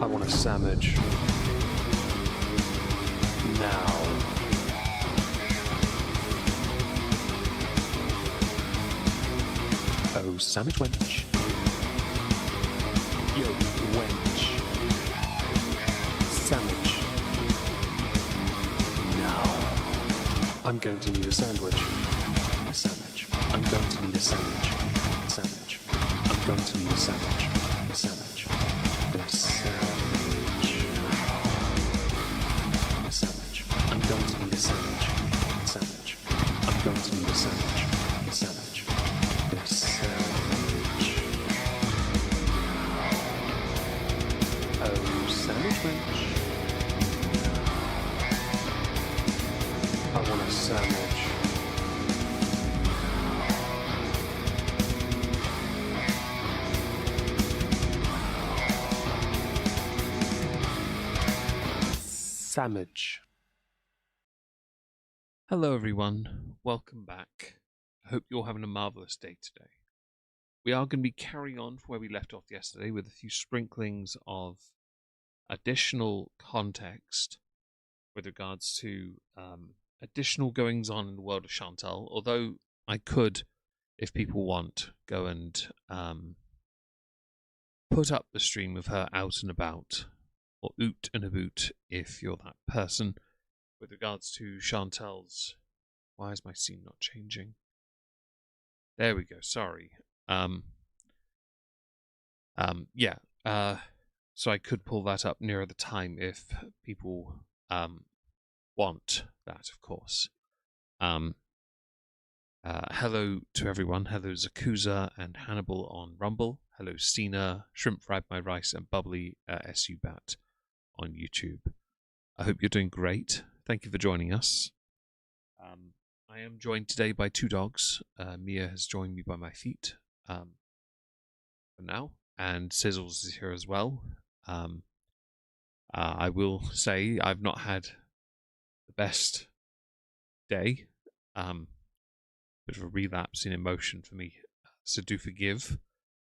I want a sandwich. Now. Oh, sandwich wench. Yo, wench. Sandwich. Now. I'm going to need a sandwich. A sandwich. I'm going to need a sandwich. A sandwich. I'm going to need a sandwich. A sandwich. A sandwich. A sandwich. I'm going to need a sandwich. A sandwich. I'm going to need a sandwich. A sandwich. A sandwich. Oh, sandwich wench. I want a sandwich. Sandwich. Hello everyone, welcome back. I hope you're having a marvellous day today. We are going to be carrying on from where we left off yesterday with a few sprinklings of additional context with regards to additional goings on in the world of Chantal, although I could, if people want, go and put up the stream of her out and about, or oot and about if you're that person, with regards to Chantal's... Why is my scene not changing? There we go, sorry. So I could pull that up nearer the time if people want that, of course. Hello to everyone. Hello Zakuza and Hannibal on Rumble. Hello Stina, Shrimp Fried My Rice, and Bubbly SU Bat on YouTube. I hope you're doing great. Thank you for joining us. I am joined today by two dogs. Mia has joined me by my feet for now, and Sizzles is here as well. I will say I've not had the best day. Bit of a relapse in emotion for me, so do forgive.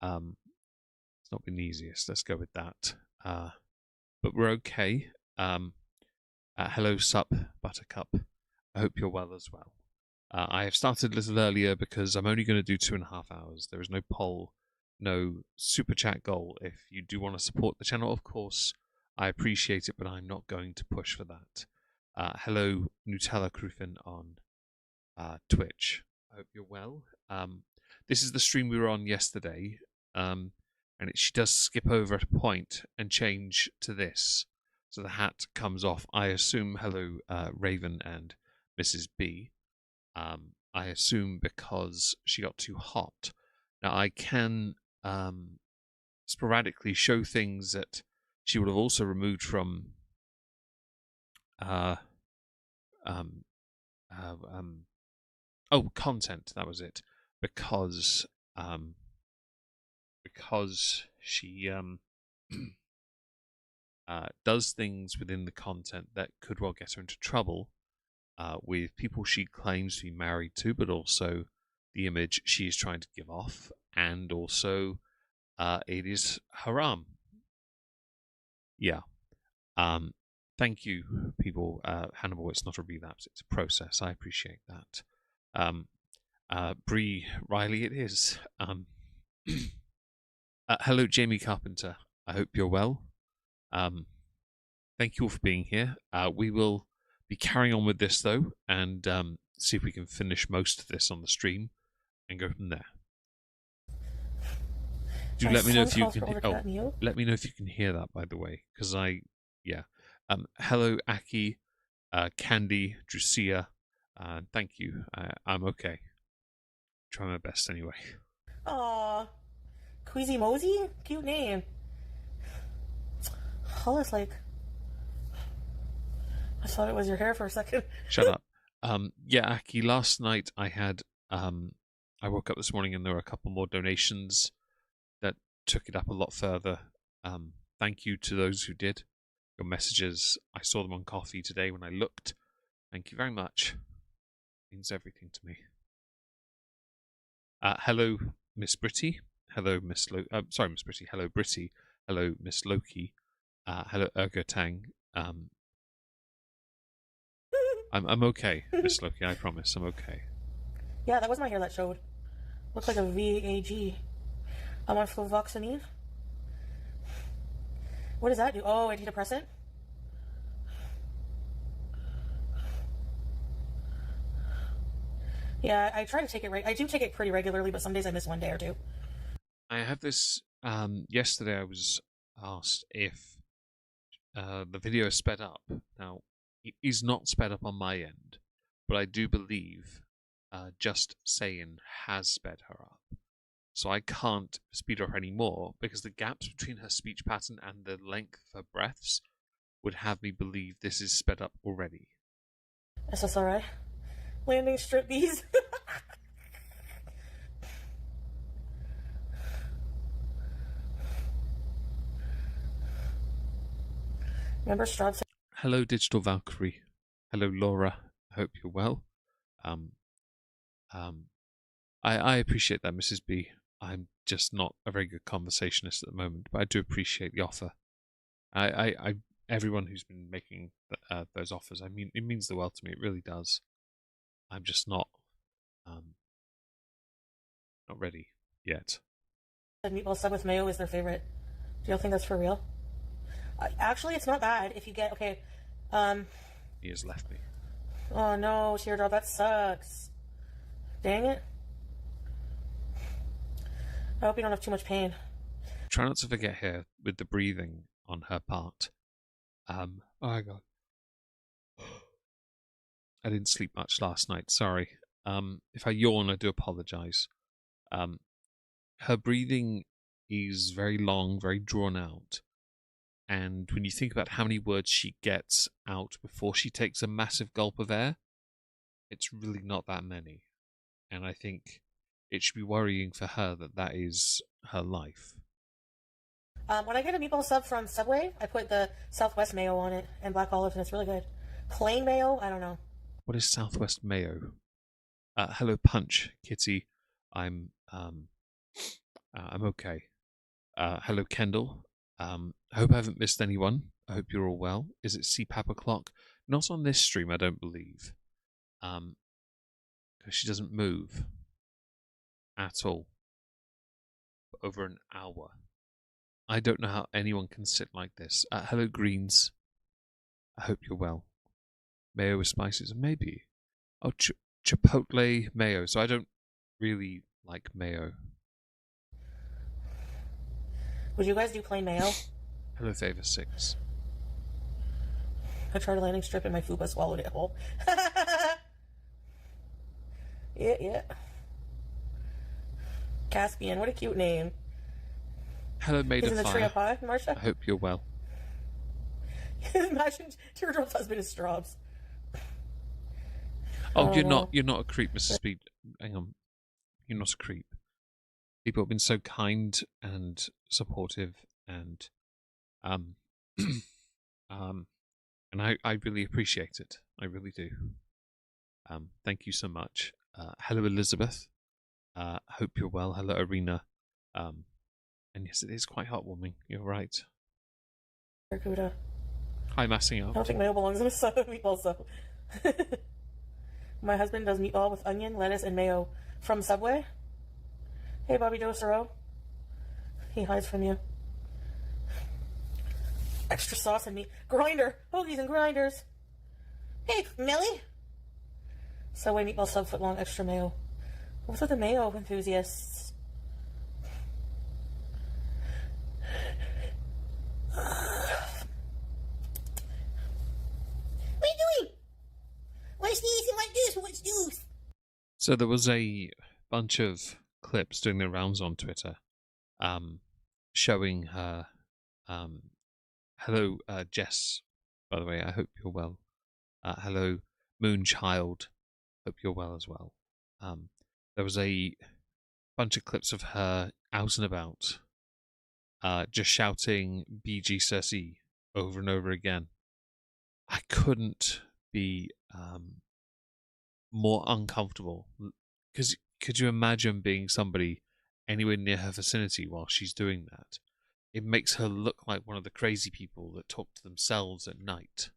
It's not been the easiest, let's go with that. But we're okay. Hello Sup Buttercup, I hope you're well as well. I have started a little earlier because I'm only going to do 2.5 hours. There is no poll, no super chat goal. If you do want to support the channel, of course, I appreciate it, but I'm not going to push for that. Hello Nutella Cruffin on Twitch. I hope you're well. This is the stream we were on yesterday, and she does skip over at a point and change to this. So the hat comes off. I assume, hello Raven and Mrs. B. I assume because she got too hot. Now I can sporadically show things that she would have also removed from content, that was it. Because she does things within the content that could well get her into trouble with people she claims to be married to, but also the image she is trying to give off, and also it is haram. Yeah. Thank you, people. Hannibal, it's not a relapse, it's a process. I appreciate that. Bree Riley, it is. Hello, Jamie Carpenter. I hope you're well. Thank you all for being here. We will be carrying on with this, though, and see if we can finish most of this on the stream and go from there. Do let me know if you can. Let me know if you can hear that, by the way, because hello, Aki, Candy, Drusia. Thank you. I'm okay. Try my best anyway. Aw, Queasy Mosey? Cute name. All it's like... I thought it was your hair for a second. Shut up. Aki, last night I had... I woke up this morning and there were a couple more donations that took it up a lot further. Thank you to those who did. Your messages, I saw them on Coffee today when I looked. Thank you very much. Means everything to me. Hello, Miss Britty. Hello, Miss sorry, Miss Britty. Hello, Britty. Hello, Miss Loki. Hello, Ergotang. I'm okay, Miss Loki. I promise, I'm okay. Yeah, that was my hair that showed. Looks like a VAG. I'm on fluvoxamine. What does that do? Oh, antidepressant? Yeah, I try to take it I do take it pretty regularly, but some days I miss one day or two. I have this. Yesterday I was asked if the video is sped up. Now, it is not sped up on my end, but I do believe Just Saying has sped her up. So I can't speed her up anymore because the gaps between her speech pattern and the length of her breaths would have me believe this is sped up already. SSRI. Landing strip bees. Remember Straub? Hello, Digital Valkyrie. Hello, Laura. I hope you're well. I appreciate that, Mrs. B. I'm just not a very good conversationist at the moment, but I do appreciate the offer. I everyone who's been making those offers, I mean, it means the world to me. It really does. I'm just not ready yet. Meatball sub with mayo is their favorite. Do y'all think that's for real? Actually, it's not bad if you get okay. He has left me. Oh no, teardrop, that sucks. Dang it. I hope you don't have too much pain. Try not to forget here with the breathing on her part. Oh my god. I didn't sleep much last night, sorry. If I yawn, I do apologise. Her breathing is very long, very drawn out. And when you think about how many words she gets out before she takes a massive gulp of air, it's really not that many. And I think it should be worrying for her that that is her life. When I get a meatball sub from Subway, I put the Southwest mayo on it and black olives, and it's really good. Plain mayo, I don't know. What is Southwest mayo? Hello, Punch, Kitty. I'm okay. Hello, Kendall. I hope I haven't missed anyone. I hope you're all well. Is it CPAP o'clock? Not on this stream, I don't believe. Because she doesn't move at all for over an hour. I don't know how anyone can sit like this. Hello, Greens. I hope you're well. Mayo with spices, maybe. Oh, chipotle mayo. So I don't really like mayo. Would you guys do plain mayo? Hello, Favor 6. I tried a landing strip and my fupa swallowed it whole. Yeah. Caspian, what a cute name. Hello, Maid He's of in the Fire. tree of pie, Marsha. I hope you're well. Imagine Teardrop's husband is Straubs. Oh, you're not a creep, Mrs. Speed. Hang on. You're not a creep. People have been so kind and supportive and and I really appreciate it. I really do. Thank you so much. Hello, Elizabeth. Hope you're well. Hello, Arena. And yes, it is quite heartwarming. You're right. Barracuda. Hi, Massing I Out. don't think mayo belongs in a meatball sub. My husband does meatball with onion, lettuce, and mayo from Subway. Hey, Bobby Docero. He hides from you. Extra sauce and meat. Grinder. Hoagies and grinders. Hey, Millie. Subway meatball sub foot long extra mayo. What's with the mayo enthusiasts? What are you doing? Why sneezing like this? What's this? So there was a bunch of clips doing the rounds on Twitter, showing her. Hello, Jess. By the way, I hope you're well. Hello, Moonchild. Hope you're well as well. There was a bunch of clips of her out and about, just shouting "BG Cersei" over and over again. I couldn't be more uncomfortable. Because could you imagine being somebody anywhere near her vicinity while she's doing that? It makes her look like one of the crazy people that talk to themselves at night,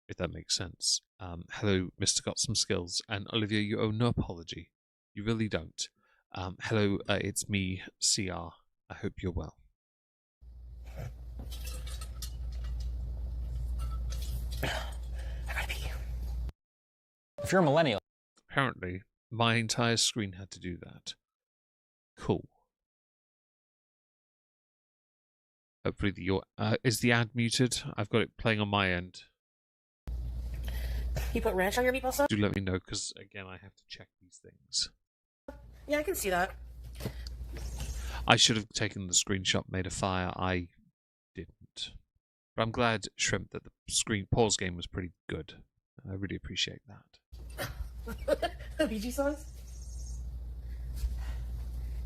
if that makes sense. Hello, Mr. Got Some Skills. And Olivia, you owe no apology. You really don't. Hello, it's me, CR. I hope you're well. I gotta pee. If you're a millennial. Apparently, my entire screen had to do that. Cool. Hopefully, is the ad muted? I've got it playing on my end. You put ranch on your meatball sub? Do let me know, because again, I have to check these things. Yeah, I can see that. I should have taken the screenshot, made a fire. I didn't. But I'm glad, Shrimp, that the screen pause game was pretty good. I really appreciate that. BG songs?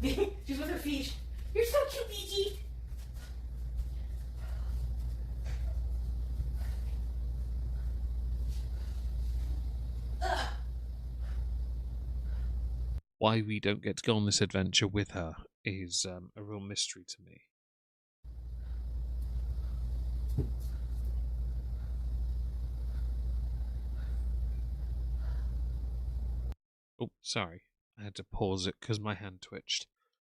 She's with her feet. You're so cute, BG. Why we don't get to go on this adventure with her is a real mystery to me. Oh, sorry. I had to pause it because my hand twitched.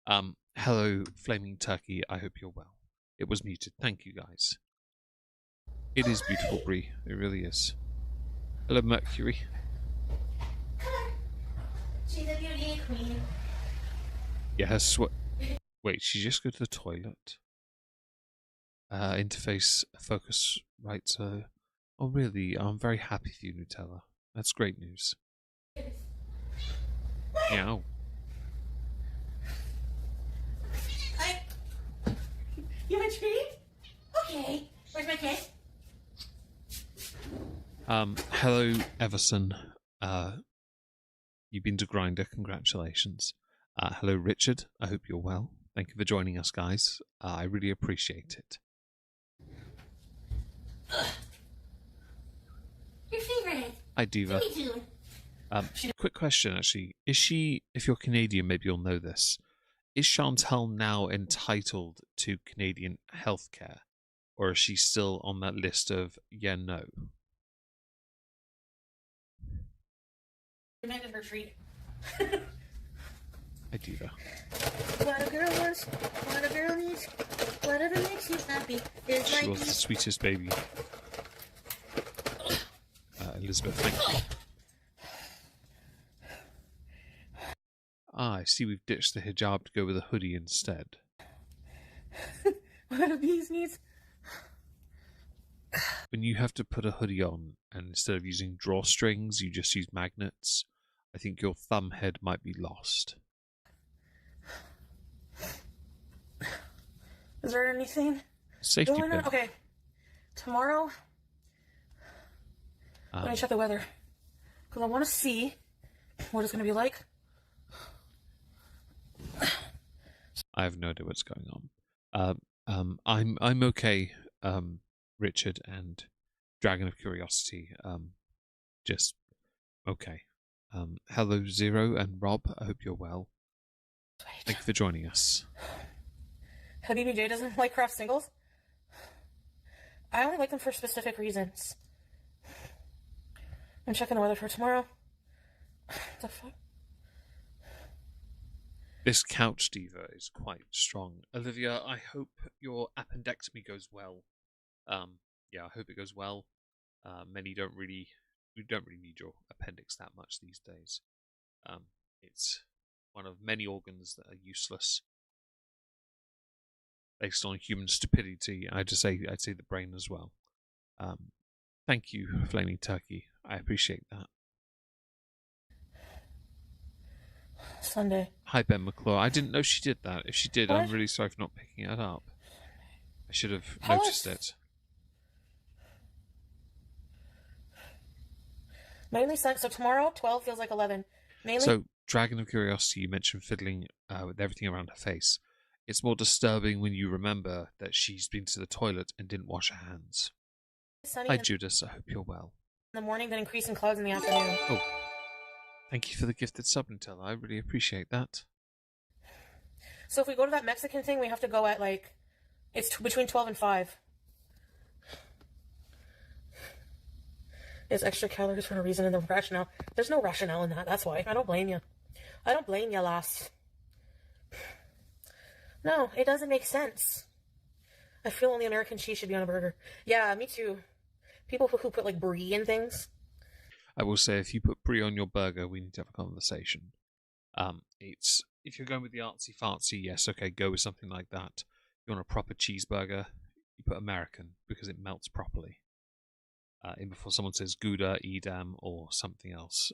Hello, Flaming Turkey. I hope you're well. It was muted. Thank you, guys. It is beautiful, Brie. It really is. Hello, Mercury. She's a beauty queen. Yes. Wait, she just go to the toilet? Interface focus right. Oh, really? I'm very happy for you, Nutella. That's great news. Meow. You have a treat? Okay. Where's my kiss? Hello, Everson. You've been to Grinder. Congratulations. Hello, Richard. I hope you're well. Thank you for joining us, guys. I really appreciate it. Your favorite. Hi, Diva. Quick question, actually. Is she, if you're Canadian, maybe you'll know this, is Chantal now entitled to Canadian healthcare? Or is she still on that list of, yeah, no? Demanded her treat. Hi, Diva. What a girl wants, what a girl needs, whatever makes you happy is She my was the sweetest baby. Elizabeth, thank you. I see we've ditched the hijab to go with a hoodie instead. What a bee's needs. When you have to put a hoodie on, and instead of using drawstrings, you just use magnets, I think your thumb head might be lost. Is there anything Safety going on? pin. Okay. Tomorrow, let me check the weather. Because I want to see what it's going to be like. I have no idea what's going on. I'm okay, Richard and Dragon of Curiosity. Just okay. Hello, Zero and Rob. I hope you're well. Thank you for joining us. Habibi J doesn't like craft singles. I only like them for specific reasons. I'm checking the weather for tomorrow. What the fuck? This couch diva is quite strong. Olivia, I hope your appendectomy goes well. Yeah, I hope it goes well. We don't really need your appendix that much these days. It's one of many organs that are useless based on human stupidity. I'd say the brain as well. Thank you, Flaming Turkey. I appreciate that. Sunday. Hi, Ben McClure. I didn't know she did that. If she did, What? I'm really sorry for not picking it up. I should have How noticed is- it. Mainly sun. So tomorrow, 12 feels like 11. Mainly. So, Dragon of Curiosity, you mentioned fiddling with everything around her face. It's more disturbing when you remember that she's been to the toilet and didn't wash her hands. sunny Hi, in Judas. I hope you're well. the morning, then increase in clouds in the afternoon. Oh, Thank you for the gifted sub, Nutella. I really appreciate that. So if we go to that Mexican thing, we have to go at like, it's between 12 and 5. It's extra calories for no reason in the rationale. There's no rationale in that. That's why. I don't blame you. I don't blame you, lass. No, it doesn't make sense. I feel only American cheese should be on a burger. Yeah, me too. People who put like brie in things. I will say, if you put brie on your burger, we need to have a conversation. It's if you're going with the artsy fartsy, yes, okay, go with something like that. If you want a proper cheeseburger, you put American because it melts properly. And before someone says Gouda, Edam, or something else,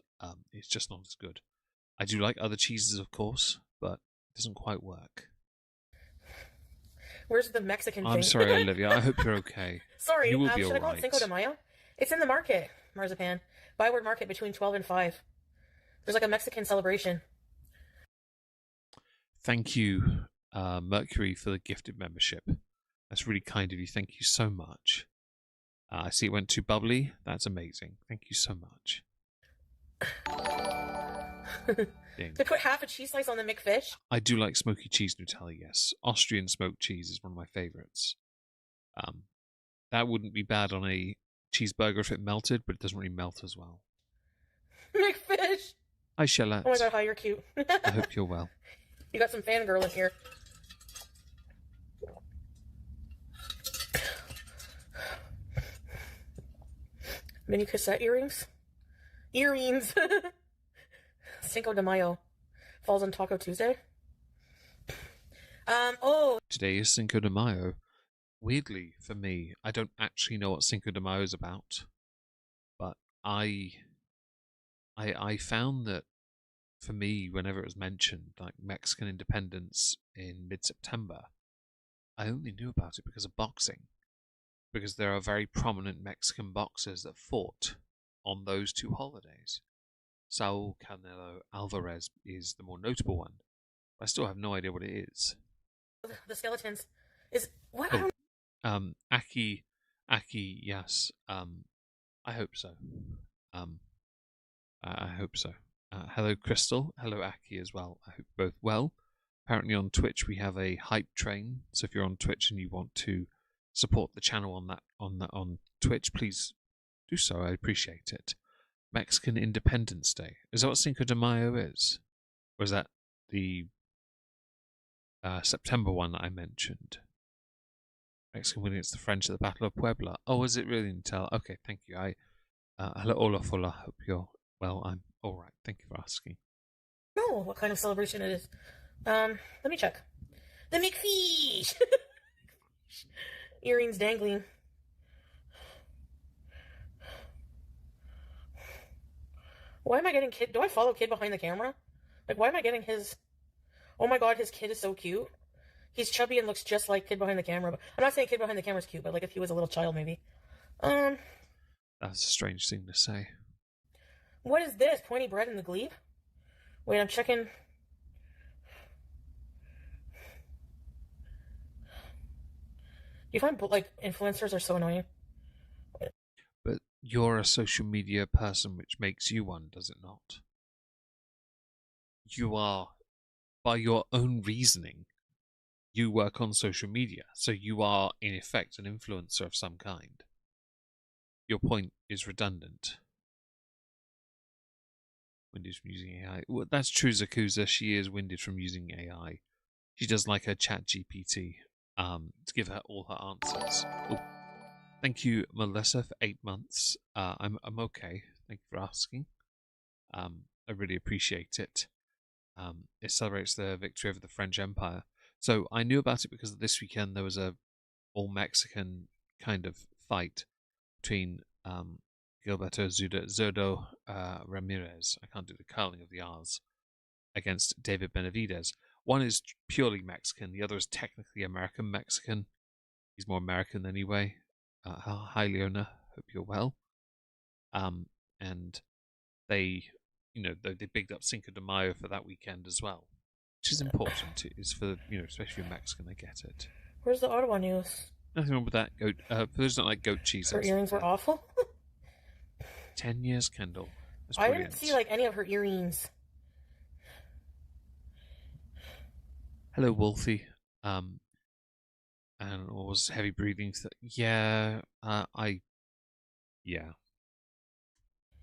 it's just not as good. I do like other cheeses, of course, but it doesn't quite work. Where's the Mexican thing? I'm sorry, Olivia. I hope you're okay. Sorry, You will be should I call it alright. Cinco de Mayo? It's in the market, Marzipan. Byward Market between 12 and 5. There's like a Mexican celebration. Thank you, Mercury, for the gifted membership. That's really kind of you. Thank you so much. I see it went to Bubbly. That's amazing. Thank you so much. Ding. They put half a cheese slice on the McFish. I do like smoky cheese Nutella, yes. Austrian smoked cheese is one of my favourites. That wouldn't be bad on a cheeseburger if it melted, but it doesn't really melt as well. McFish! Hi, Shellette. Oh my god, hi, you're cute. I hope you're well. You got some fangirl in here. Mini cassette earrings? Earrings! Cinco de Mayo. Falls on Taco Tuesday. Today is Cinco de Mayo. Weirdly, for me, I don't actually know what Cinco de Mayo is about. But I found that, for me, whenever it was mentioned, like Mexican independence in mid-September, I only knew about it because of boxing. Because there are very prominent Mexican boxers that fought on those two holidays. Saul Canelo Alvarez is the more notable one. I still have no idea what it is. The skeletons. Is what? Oh, Aki, yes. I hope so. I hope so. Hello, Crystal. Hello, Aki, as well. I hope you're both well. Apparently on Twitch we have a hype train. So if you're on Twitch and you want to support the channel on Twitch, please do so. I appreciate it. Mexican Independence Day. Is that what Cinco de Mayo is? Or is that the September one that I mentioned? Mexican winning against the French at the Battle of Puebla. Oh, is it really, Intel? Okay, thank you. Hello, Hola. Hope you're well. I'm all right. Thank you for asking. No, what kind of celebration it is. Let me check. The McFish! Earrings dangling. Why am I getting Kid? Do I follow Kid behind the camera? Like, why am I getting his... Oh my god, his kid is so cute. He's chubby and looks just like Kid behind the camera. I'm not saying Kid behind the camera is cute, but like if he was a little child, maybe. That's a strange thing to say. What is this? Pointy bread in the glebe? Wait, I'm checking... You find, like, influencers are so annoying? But you're a social media person, which makes you one, does it not? You are, by your own reasoning, you work on social media, so you are, in effect, an influencer of some kind. Your point is redundant. Winded from using AI. Well, that's true, Zakuza. She is winded from using AI. She does like her chat GPT to give her all her answers. Oh. Thank you, Melissa, for 8 months. I'm okay. Thank you for asking. I really appreciate it. It celebrates the victory over the French Empire. So I knew about it because this weekend there was a all-Mexican kind of fight between Gilberto Zurdo Ramirez, I can't do the curling of the R's, against David Benavidez. One is purely Mexican, the other is technically American-Mexican. He's more American anyway. Hi, Leona. Hope you're well. And they bigged up Cinco de Mayo for that weekend as well, which is important. It's for, especially if you're Mexican, I get it. Where's the Ottawa news? Nothing wrong with that. For those that like goat cheese. Her earrings were awful? 10 years, Kendall. That's I brilliant. didn't see like any of her earrings. Hello, Wolfie. And what was heavy breathing? Yeah, yeah.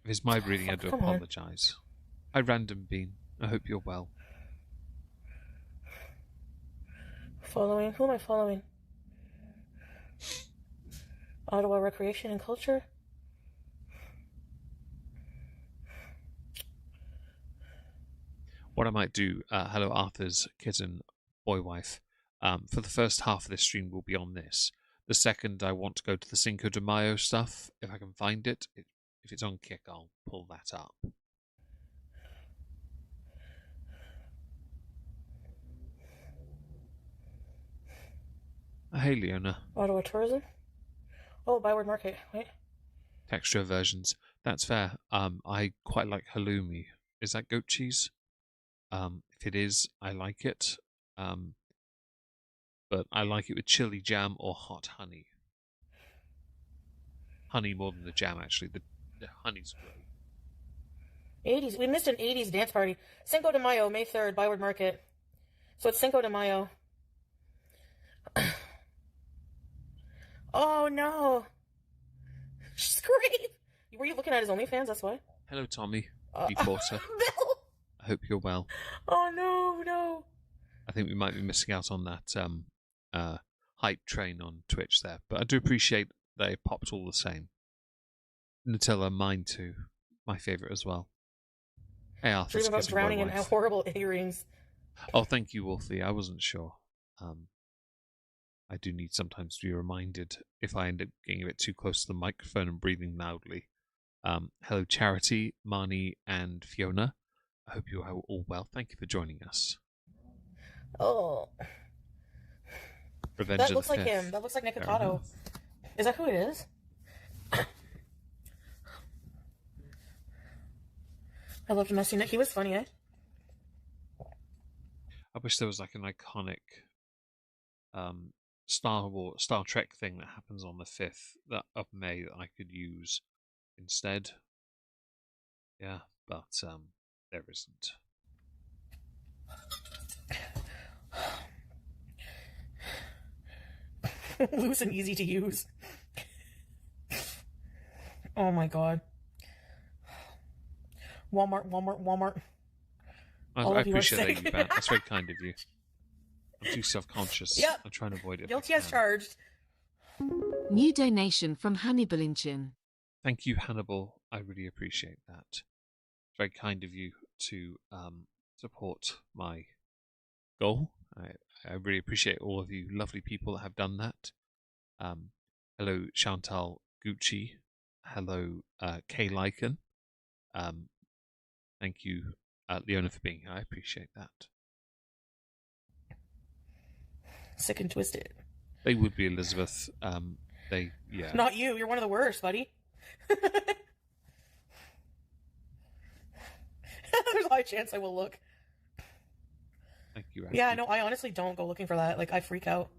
If it's my breathing, I Fuck, do come on. apologise. Hi, Random Bean. I hope you're well. Following? Who am I following? Ottawa Recreation and Culture? What I might do, hello, Arthur's kitten, boy wife. For the first half of this stream, will be on this. The second, I want to go to the Cinco de Mayo stuff. If I can find it, if it's on Kick, I'll pull that up. Hey, Leona. Ottawa Tourism? Oh, Byward Market. Wait. Texture versions. That's fair. I quite like halloumi. Is that goat cheese? If it is, I like it. But I like it with chili jam or hot honey. Honey more than the jam, actually. The honey's great. 80s. We missed an 80s dance party. Cinco de Mayo, May 3rd, Byward Market. So it's Cinco de Mayo. Oh, no. Scream! Were you looking at his OnlyFans? That's why? Hello, Tommy. Porter. Bill! I hope you're well. Oh, no. I think we might be missing out on that hype train on Twitch there. But I do appreciate they popped all the same. Nutella, mine too. My favourite as well. Hey, Arthur. Dream about drowning in horrible earrings. Oh, thank you, Wolfie. I wasn't sure. I do need sometimes to be reminded if I end up getting a bit too close to the microphone and breathing loudly. Hello, Charity, Marnie, and Fiona. I hope you are all well. Thank you for joining us. Oh. Revenge That of looks the like Fifth. him. That looks like Nikocado. Is that who it is? I loved messing it. He was funny, eh? I wish there was like an iconic Star Trek thing that happens on the 5th of May that I could use instead. Yeah, but there isn't. Loose and easy to use. Oh my god. Walmart. I appreciate that, Matt. That's very kind of you. I'm too self-conscious. Yep. I'm trying to avoid it. Guilty as charged. New donation from Hannibal Inchin. Thank you, Hannibal. I really appreciate that. It's very kind of you to support my goal. I really appreciate all of you lovely people that have done that. Hello, Chantal Gucci. Hello, Kay Lycan. Thank you, Leona, for being here. I appreciate that. Sick and twisted. They would be, Elizabeth. Yeah. Not you. You're one of the worst, buddy. There's a high chance I will look. Thank you, Ashley. Yeah, no, I honestly don't go looking for that. Like, I freak out.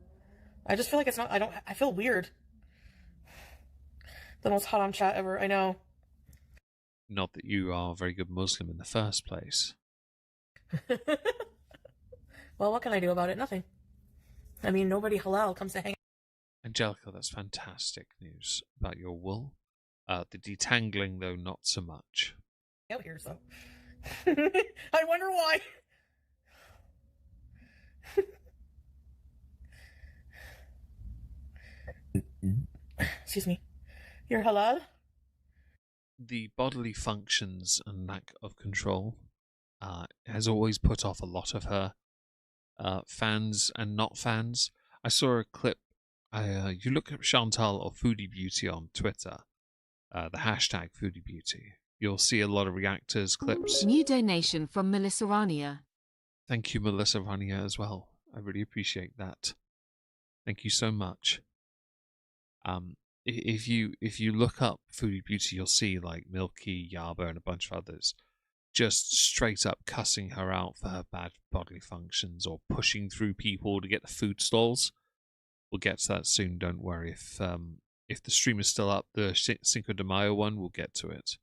I just feel like it's not. I feel weird. The most hot on chat ever. I know. Not that you are a very good Muslim in the first place. Well, what can I do about it? Nothing. I mean, nobody halal comes to hang. Angelica, that's fantastic news about your wool. The detangling, though, not so much. Out here, so. I wonder why. Excuse me. You're halal? The bodily functions and lack of control has always put off a lot of her fans and not fans. I saw a clip. You look at Chantal or Foodie Beauty on Twitter, the hashtag Foodie Beauty. You'll see a lot of reactors, clips. New donation from Melissa Rania. Thank you, Melissa Rania, as well. I really appreciate that. Thank you so much. If you look up Foodie Beauty, you'll see like Milky, Yaba, and a bunch of others just straight up cussing her out for her bad bodily functions or pushing through people to get the food stalls. We'll get to that soon. Don't worry. If the stream is still up, the Cinco de Mayo one, we'll get to it.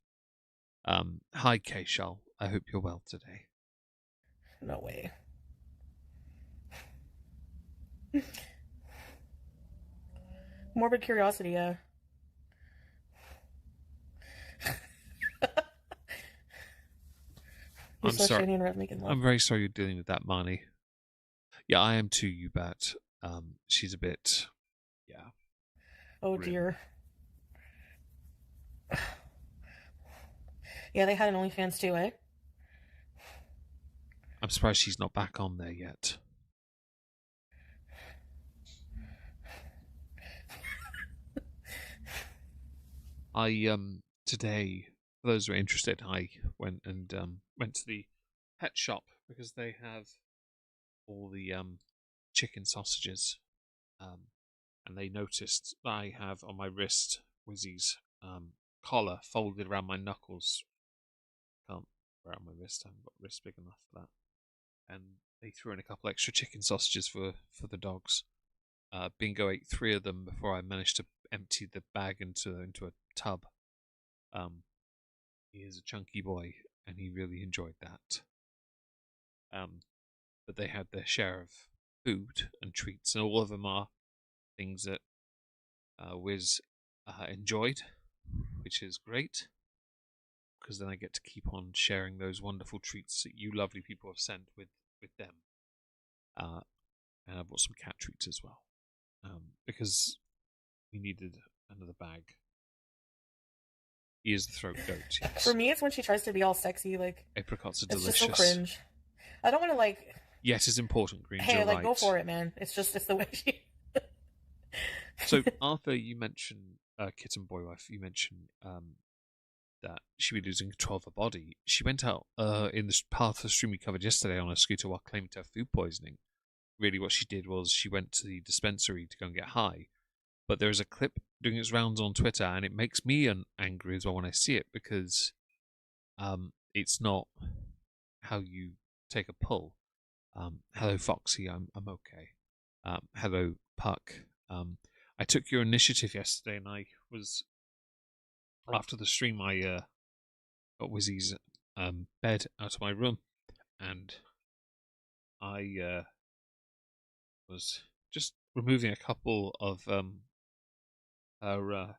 Hi, Keishal. I hope you're well today. No way. Morbid curiosity, yeah. I'm so sorry. shady and Rev making love. I'm very sorry you're dealing with that, Marnie. Yeah, I am too, you bet. She's a bit, yeah. Oh Grim. dear. Yeah, they had an OnlyFans too, eh? I'm surprised she's not back on there yet. Today, for those who are interested, I went to the pet shop because they have all the chicken sausages, and they noticed that I have on my wrist Wizzy's collar folded around my knuckles. Can't wear it on my wrist. I haven't got wrist big enough for that. And they threw in a couple extra chicken sausages for the dogs. Bingo ate 3 of them before I managed to empty the bag into a tub. He is a chunky boy, and he really enjoyed that. But they had their share of food and treats, and all of them are things that Wiz enjoyed, which is great, because then I get to keep on sharing those wonderful treats that you lovely people have sent with them. And I bought some cat treats as well, because we needed another bag. He is the throat goat, yes. For me, it's when she tries to be all sexy, like Apricots are it's delicious. just so cringe. I don't want to like. Yes, it's important, Green. Hey, you're like right. go for it, man. It's the way she. So, Arthur, you mentioned Kitten Boy Wife. You mentioned that she'd be losing control of her body. She went out in the part of the stream we covered yesterday on a scooter while claiming to have food poisoning. Really, what she did was she went to the dispensary to go and get high. But there is a clip doing its rounds on Twitter, and it makes me angry as well when I see it, because it's not how you take a pull. Hello, Foxy, I'm okay. Hello, Puck. I took your initiative yesterday, and I was, after the stream, I got Wizzy's bed out of my room, and I was just removing a couple of her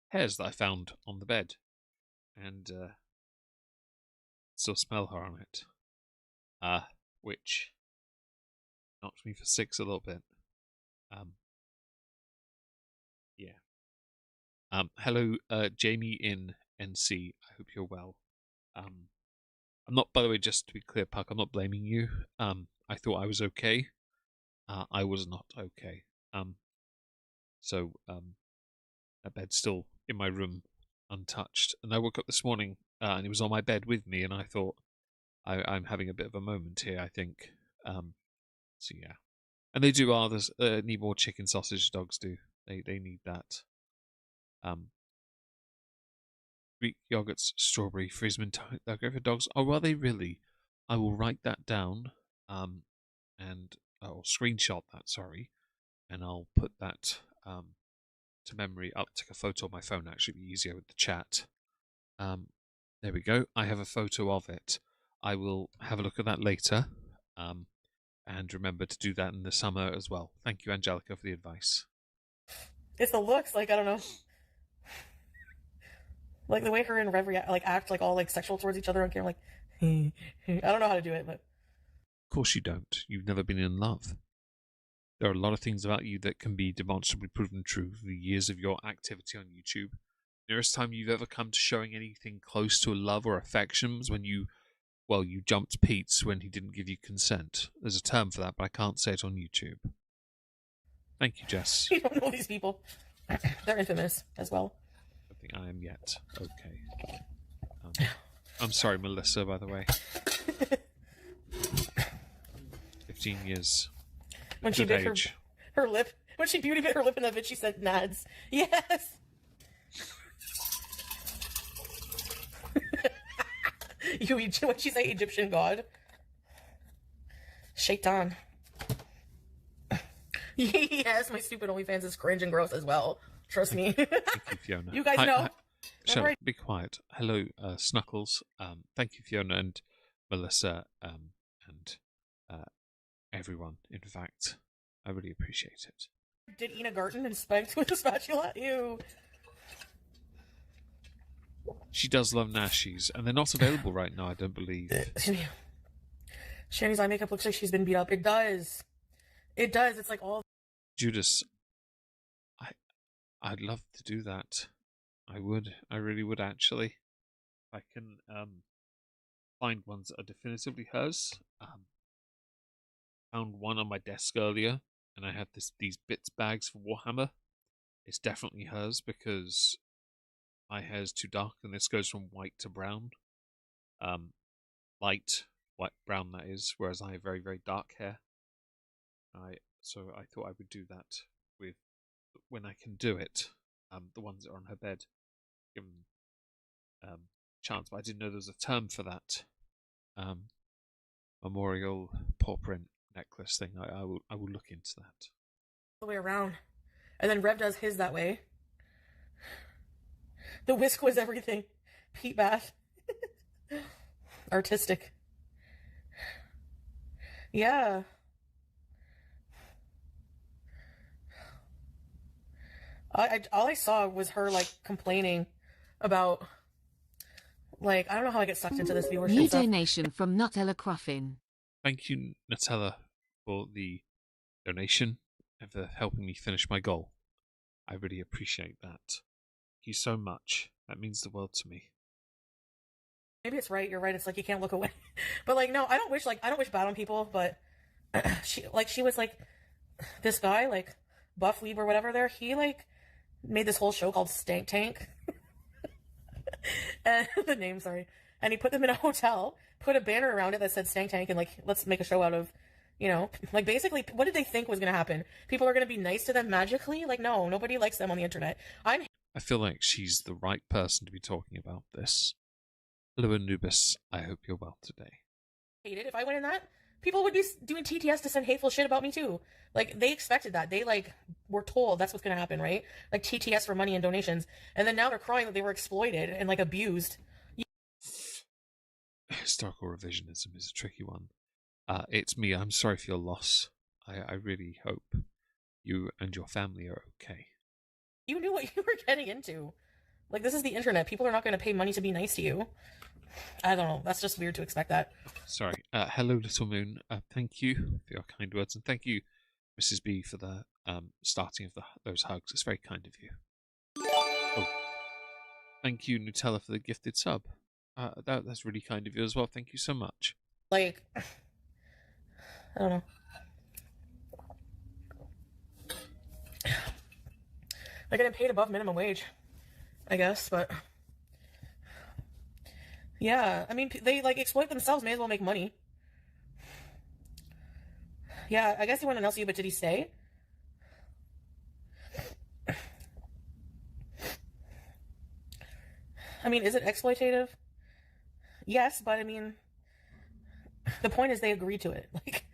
hairs that I found on the bed, and still smell her on it, which knocked me for 6 a little bit. Yeah. Hello, Jamie in NC. I hope you're well. I'm not, by the way, just to be clear, Puck, I'm not blaming you. I thought I was okay. I was not okay. So that bed's still in my room, untouched. And I woke up this morning, and it was on my bed with me, and I thought, I'm having a bit of a moment here, I think. So yeah. And they do others need more chicken sausage, dogs do. They need that. Greek yogurts, strawberry, Friesman, they'll go for dogs. Oh, are they really? I will write that down, and I'll screenshot that, sorry, and I'll put that to memory. I'll take a photo of my phone, actually, it'd be easier with the chat. There we go. I have a photo of it. I will have a look at that later, and remember to do that in the summer as well. Thank you, Angelica, for the advice. It's the looks, like I don't know. Like the way her and Rev act like all like sexual towards each other on camera, like I don't know how to do it, but of course you don't. You've never been in love. There are a lot of things about you that can be demonstrably proven true through the years of your activity on YouTube. The nearest time you've ever come to showing anything close to a love or affection was when you jumped Pete's when he didn't give you consent. There's a term for that, but I can't say it on YouTube. Thank you, Jess. you don't know these people. They're infamous as well. I think I am yet. Okay. I'm sorry, Melissa, by the way. 15 years. When she bit her lip, when she beauty bit her lip in that vid, she said nads. Yes. When she say Egyptian god. Shaitan. Yes, my stupid OnlyFans is cringe and gross as well. Trust me. Thank you, Fiona. You guys know. Shut up, be quiet. Hello, Snuckles. Thank you, Fiona and Melissa, and everyone. In fact, I really appreciate it. Did Ina Garten and spanked with a spatula? Ew. She does love Nashies, and they're not available right now, I don't believe. Shani's eye makeup looks like she's been beat up. It does. It does. It's like all... Judas, I'd love to do that. I would. I really would, actually. I can find ones that are definitively hers. Found one on my desk earlier, and I have these bits bags for Warhammer. It's definitely hers because my hair is too dark, and this goes from white to brown. Light white brown, that is, whereas I have very, very dark hair. So I thought I would do that with, when I can do it, the ones that are on her bed, given chance. But I didn't know there was a term for that memorial paw print necklace thing. I will look into that. The way around, and then Rev does his that way. The whisk was everything. Pete Bath. Artistic. Yeah. All I saw was her, like, complaining about, like, I don't know how I get sucked into this viewership New stuff. donation from Nutella Cruffin. Thank you, Nutella, for the donation and for helping me finish my goal. I really appreciate that. Thank you so much. That means the world to me. Maybe it's right. You're right. It's like you can't look away. But like, no, I don't wish bad on people. But she was like, this guy, like Buff Weeb or whatever. There, he like made this whole show called Stank Tank. And the name, sorry. And he put them in a hotel, put a banner around it that said Stank Tank, and like, let's make a show out of, you know, like basically, what did they think was going to happen? People are going to be nice to them magically? Like, no, nobody likes them on the internet. I feel like she's the right person to be talking about this. Hello, Anubis. I hope you're well today. hate it. If I went in that, people would be doing TTS to send hateful shit about me too. Like, they expected that. They, like, were told that's what's going to happen, right? Like, TTS for money and donations. And then now they're crying that they were exploited and, like, abused. Historical revisionism is a tricky one. It's me. I'm sorry for your loss. I really hope you and your family are okay. You knew what you were getting into. Like, this is the internet. People are not going to pay money to be nice to you. I don't know. That's just weird to expect that. Sorry. Hello, Little Moon. Thank you for your kind words. And thank you, Mrs. B, for the starting of those hugs. It's very kind of you. Oh. Thank you, Nutella, for the gifted sub. That's really kind of you as well. Thank you so much. Like, I don't know. They're getting paid above minimum wage, I guess, but yeah, I mean, they like exploit themselves, may as well make money. Yeah, I guess he went to LCU, but did he stay? I mean, is it exploitative? Yes, but I mean, the point is they agreed to it. Like,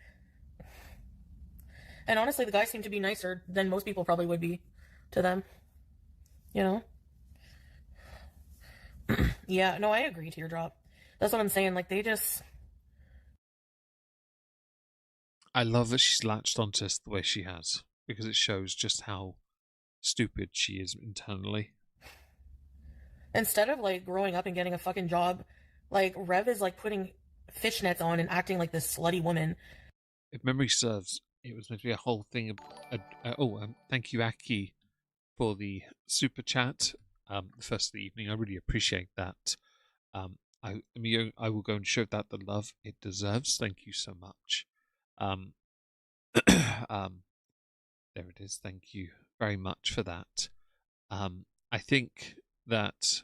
and honestly, the guys seem to be nicer than most people probably would be to them. You know? Yeah, no, I agree, Teardrop. That's what I'm saying. Like, they just... I love that she's latched onto this the way she has, because it shows just how stupid she is internally. Instead of, like, growing up and getting a fucking job, like, Rev is, like, putting fishnets on and acting like this slutty woman. If memory serves, it was meant to be a whole thing. Thank you, Aki, for the super chat. The first of the evening. I really appreciate that. I will go and show that the love it deserves. Thank you so much. There it is. Thank you very much for that. I think that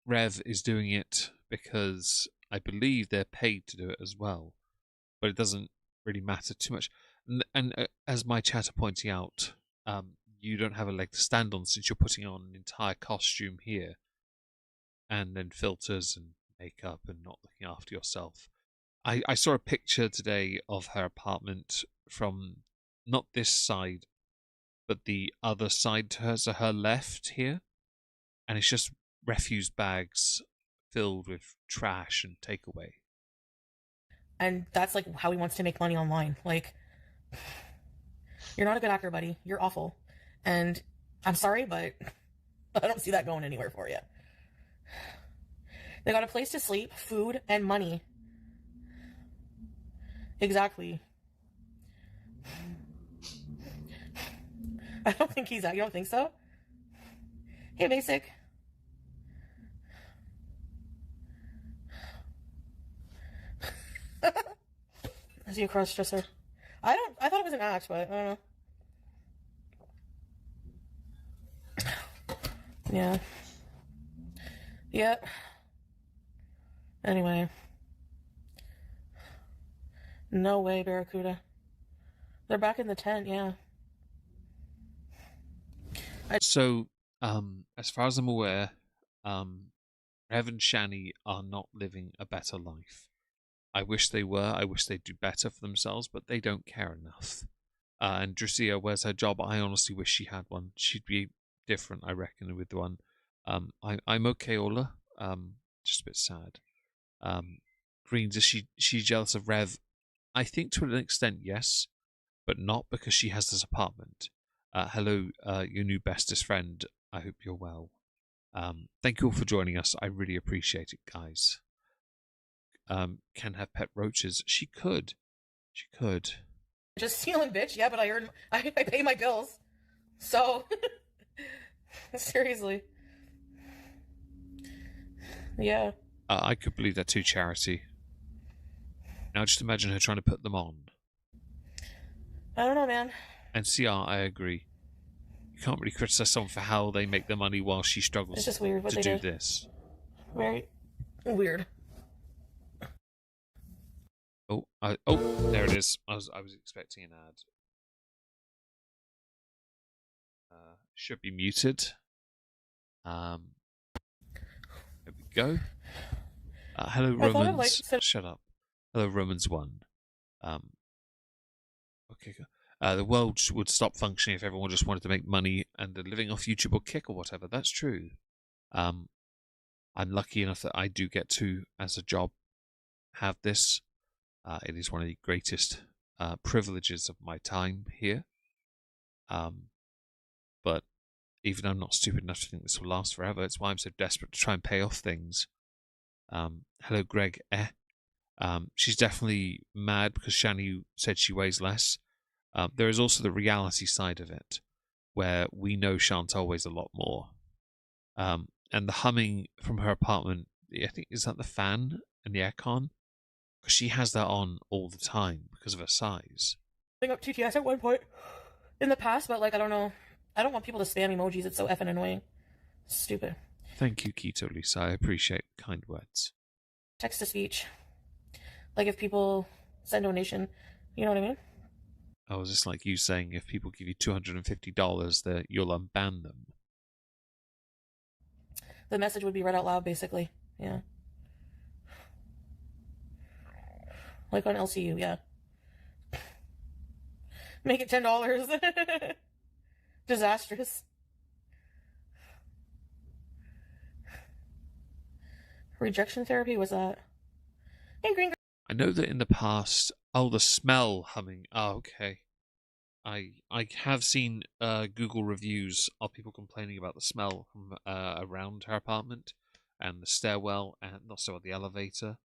Rev is doing it because I believe they're paid to do it as well, but it doesn't really matter too much. And as my chatter pointing out, you don't have a leg to stand on since you're putting on an entire costume here, and then filters and makeup and not looking after yourself. I saw a picture today of her apartment from not this side but the other side to her, so her left here, and it's just refuse bags filled with trash and takeaway. And that's like how he wants to make money online. Like, you're not a good actor, buddy. You're awful. And I'm sorry, but I don't see that going anywhere for you. They got a place to sleep, food, and money. Exactly. I don't think he's out. You don't think so? Hey, Basic. Is he a cross-dresser? I thought it was an act, but I don't know. Yeah. Yep. Anyway. No way, Barracuda. They're back in the tent, yeah. So, as far as I'm aware, Rev and Shani are not living a better life. I wish they were. I wish they'd do better for themselves, but they don't care enough. And Dracia, where's her job? I honestly wish she had one. She'd be different, I reckon, with one. I'm okay, Ola. Just a bit sad. Greens, is she jealous of Rev? I think to an extent, yes, but not because she has this apartment. Hello, your new bestest friend. I hope you're well. Thank you all for joining us. I really appreciate it, guys. Can have pet roaches. She could. Just stealing, bitch. Yeah, but I pay my bills. So, seriously. Yeah. I could believe that too, Charity. Now just imagine her trying to put them on. I don't know, man. And CR, I agree. You can't really criticize someone for how they make their money while she struggles It's just weird what to they do do. this. Very weird. Oh, there it is. I was expecting an ad. Should be muted. There we go. Hello, Romans. Shut up. Hello, Romans 1. Okay. The world would stop functioning if everyone just wanted to make money and living off YouTube or Kick or whatever. That's true. I'm lucky enough that I do get to, as a job, have this. It is one of the greatest privileges of my time here. But even I'm not stupid enough to think this will last forever. It's why I'm so desperate to try and pay off things. Hello, Greg. She's definitely mad because Shani said she weighs less. There is also the reality side of it, where we know Chantal weighs a lot more. And the humming from her apartment, I think, is that the fan and the aircon? Because she has that on all the time because of her size. Bring up TTS at one point in the past, but like, I don't know. I don't want people to spam emojis. It's so effing annoying. Stupid. Thank you, Keto Lisa. I appreciate kind words. Text to speech. Like if people send donation, you know what I mean? Oh, is this like you saying if people give you $250 that you'll unban them? The message would be read out loud, basically. Yeah. Like on LCU, yeah. Make it $10. Disastrous. Rejection therapy was that? Hey, Green. I know that in the past, the smell humming. Oh, okay. I have seen Google reviews of people complaining about the smell from around her apartment and the stairwell and also the elevator,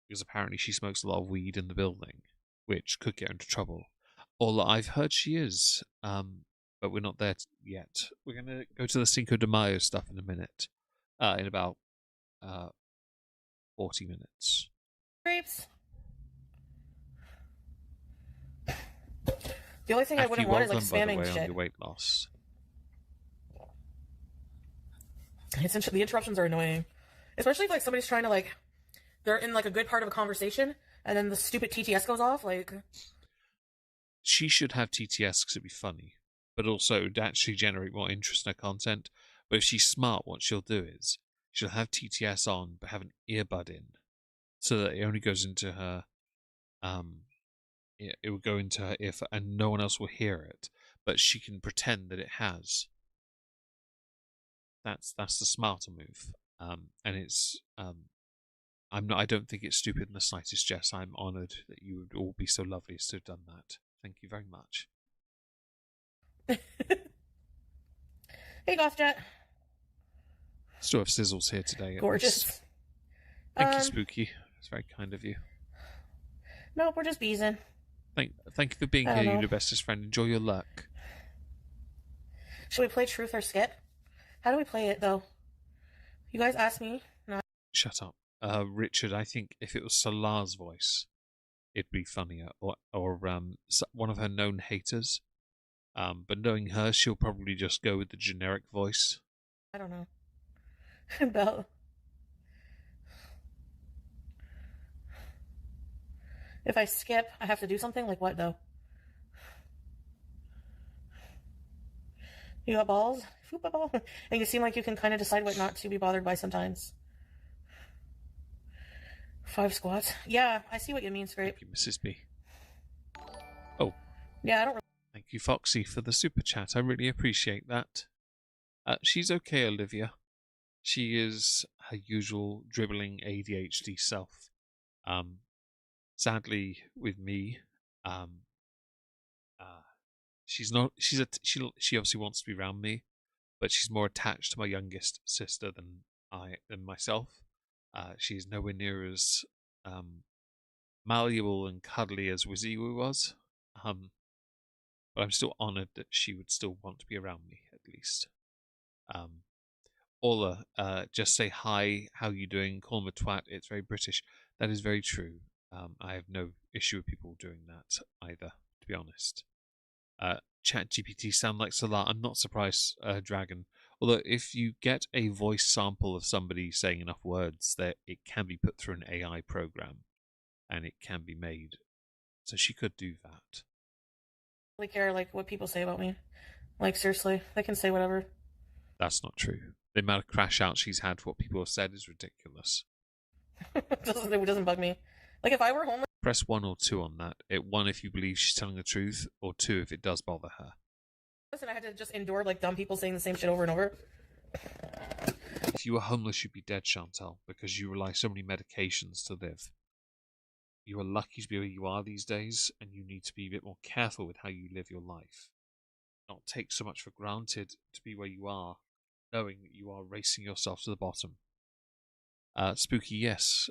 because apparently she smokes a lot of weed in the building, which could get her into trouble. All I've heard she is, but we're not there yet. We're gonna go to the Cinco de Mayo stuff in a minute, in about 40 minutes. Grapes. The only thing I wouldn't want is like spamming shit. On your weight loss. The interruptions are annoying, especially if like somebody's trying to like, they're in like a good part of a conversation, and then the stupid TTS goes off. Like, she should have TTS because it'd be funny, but also it would actually generate more interest in her content. But if she's smart, what she'll do is she'll have TTS on, but have an earbud in, so that it only goes into her. It will go into her ear, and no one else will hear it. but she can pretend that it has. That's the smarter move. And it's I don't think it's stupid in the slightest, Jess. I'm honoured that you would all be so lovely as to have done that. Thank you very much. Hey, Gothjet. Still have Sizzles here today. Gorgeous. Thank you, Spooky. It's very kind of you. Nope, we're just beezing. Thank you for being here, you're the bestest friend. Enjoy your luck. Should we play Truth or Skip? How do we play it, though? You guys asked me. No. Shut up. Richard, I think if it was Salar's voice, it'd be funnier. Or one of her known haters. But knowing her, she'll probably just go with the generic voice. I don't know. Belle. If I skip, I have to do something? Like what, though? You got balls? Football? And you seem like you can kind of decide what not to be bothered by sometimes. 5 squats? Yeah, I see what you mean, Scrape. Thank you, Mrs. B. Oh. Yeah, I don't... Thank you, Foxy, for the super chat. I really appreciate that. She's okay, Olivia. She is her usual dribbling ADHD self. Sadly, with me, she's not. She obviously wants to be around me, but she's more attached to my youngest sister than myself. She's nowhere near as malleable and cuddly as Wiziwu was. But I'm still honoured that she would still want to be around me, at least. Ola, just say hi, how you doing, call him a twat, it's very British. That is very true. I have no issue with people doing that either, to be honest. ChatGPT sound like Salah. I'm not surprised, Dragon. Although if you get a voice sample of somebody saying enough words, that it can be put through an AI program, and it can be made. So she could do that. I really care like what people say about me. Like seriously, they can say whatever. That's not true. The amount of crash outs she's had for what people have said is ridiculous. It doesn't bug me. Like if I were homeless. Press 1 or 2 on that. 1 if you believe she's telling the truth, or 2 if it does bother her. Listen, I had to just endure like dumb people saying the same shit over and over. If you were homeless, you'd be dead, Chantal, because you rely so many medications to live. You are lucky to be where you are these days, and you need to be a bit more careful with how you live your life. Not take so much for granted to be where you are, knowing that you are racing yourself to the bottom. Spooky, yes.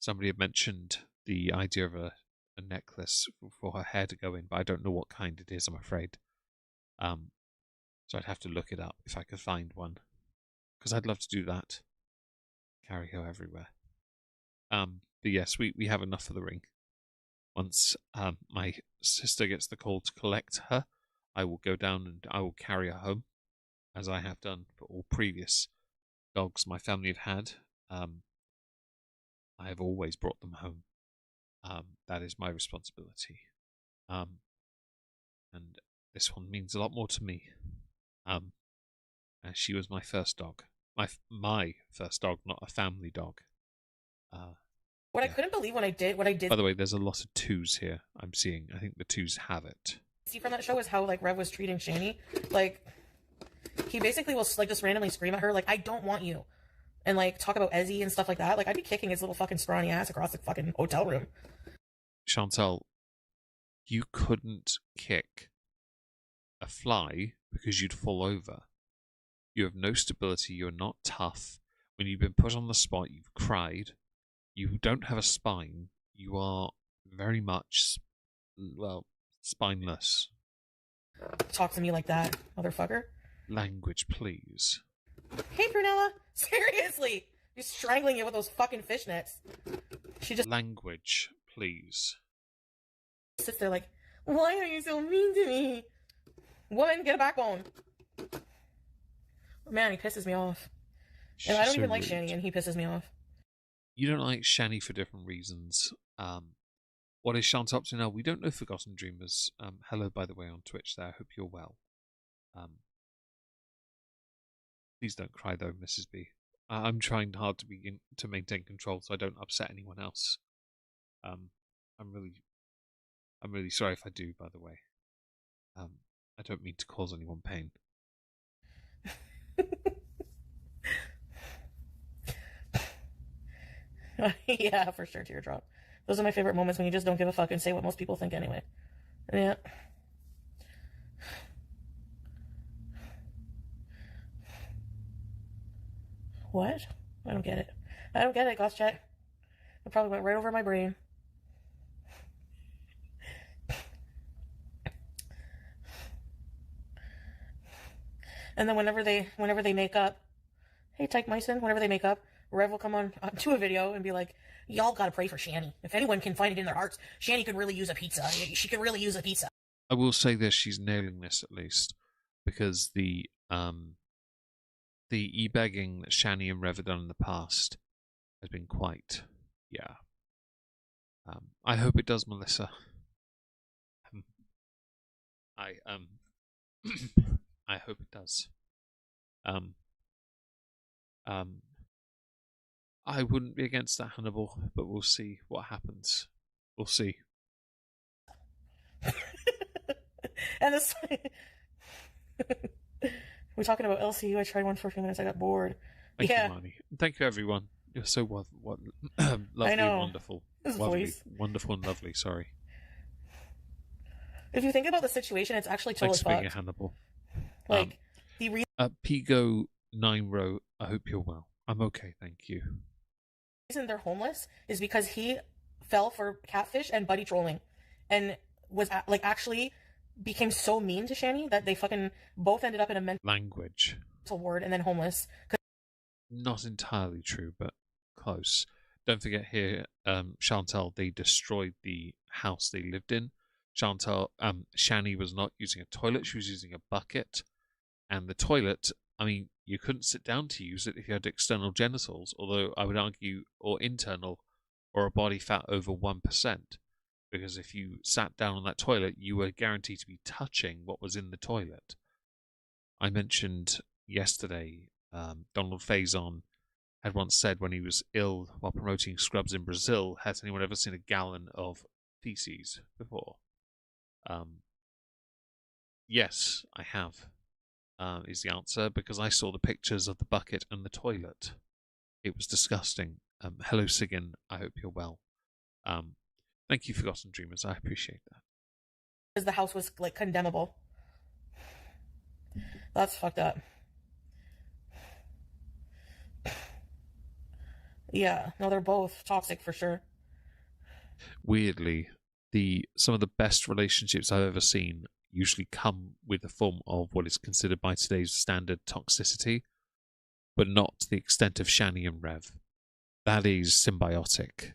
Somebody had mentioned the idea of a necklace for her hair to go in, but I don't know what kind it is, I'm afraid. So I'd have to look it up if I could find one. Because I'd love to do that. Carry her everywhere. But yes, we have enough for the ring. Once my sister gets the call to collect her, I will go down and I will carry her home, as I have done for all previous dogs my family have had. I have always brought them home. That is my responsibility. And this one means a lot more to me. As she was my first dog. My first dog, not a family dog. What I couldn't believe when I did what I did. By the way, there's a lot of 2s here I'm seeing. I think the 2s have it. See from that show is how like Rev was treating Shani. Like he basically will like just randomly scream at her like I don't want you, and like talk about Ezzy and stuff like that. Like I'd be kicking his little fucking scrawny ass across the fucking hotel room. Chantal, you couldn't kick a fly because you'd fall over. You have no stability. You're not tough. When you've been put on the spot, you've cried. You don't have a spine. You are very much, well, spineless. Talk to me like that, motherfucker. Language, please. Hey, Brunella. Seriously. You're strangling it with those fucking fishnets. She just Language, please. sits there like, why are you so mean to me? Woman, get a backbone. Man, he pisses me off. And I don't even like Shani, and he pisses me off. You don't like Shani for different reasons. What is Shant up to now? We don't know Forgotten Dreamers. Hello, by the way, on Twitch there. I hope you're well. Please don't cry, though, Mrs. B. I'm trying hard to maintain control so I don't upset anyone else. I'm really I'm really sorry if I do, by the way. I don't mean to cause anyone pain. Yeah, for sure, teardrop. Those are my favorite moments when you just don't give a fuck and say what most people think anyway. Yeah. What? I don't get it. I don't get it, Ghost Chat. It probably went right over my brain. And then whenever they make up, hey Tyke Myson, whenever they make up, Rev will come on to a video and be like, y'all gotta pray for Shani. If anyone can find it in their hearts, Shani could really use a pizza. She could really use a pizza. I will say this: she's nailing this at least, because the e-begging that Shani and Rev have done in the past has been quite, yeah. I hope it does, Melissa. I I hope it does. I wouldn't be against that, Hannibal, but we'll see what happens. We'll see. And this, we're talking about LCU. I tried one for a few minutes. I got bored. Thank yeah. you, Marnie. Thank you, everyone. You're so lovely and wonderful. His lovely, voice. wonderful and lovely. Sorry. If you think about the situation, it's actually totally Thanks for being fucked. a Hannibal. Like the Pigo 9 row. I hope you're well. I'm okay, thank you. reason they're homeless is because he fell for catfish and buddy trolling, and was actually became so mean to Shani that they fucking both ended up in a mental Language. ward and then homeless. Not entirely true, but close. Don't forget here, Chantal, they destroyed the house they lived in. Shani was not using a toilet, she was using a bucket. And the toilet, I mean, you couldn't sit down to use it if you had external genitals, although I would argue, or internal, or a body fat over 1%. Because if you sat down on that toilet, you were guaranteed to be touching what was in the toilet. I mentioned yesterday, Donald Faison had once said when he was ill while promoting Scrubs in Brazil, has anyone ever seen a gallon of feces before? Yes, I have, is the answer, because I saw the pictures of the bucket and the toilet. It was disgusting. Hello, Sigan. I hope you're well. Thank you, Forgotten Dreamers. I appreciate that. Because the house was like condemnable. That's fucked up. Yeah, no, they're both toxic for sure. Weirdly, some of the best relationships I've ever seen usually come with a form of what is considered by today's standard toxicity, but not to the extent of Shani and Rev. That is symbiotic.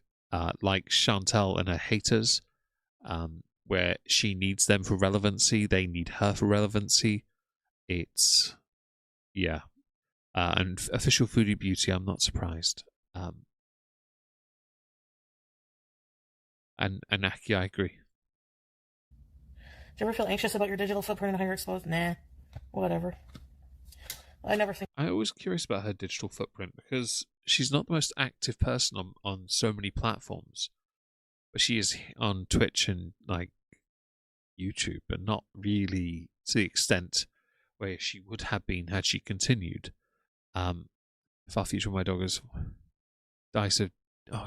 Like Chantal and her haters, where she needs them for relevancy, they need her for relevancy. It's, yeah. And official Foodie Beauty, I'm not surprised. And Aki, I agree. Do you ever feel anxious about your digital footprint and how you're exposed? Nah, whatever. I never think. I'm always curious about her digital footprint because she's not the most active person on so many platforms, but she is on Twitch and like YouTube, but not really to the extent where she would have been had she continued. Far Future My Dog is dice of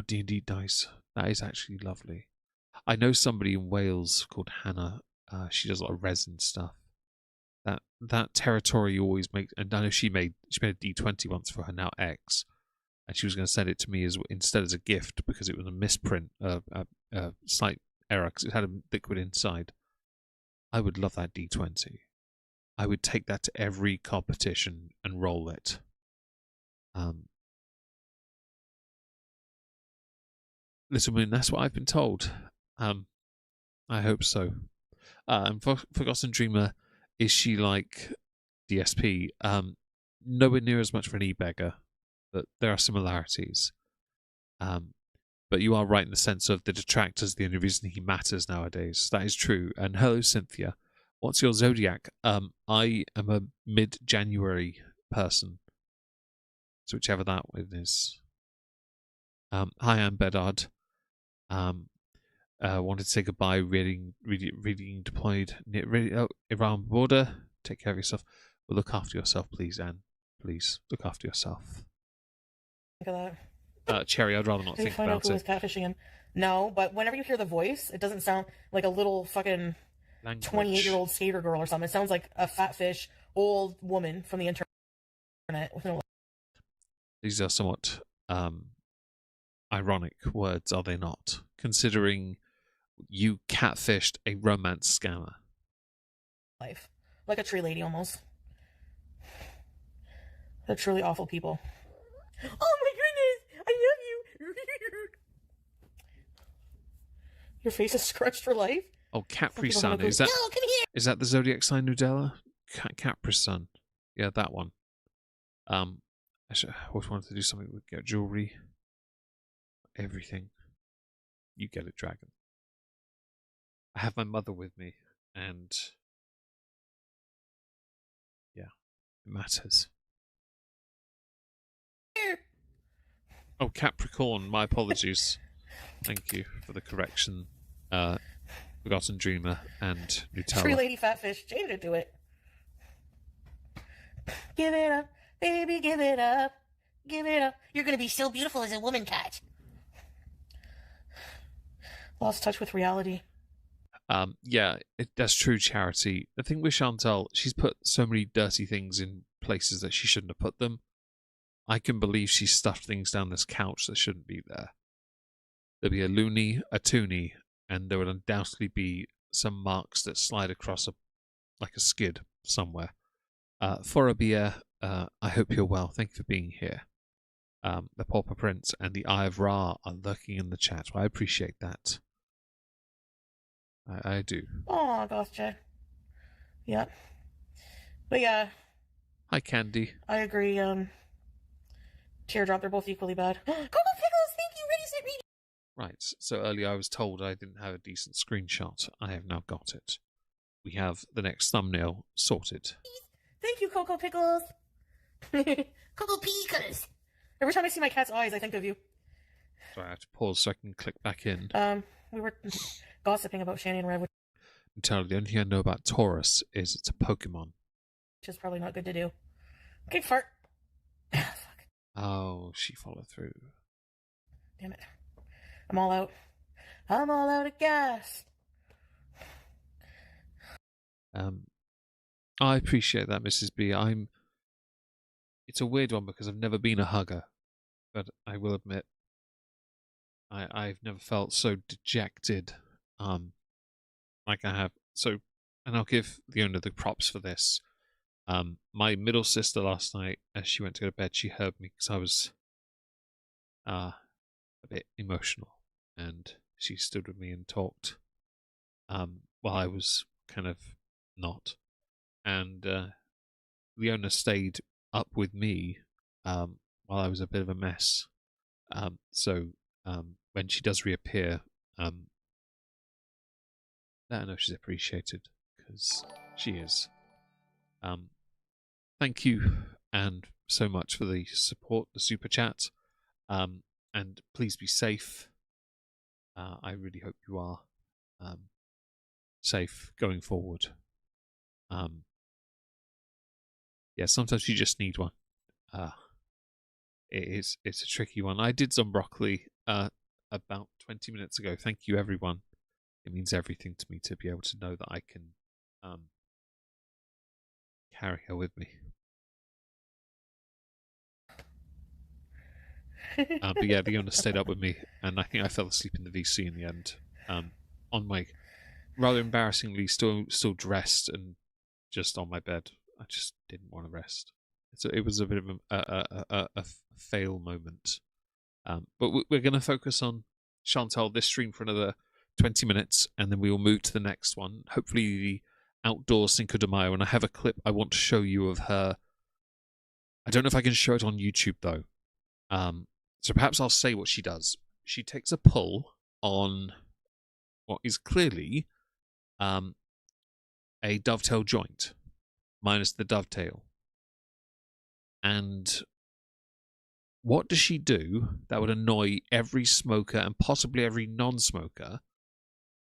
D&D dice. That is actually lovely. I know somebody in Wales called Hannah. She does a lot of resin stuff. That territory always makes, and I know she made a D20 once for her now ex, and she was going to send it to me instead as a gift because it was a misprint, a slight error because it had a liquid inside. I would love that D20. I would take that to every competition and roll it. Listen, I mean, that's what I've been told. I hope so. And Forgotten Dreamer, is she like DSP? Nowhere near as much of an e-beggar, but there are similarities. But you are right in the sense of the detractors, the only reason he matters nowadays. That is true. And hello, Cynthia. What's your zodiac? I am a mid-January person. So whichever that one is. Hi, I'm Bedard. wanted to say goodbye. Reading deployed near Iran border. Take care of yourself. Well, look after yourself, please, Anne. Please look after yourself. Think of that. Cherry, I'd rather not Did you think find out about who it. was catfishing him? No, but whenever you hear the voice, it doesn't sound like a little fucking Language. 28-year-old skater girl or something. It sounds like a fat fish, old woman from the internet. These are somewhat ironic words, are they not? Considering you catfished a romance scammer. Life. Like a tree lady, almost. They're truly awful people. Oh my goodness! I love you! Your face is scratched for life? Oh, Capri People Sun. wanna go, Is that "No, come here!" is that the zodiac sign Nudella? Capri Sun. Yeah, that one. I always wanted to do something with get jewelry. Everything. You get it, Dragon. I have my mother with me, and yeah, it matters. Oh, Capricorn, my apologies. Thank you for the correction. Forgotten Dreamer and Nutella. Tree lady fat fish. Change it to it. Give it up, baby, give it up. Give it up. You're gonna be so beautiful as a woman cat. Lost touch with reality. Yeah, that's true, Charity. The thing with Chantal, she's put so many dirty things in places that she shouldn't have put them. I can believe she stuffed things down this couch that shouldn't be there. There'll be a loony, a toonie, and there would undoubtedly be some marks that slide across like a skid somewhere. For a beer, I hope you're well. Thank you for being here. The Pauper Prince and the Eye of Ra are lurking in the chat. I appreciate that. I do. Oh, gotcha. Yep. But yeah, Hi, Candy. I agree. Teardrop, they're both equally bad. Coco Pickles, thank you, Ready Set Reading. Right, so earlier I was told I didn't have a decent screenshot. I have now got it. We have the next thumbnail sorted. Thank you, Coco Pickles. Coco Pickles. Every time I see my cat's eyes, I think of you. Sorry, I have to pause so I can click back in. We were gossiping about Shannon Red, which Tell the only thing I know about Taurus is it's a Pokemon. is probably not good to do. Okay, fart. Fuck. Oh, she followed through. Damn it. I'm all out. I'm all out of gas. I appreciate that, Mrs. B. It's a weird one because I've never been a hugger, but I will admit I've never felt so dejected, like I have. So, and I'll give the owner the props for this. My middle sister last night, as she went to go to bed, she heard me because I was a bit emotional, and she stood with me and talked while I was kind of not. And Leona stayed up with me while I was a bit of a mess. So when she does reappear, let her know she's appreciated, because she is. Thank you and so much for the support, the super chat, and please be safe. I really hope you are safe going forward. Yeah, sometimes you just need one. It's a tricky one. I did some broccoli about 20 minutes ago. Thank you, everyone. It means everything to me to be able to know that I can carry her with me. But yeah, the owner stayed up with me, and I think I fell asleep in the VC in the end. On my rather embarrassingly still dressed and just on my bed. I just didn't want to rest. So it was a bit of a fail moment. But we're going to focus on Chantal this stream for another 20 minutes, and then we will move to the next one. Hopefully the outdoor Cinco de Mayo, and I have a clip I want to show you of her. I don't know if I can show it on YouTube, though. So perhaps I'll say what she does. She takes a pull on what is clearly a dovetail joint, minus the dovetail. And what does she do that would annoy every smoker and possibly every non-smoker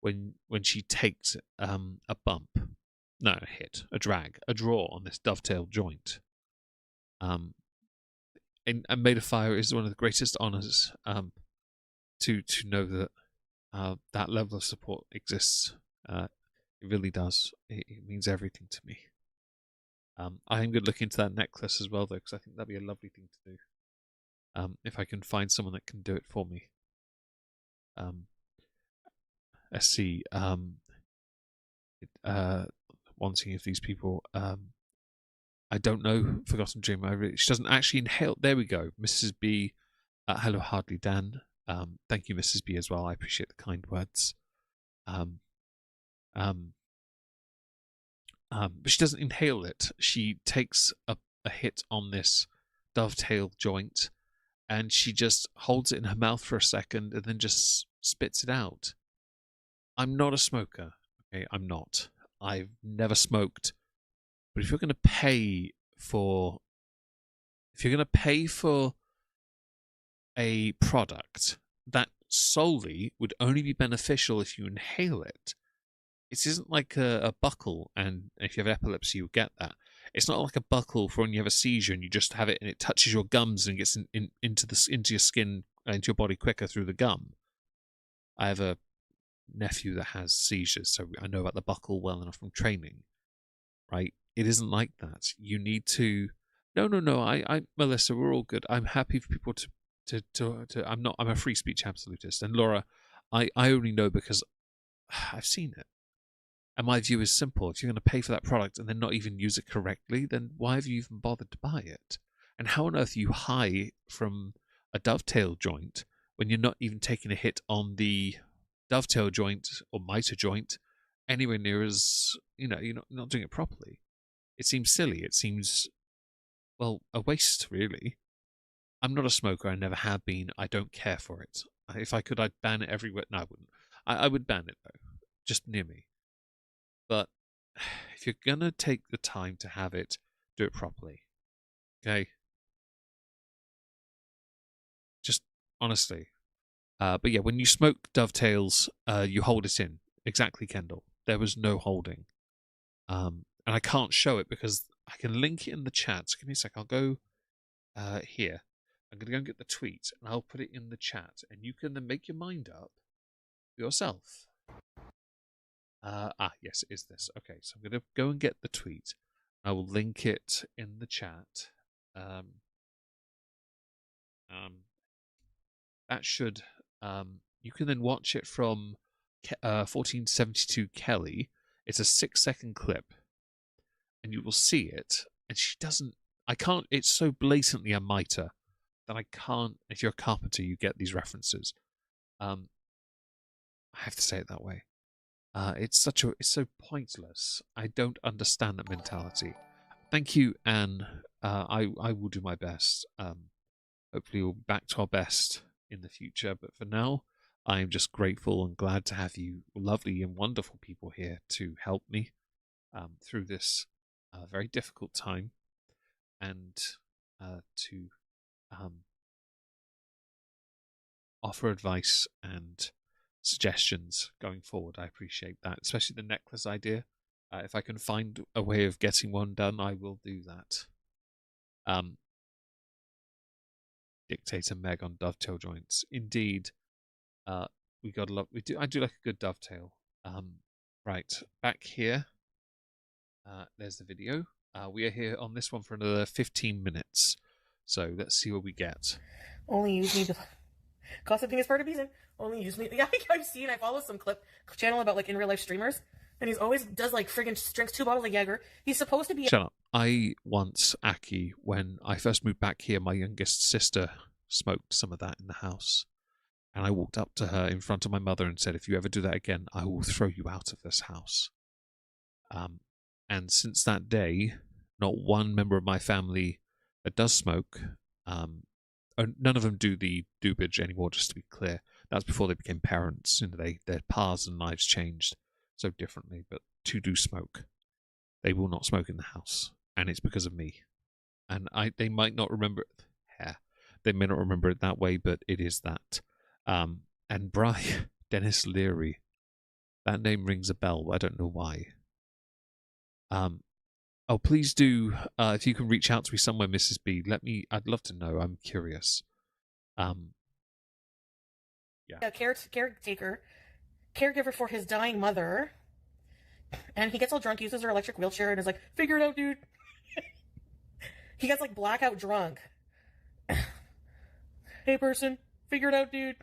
when she takes a bump, no, a hit, a drag, a draw on this dovetail joint. And Maid of Fire is one of the greatest honors to know that that level of support exists. It really does. It means everything to me. I am going to look into that necklace as well, though, because I think that'd be a lovely thing to do. If I can find someone that can do it for me. Let's see. Wanting if these people. I don't know. Forgotten Dream. She doesn't actually inhale. There we go. Mrs. B. Hello, Hardly Dan. Thank you, Mrs. B, as well. I appreciate the kind words. But she doesn't inhale it. She takes a hit on this dovetail joint, and she just holds it in her mouth for a second, and then just spits it out. I'm not a smoker. Okay, I'm not. I've never smoked. But if you're going to pay for a product that solely would only be beneficial if you inhale it, it isn't like a buckle, and if you have epilepsy, you'll get that. It's not like a buckle for when you have a seizure and you just have it and it touches your gums and gets into your skin, into your body quicker through the gum. I have a nephew that has seizures, so I know about the buckle well enough from training, right? It isn't like that. You need to. No. I Melissa, we're all good. I'm happy for people to. I'm a free speech absolutist, and Laura, I only know because I've seen it. And my view is simple. If you're going to pay for that product and then not even use it correctly, then why have you even bothered to buy it? And how on earth are you high from a dovetail joint when you're not even taking a hit on the dovetail joint or mitre joint anywhere near as, you're not doing it properly? It seems silly. It seems, well, a waste, really. I'm not a smoker. I never have been. I don't care for it. If I could, I'd ban it everywhere. No, I wouldn't. I would ban it, though, just near me. But if you're going to take the time to have it, do it properly. Okay? Just honestly. But yeah, when you smoke dovetails, you hold it in. Exactly, Kendall. There was no holding. And I can't show it because I can link it in the chat. So give me a sec. I'll go here. I'm going to go and get the tweet and I'll put it in the chat. And you can then make your mind up for yourself. Yes, it is this. Okay, so I'm going to go and get the tweet. I will link it in the chat. That should... you can then watch it from 1472 Kelly. It's a 6-second clip. And you will see it. And she doesn't... I can't... It's so blatantly a mitre that I can't... If you're a carpenter, you get these references. I have to say it that way. It's so pointless. I don't understand that mentality. Thank you, Anne. I will do my best. Hopefully we'll be back to our best in the future. But for now, I am just grateful and glad to have you lovely and wonderful people here to help me through this very difficult time and to offer advice and suggestions going forward. I appreciate that, especially the necklace idea. If I can find a way of getting one done, I will do that. Dictator Meg on dovetail joints. Indeed, we got a lot. I do like a good dovetail. Right, back here. There's the video. We are here on this one for another 15 minutes. So let's see what we get. Only use me to... Gossiping is part of being. Only use me. Yeah, I've seen. I follow some channel about like in real life streamers, and he's always does like friggin' drinks 2 bottles of Jaeger. He's supposed to be. Shut up. I once, Aki, when I first moved back here, my youngest sister smoked some of that in the house, and I walked up to her in front of my mother and said, "If you ever do that again, I will throw you out of this house." And since that day, not one member of my family that does smoke. None of them do the doobage anymore, just to be clear. That's before they became parents. Their paths and lives changed so differently, but 2 do smoke. They will not smoke in the house, and it's because of me. And they might not remember it. Yeah, they may not remember it that way, but it is that. And Dennis Leary, That name rings a bell, but I don't know why. Oh, please do, if you can reach out to me somewhere, Mrs. B, I'd love to know. I'm curious. A caregiver for his dying mother. And he gets all drunk, uses her electric wheelchair, and is like, figure it out, dude. He gets like blackout drunk. Hey, person, figure it out, dude.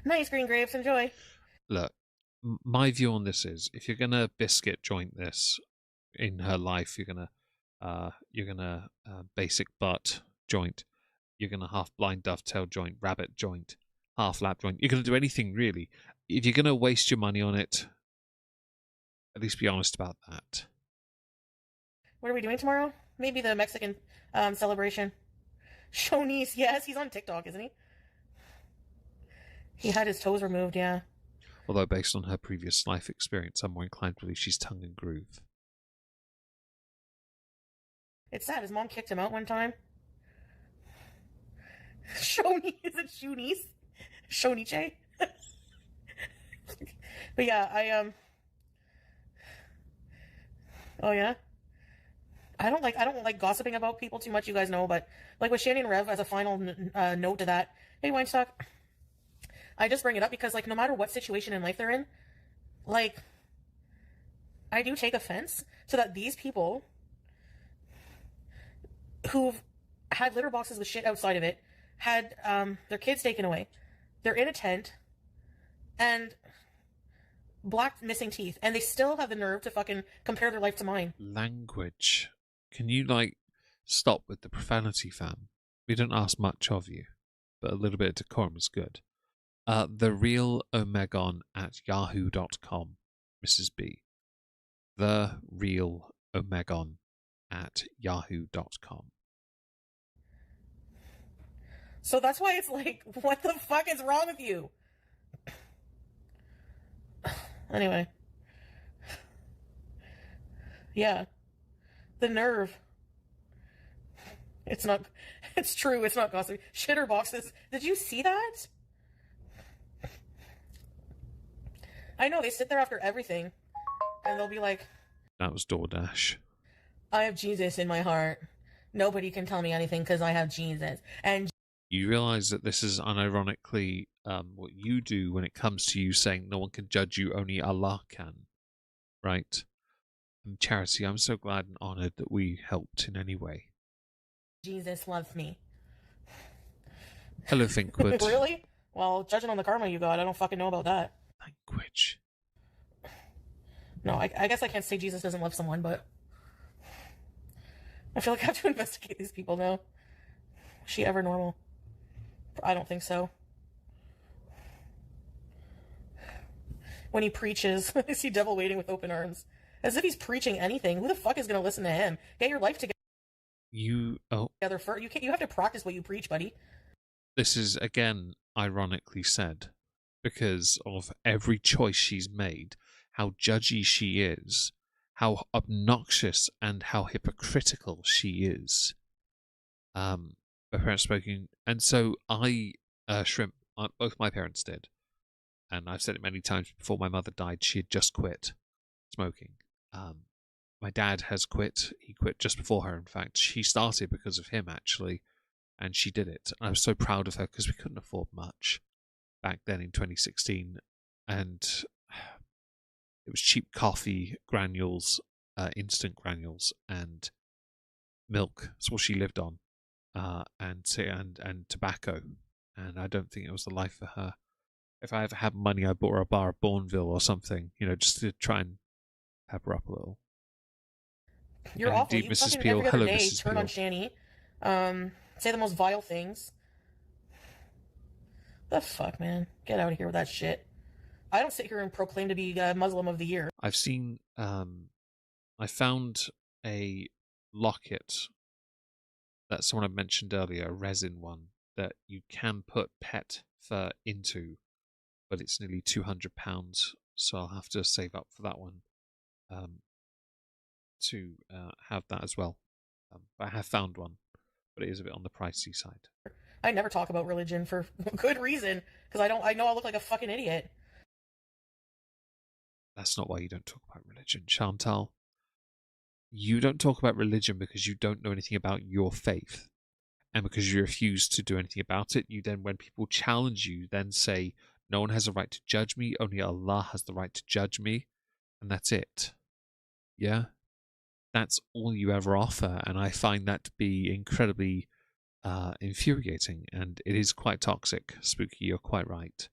Nice, Green Grapes, enjoy. Look, my view on this is, if you're gonna biscuit joint this in her life, you're gonna basic butt joint, you're gonna half blind dovetail joint, rabbit joint, half lap joint. You're gonna do anything really. If you're gonna waste your money on it, at least be honest about that. What are we doing tomorrow? Maybe the Mexican celebration. Shonice, yes, he's on TikTok, isn't he? He had his toes removed, yeah. Although based on her previous life experience, I'm more inclined to believe she's tongue and groove. It's sad. His mom kicked him out one time. Shoni, is it Shonice? Shoniche? But yeah, oh yeah? I don't like gossiping about people too much, you guys know, but like with Shannon and Rev, as a final note to that, hey, Weinstock, I just bring it up because, like, no matter what situation in life they're in, like, I do take offense to that these people who've had litter boxes with shit outside of it, had their kids taken away, they're in a tent, and black missing teeth, and they still have the nerve to fucking compare their life to mine. Language. Can you, like, stop with the profanity, fam? We don't ask much of you, but a little bit of decorum is good. The real Omegon at yahoo.com, Mrs. B. The real Omegon at yahoo.com. So that's why it's like, what the fuck is wrong with you? Anyway. Yeah. The nerve. It's true, it's not gossip. Shitter boxes. Did you see that? I know, they sit there after everything, and they'll be like, That was DoorDash. I have Jesus in my heart. Nobody can tell me anything because I have Jesus. And You realize that this is unironically what you do when it comes to you saying no one can judge you, only Allah can. Right? And Charity, I'm so glad and honoured that we helped in any way. Jesus loves me. Hello, Thinkwood. Really? Well, judging on the karma you got, I don't fucking know about that. Language. No, I guess I can't say Jesus doesn't love someone, but I feel like I have to investigate these people now. Is she ever normal? I don't think so. When he preaches, is he devil waiting with open arms? As if he's preaching anything. Who the fuck is going to listen to him? Get your life together. Together first. You have to practice what you preach, buddy. This is, again, ironically said, because of every choice she's made, how judgy she is, how obnoxious and how hypocritical she is. My parents smoking, and so Shrimp, both my parents did, and I've said it many times before my mother died, she had just quit smoking. My dad has quit. He quit just before her, in fact. She started because of him, actually, and she did it. And I was so proud of her because we couldn't afford much back then in 2016. And it was cheap coffee, granules, instant granules, and milk. That's what she lived on, and tobacco. And I don't think it was the life for her. If I ever had money, I bought her a bar of Bourneville or something, just to try and pep her up a little. You're and awful. Indeed, You Mrs. fucking Peel. every other Hello, day Mrs. turn Peel. on Shani, say the most vile things. The fuck, man? Get out of here with that shit. I don't sit here and proclaim to be Muslim of the year. I've seen. I found a locket that someone had mentioned earlier, a resin one that you can put pet fur into, but it's nearly £200, so I'll have to save up for that one to have that as well. But I have found one, but it is a bit on the pricey side. I never talk about religion for good reason, because I know I'll look like a fucking idiot. That's not why you don't talk about religion, Chantal. You don't talk about religion because you don't know anything about your faith. And because you refuse to do anything about it, you then, when people challenge you, then say, no one has a right to judge me, only Allah has the right to judge me, and that's it. Yeah? That's all you ever offer, and I find that to be incredibly infuriating, and it is quite toxic. Spooky, you're quite right.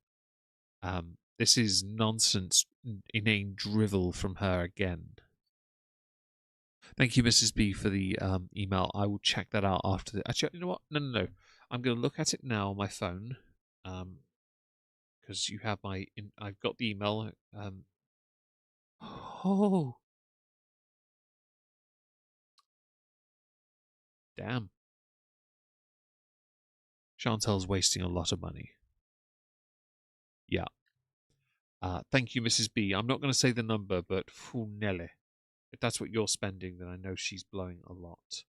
This is nonsense, inane drivel from her again. Thank you, Mrs. B, for the email. I will check that out after the. Actually, you know what? No. I'm going to look at it now on my phone, because you have my. I've got the email. Oh, damn! Chantel's wasting a lot of money. Yeah. Thank you, Mrs. B. I'm not going to say the number, but Funele. If that's what you're spending, then I know she's blowing a lot.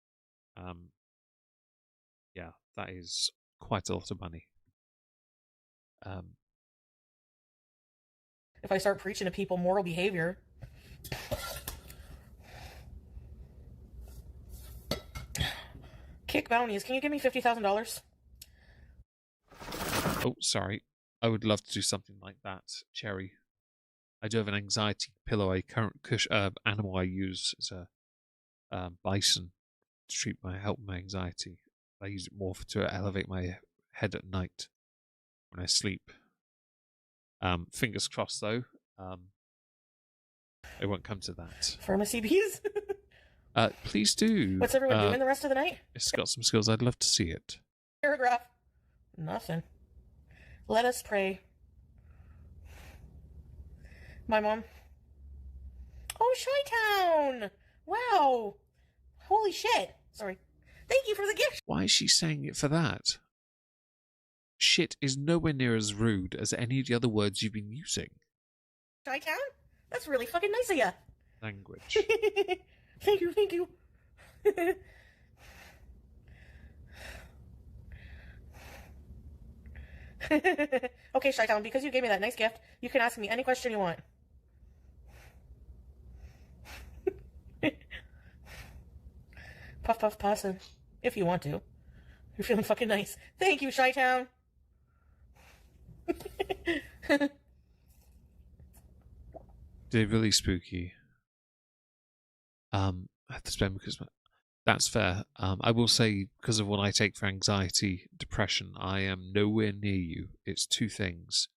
Yeah, that is quite a lot of money. If I start preaching to people moral behavior. Kick bounties. Can you give me $50,000? Oh, sorry. I would love to do something like that, Cherry. I do have an anxiety pillow. Animal I use as a bison to help my anxiety. I use it more to elevate my head at night when I sleep. Fingers crossed, though. It won't come to that. Pharmacy bees? Please do. What's everyone doing the rest of the night? It's got some skills. I'd love to see it. Paragraph. Nothing. Let us pray. My mom. Oh, Chi-Town! Wow! Holy shit! Sorry. Thank you for the gift! Why is she saying it for that? Shit is nowhere near as rude as any of the other words you've been using. Chi-Town? That's really fucking nice of ya. Language. Thank you. Okay, Chi-Town, because you gave me that nice gift, you can ask me any question you want. Puff, puff, passing. If you want to. You're feeling fucking nice. Thank you, Chi-Town. They're really spooky. I have to spend because that's fair. I will say, because of what I take for anxiety, depression, I am nowhere near you. It's 2 things.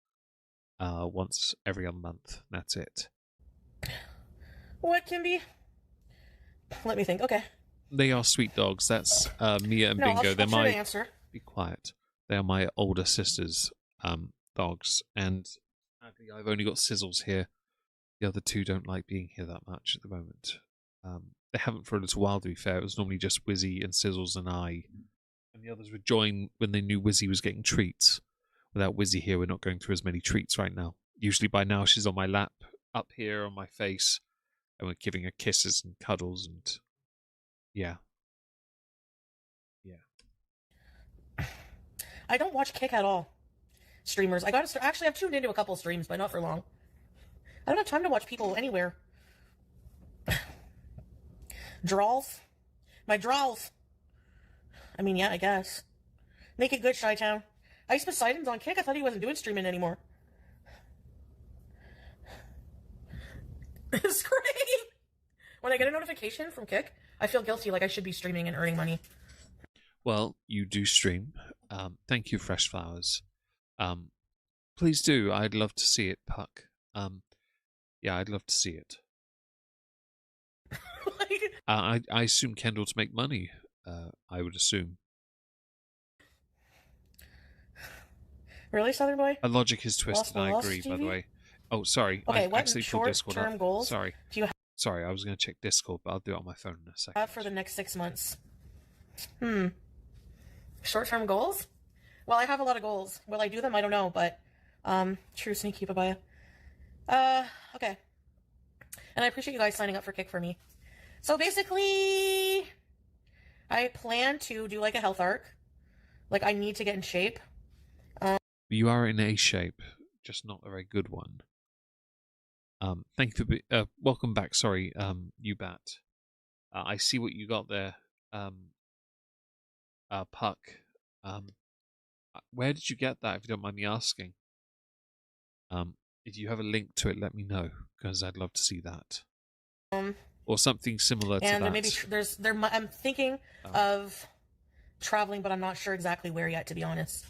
Once every other month. That's it. What can be? Let me think. Okay. They are sweet dogs. That's Mia and Bingo. They're my answer. Be quiet. They are my older sister's dogs, and sadly, I've only got Sizzles here. The other 2 don't like being here that much at the moment. They haven't for a little while, to be fair. It was normally just Wizzy and Sizzles and I. And the others would join when they knew Wizzy was getting treats. Without Wizzy here, we're not going through as many treats right now. Usually by now, she's on my lap, up here on my face, and we're giving her kisses and cuddles and... Yeah. I don't watch Kick at all. Streamers. Actually, I've tuned into a couple streams, but not for long. I don't have time to watch people anywhere. Drawls? My drawls. I mean, yeah, I guess. Make it good, Chi-Town. Ice Poseidon's on Kick. I thought he wasn't doing streaming anymore. It's great! When I get a notification from Kick, I feel guilty, like I should be streaming and earning money. Well, you do stream. Thank you, Fresh Flowers. Please do. I'd love to see it, Puck. Yeah, I'd love to see it. I assume Kendall to make money. I would assume. Really, Southern Boy? My logic is twisted, I agree, by the way. Oh, sorry. Okay, I what actually pulled Discord short-term up. goals Sorry. do you Sorry, I was going to check Discord, but I'll do it on my phone in a second. have for the next 6 months? Short-term goals? Well, I have a lot of goals. Will I do them? I don't know, but true sneaky papaya. Okay. And I appreciate you guys signing up for Kick for me. So basically, I plan to do like a health arc. Like, I need to get in shape. You are in a shape, just not a very good one. Thank you for welcome back. Sorry, you bat. I see what you got there, Puck. Where did you get that? If you don't mind me asking. If you have a link to it, let me know because I'd love to see that. Or something similar to And that. maybe I'm thinking of traveling, but I'm not sure exactly where yet, to be honest.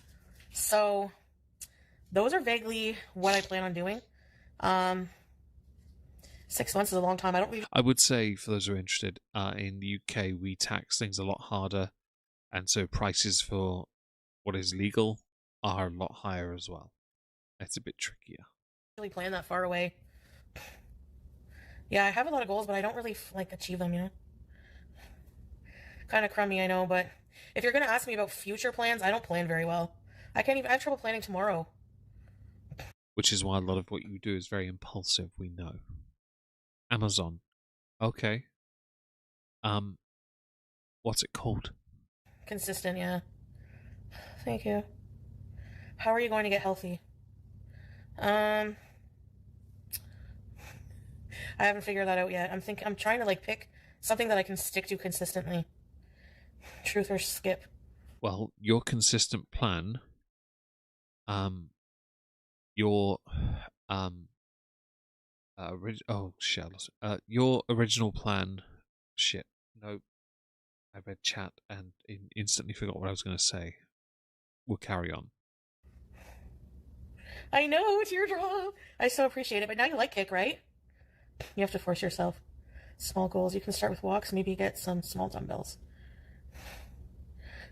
So those are vaguely what I plan on doing. 6 months is a long time. I would say, for those who are interested, in the UK we tax things a lot harder, and so prices for what is legal are a lot higher as well. It's a bit trickier. Really plan that far away. Yeah, I have a lot of goals, but I don't really like achieve them, you know. Kind of crummy, I know, but if you're gonna ask me about future plans, I don't plan very well. I have trouble planning tomorrow. Which is why a lot of what you do is very impulsive, we know. Amazon. Okay. What's it called? Consistent, yeah. Thank you. How are you going to get healthy? I haven't figured that out yet. I'm trying to like pick something that I can stick to consistently. Truth or skip. Well, your consistent plan, your your original plan. Shit. No, I read chat and instantly forgot what I was going to say. We'll carry on. I know, teardrop. I so appreciate it, but now you like kick, right? You have to force yourself. Small goals. You can start with walks. Maybe get some small dumbbells.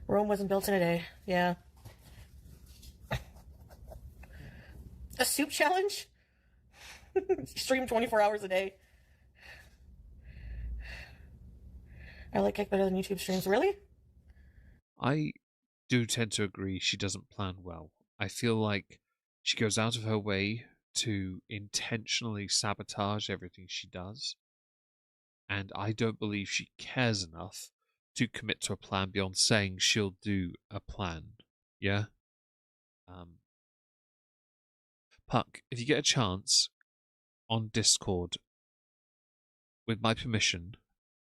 Rome wasn't built in a day. Yeah. A soup challenge? Stream 24 hours a day. I like kick better than YouTube streams. Really? I do tend to agree she doesn't plan well. I feel like she goes out of her way to intentionally sabotage everything she does. And I don't believe she cares enough to commit to a plan beyond saying she'll do a plan. Yeah? Puck, if you get a chance on Discord, with my permission,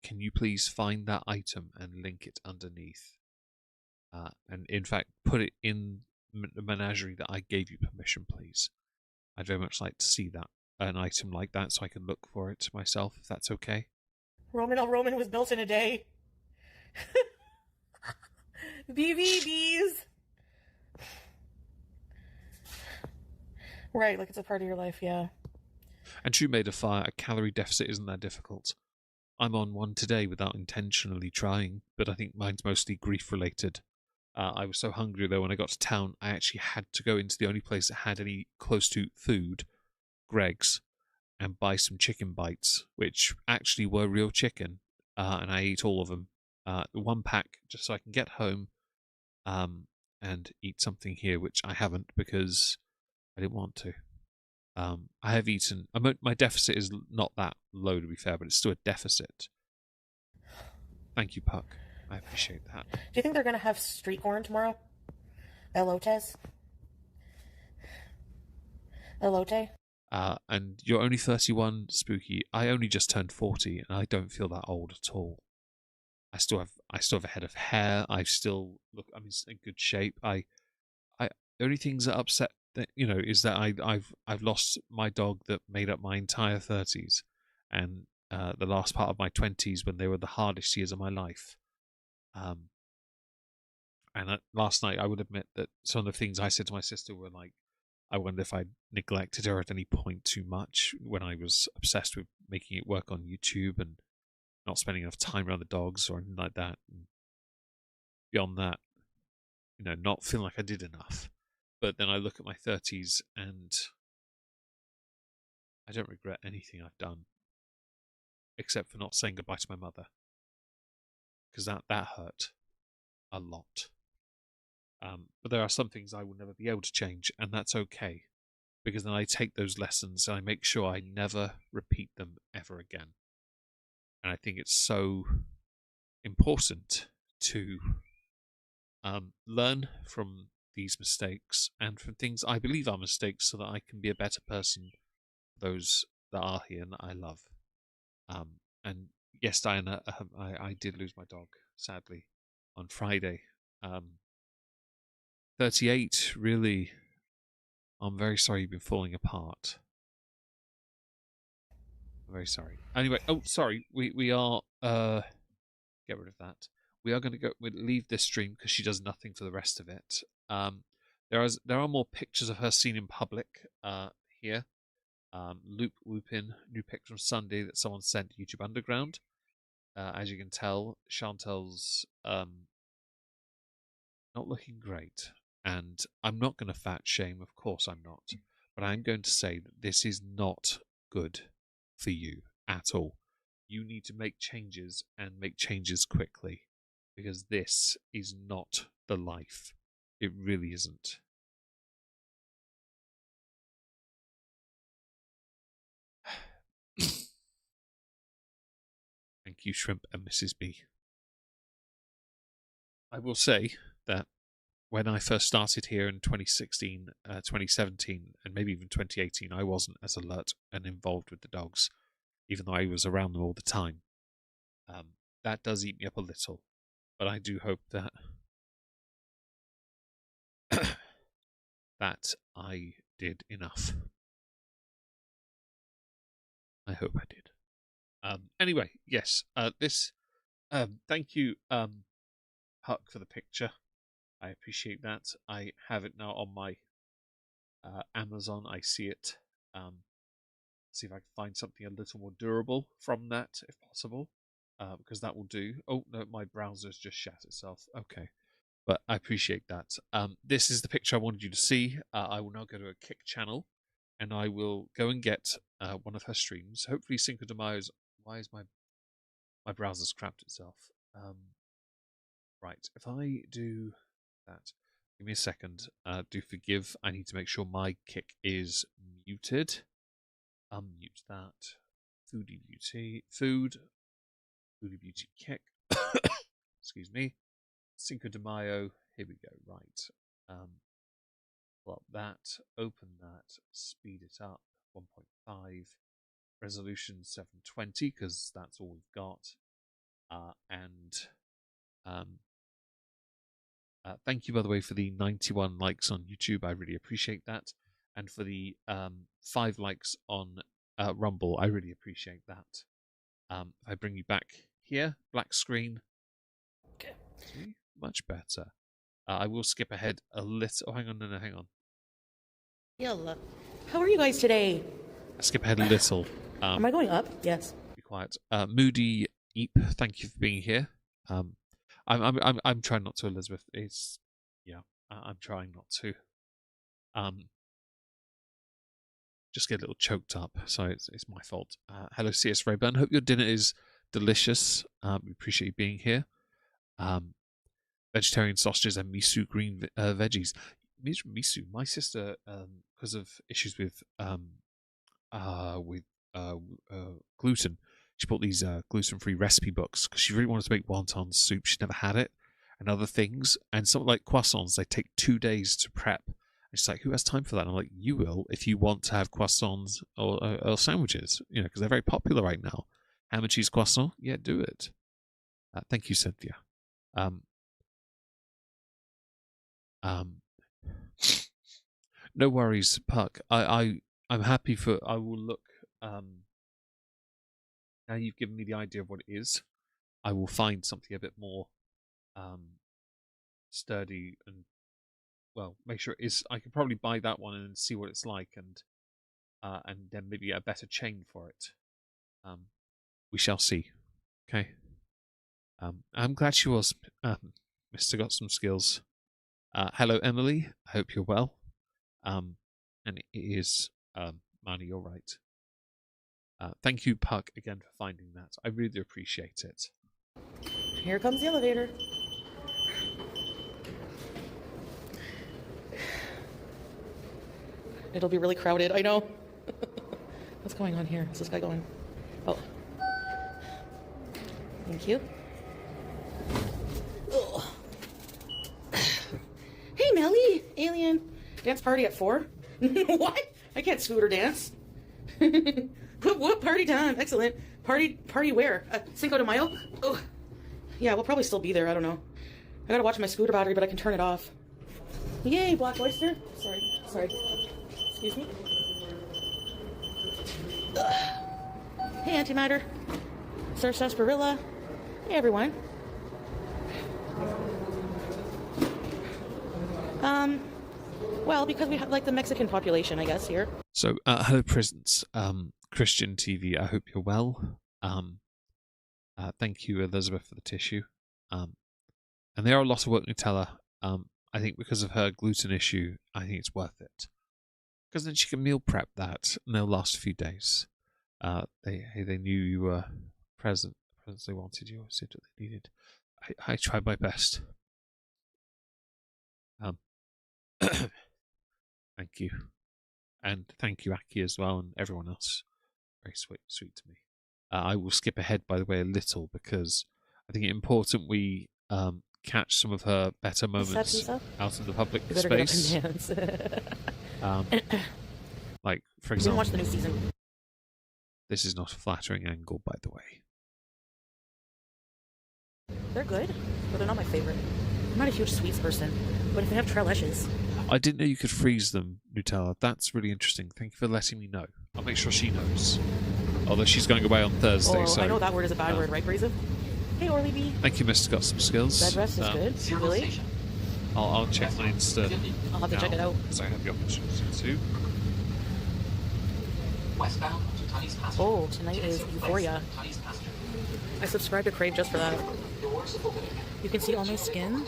can you please find that item and link it underneath? And in fact, put it in the menagerie that I gave you permission, please. I'd very much like to see that, an item like that, so I can look for it myself, if that's okay. Roman was built in a day. BBBs. Right, like it's a part of your life, yeah. And True Made of Fire, a calorie deficit isn't that difficult. I'm on one today without intentionally trying, but I think mine's mostly grief-related. I was so hungry, though, when I got to town, I actually had to go into the only place that had any close to food, Greg's, and buy some chicken bites, which actually were real chicken, and I ate all of them. One pack, just so I can get home and eat something here, which I haven't because I didn't want to. I have eaten. My deficit is not that low, to be fair, but it's still a deficit. Thank you, Puck. I appreciate that. Do you think they're going to have street corn tomorrow? Elotes? Elote? And you're only 31, Spooky. I only just turned 40, and I don't feel that old at all. I still have a head of hair. I still look. I'm in good shape. The only things that upset that is that I've lost my dog that made up my entire 30s, and the last part of my 20s when they were the hardest years of my life. And last night I would admit that some of the things I said to my sister were like, I wonder if I neglected her at any point too much when I was obsessed with making it work on YouTube and not spending enough time around the dogs or anything like that. And beyond that, not feeling like I did enough. But then I look at my 30s and I don't regret anything I've done except for not saying goodbye to my mother, because that hurt a lot. But there are some things I will never be able to change, and that's okay, because then I take those lessons and I make sure I never repeat them ever again. And I think it's so important to learn from these mistakes and from things I believe are mistakes so that I can be a better person for those that are here and that I love. And yes, Diana, I did lose my dog, sadly, on Friday. 38, really. I'm very sorry you've been falling apart. I'm very sorry. Anyway, oh, sorry, we are, get rid of that. We are going to we'll leave this stream because she does nothing for the rest of it. There are more pictures of her seen in public here. Loop Whoopin, new picture from Sunday that someone sent to YouTube Underground. As you can tell, Chantel's not looking great. And I'm not going to fat shame, of course I'm not. But I'm going to say that this is not good for you at all. You need to make changes and make changes quickly. Because this is not the life. It really isn't. Thank you, Shrimp and Mrs. B. I will say that when I first started here in 2016, 2017, and maybe even 2018, I wasn't as alert and involved with the dogs, even though I was around them all the time. That does eat me up a little, but I do hope that that I did enough. I hope I did. Anyway, yes, thank you, Huck, for the picture. I appreciate that. I have it now on my Amazon. I see it. See if I can find something a little more durable from that, if possible, because that will do. Oh, no, my browser's just shat itself. Okay, but I appreciate that. This is the picture I wanted you to see. I will now go to a Kick channel, and I will go and get one of her streams. Hopefully Cinco de Mayo's... Why is my browser's crapped itself? Right, if I do that, give me a second. Do forgive. I need to make sure my Kick is muted. Unmute that. Foodie Beauty. Foodie Beauty Kick. Excuse me. Cinco de Mayo. Here we go. Right. Pull up that. Open that. Speed it up. 1.5. Resolution 720 because that's all we've got. Thank you, by the way, for the 91 likes on YouTube. I really appreciate that. And for the 5 likes on Rumble, I really appreciate that. If I bring you back here, black screen. Okay. See? Much better. I will skip ahead a little. Oh, hang on, no, hang on. Yalla. How are you guys today? I skip ahead a little. Am I going up? Yes. Be quiet. Moody Eep, thank you for being here. I'm trying not to, Elizabeth. I'm trying not to. Just get a little choked up, so it's my fault. Hello, CS Rayburn. Hope your dinner is delicious. We appreciate you being here. Vegetarian sausages and miso green veggies. Miso. My sister, because of issues with gluten, she bought these gluten-free recipe books because she really wanted to make wonton soup. She'd never had it, and other things. And something like croissants, they take 2 days to prep. And she's like, "Who has time for that?" And I'm like, "You will if you want to have croissants or sandwiches, because they're very popular right now. Ham and cheese croissant, yeah, do it." Thank you, Cynthia. No worries, Puck. I'm happy for. I will look. Now you've given me the idea of what it is, I will find something a bit more sturdy and, well, make sure it is. I could probably buy that one and see what it's like, and then maybe a better chain for it. We shall see. Okay. I'm glad she was. Mr. Got some skills. Hello, Emily. I hope you're well. And it is Manny, you're right. Thank you, Puck, again for finding that. I really appreciate it. Here comes the elevator. It'll be really crowded, I know. What's going on here? Is this guy going? Oh. Thank you. Ugh. saying. Dance party at 4? What? I can't scooter dance. Whoop, party time. Excellent. Party where? Cinco de Mayo? Oh. Yeah, we'll probably still be there. I don't know. I gotta watch my scooter battery, but I can turn it off. Yay, Black Oyster. Sorry. Excuse me. Hey, Antimatter. Surf Sarsaparilla. Hey, everyone. Well, because we have like the Mexican population, I guess, here. So, hello, Presence. Christian TV, I hope you're well. Thank you, Elizabeth, for the tissue. And there are a lot of work, Nutella. I think because of her gluten issue, I think it's worth it. Because then she can meal prep that, and they'll last a few days. They knew you were present. They wanted you. I said what they needed. I tried my best. Thank you. And thank you, Aki, as well, and everyone else. Very sweet to me. I will skip ahead, by the way, a little, because I think it's important we catch some of her better moments out in the public space. Get up and dance. Like, for You didn't example, watch the new season. this is not a flattering angle, by the way. They're good, but they're not my favorite. I'm not a huge sweets person, but if they have trellishes. I didn't know you could freeze them, Nutella. That's really interesting. Thank you for letting me know. I'll make sure she knows. Although she's going away on Thursday, Oh, so... I know that word is a bad word, right, Brazen? Hey, Orly B. Thank you, Mr. Got some skills. Bed rest is good. Really? I'll check my Insta. I'll have to check it out. Because I have the opportunity to. Westbound to Tunney's Pasture. Oh, tonight is Euphoria. Tunney's Pasture. I subscribed to Crave just for that. Doors opening. You can see all my skin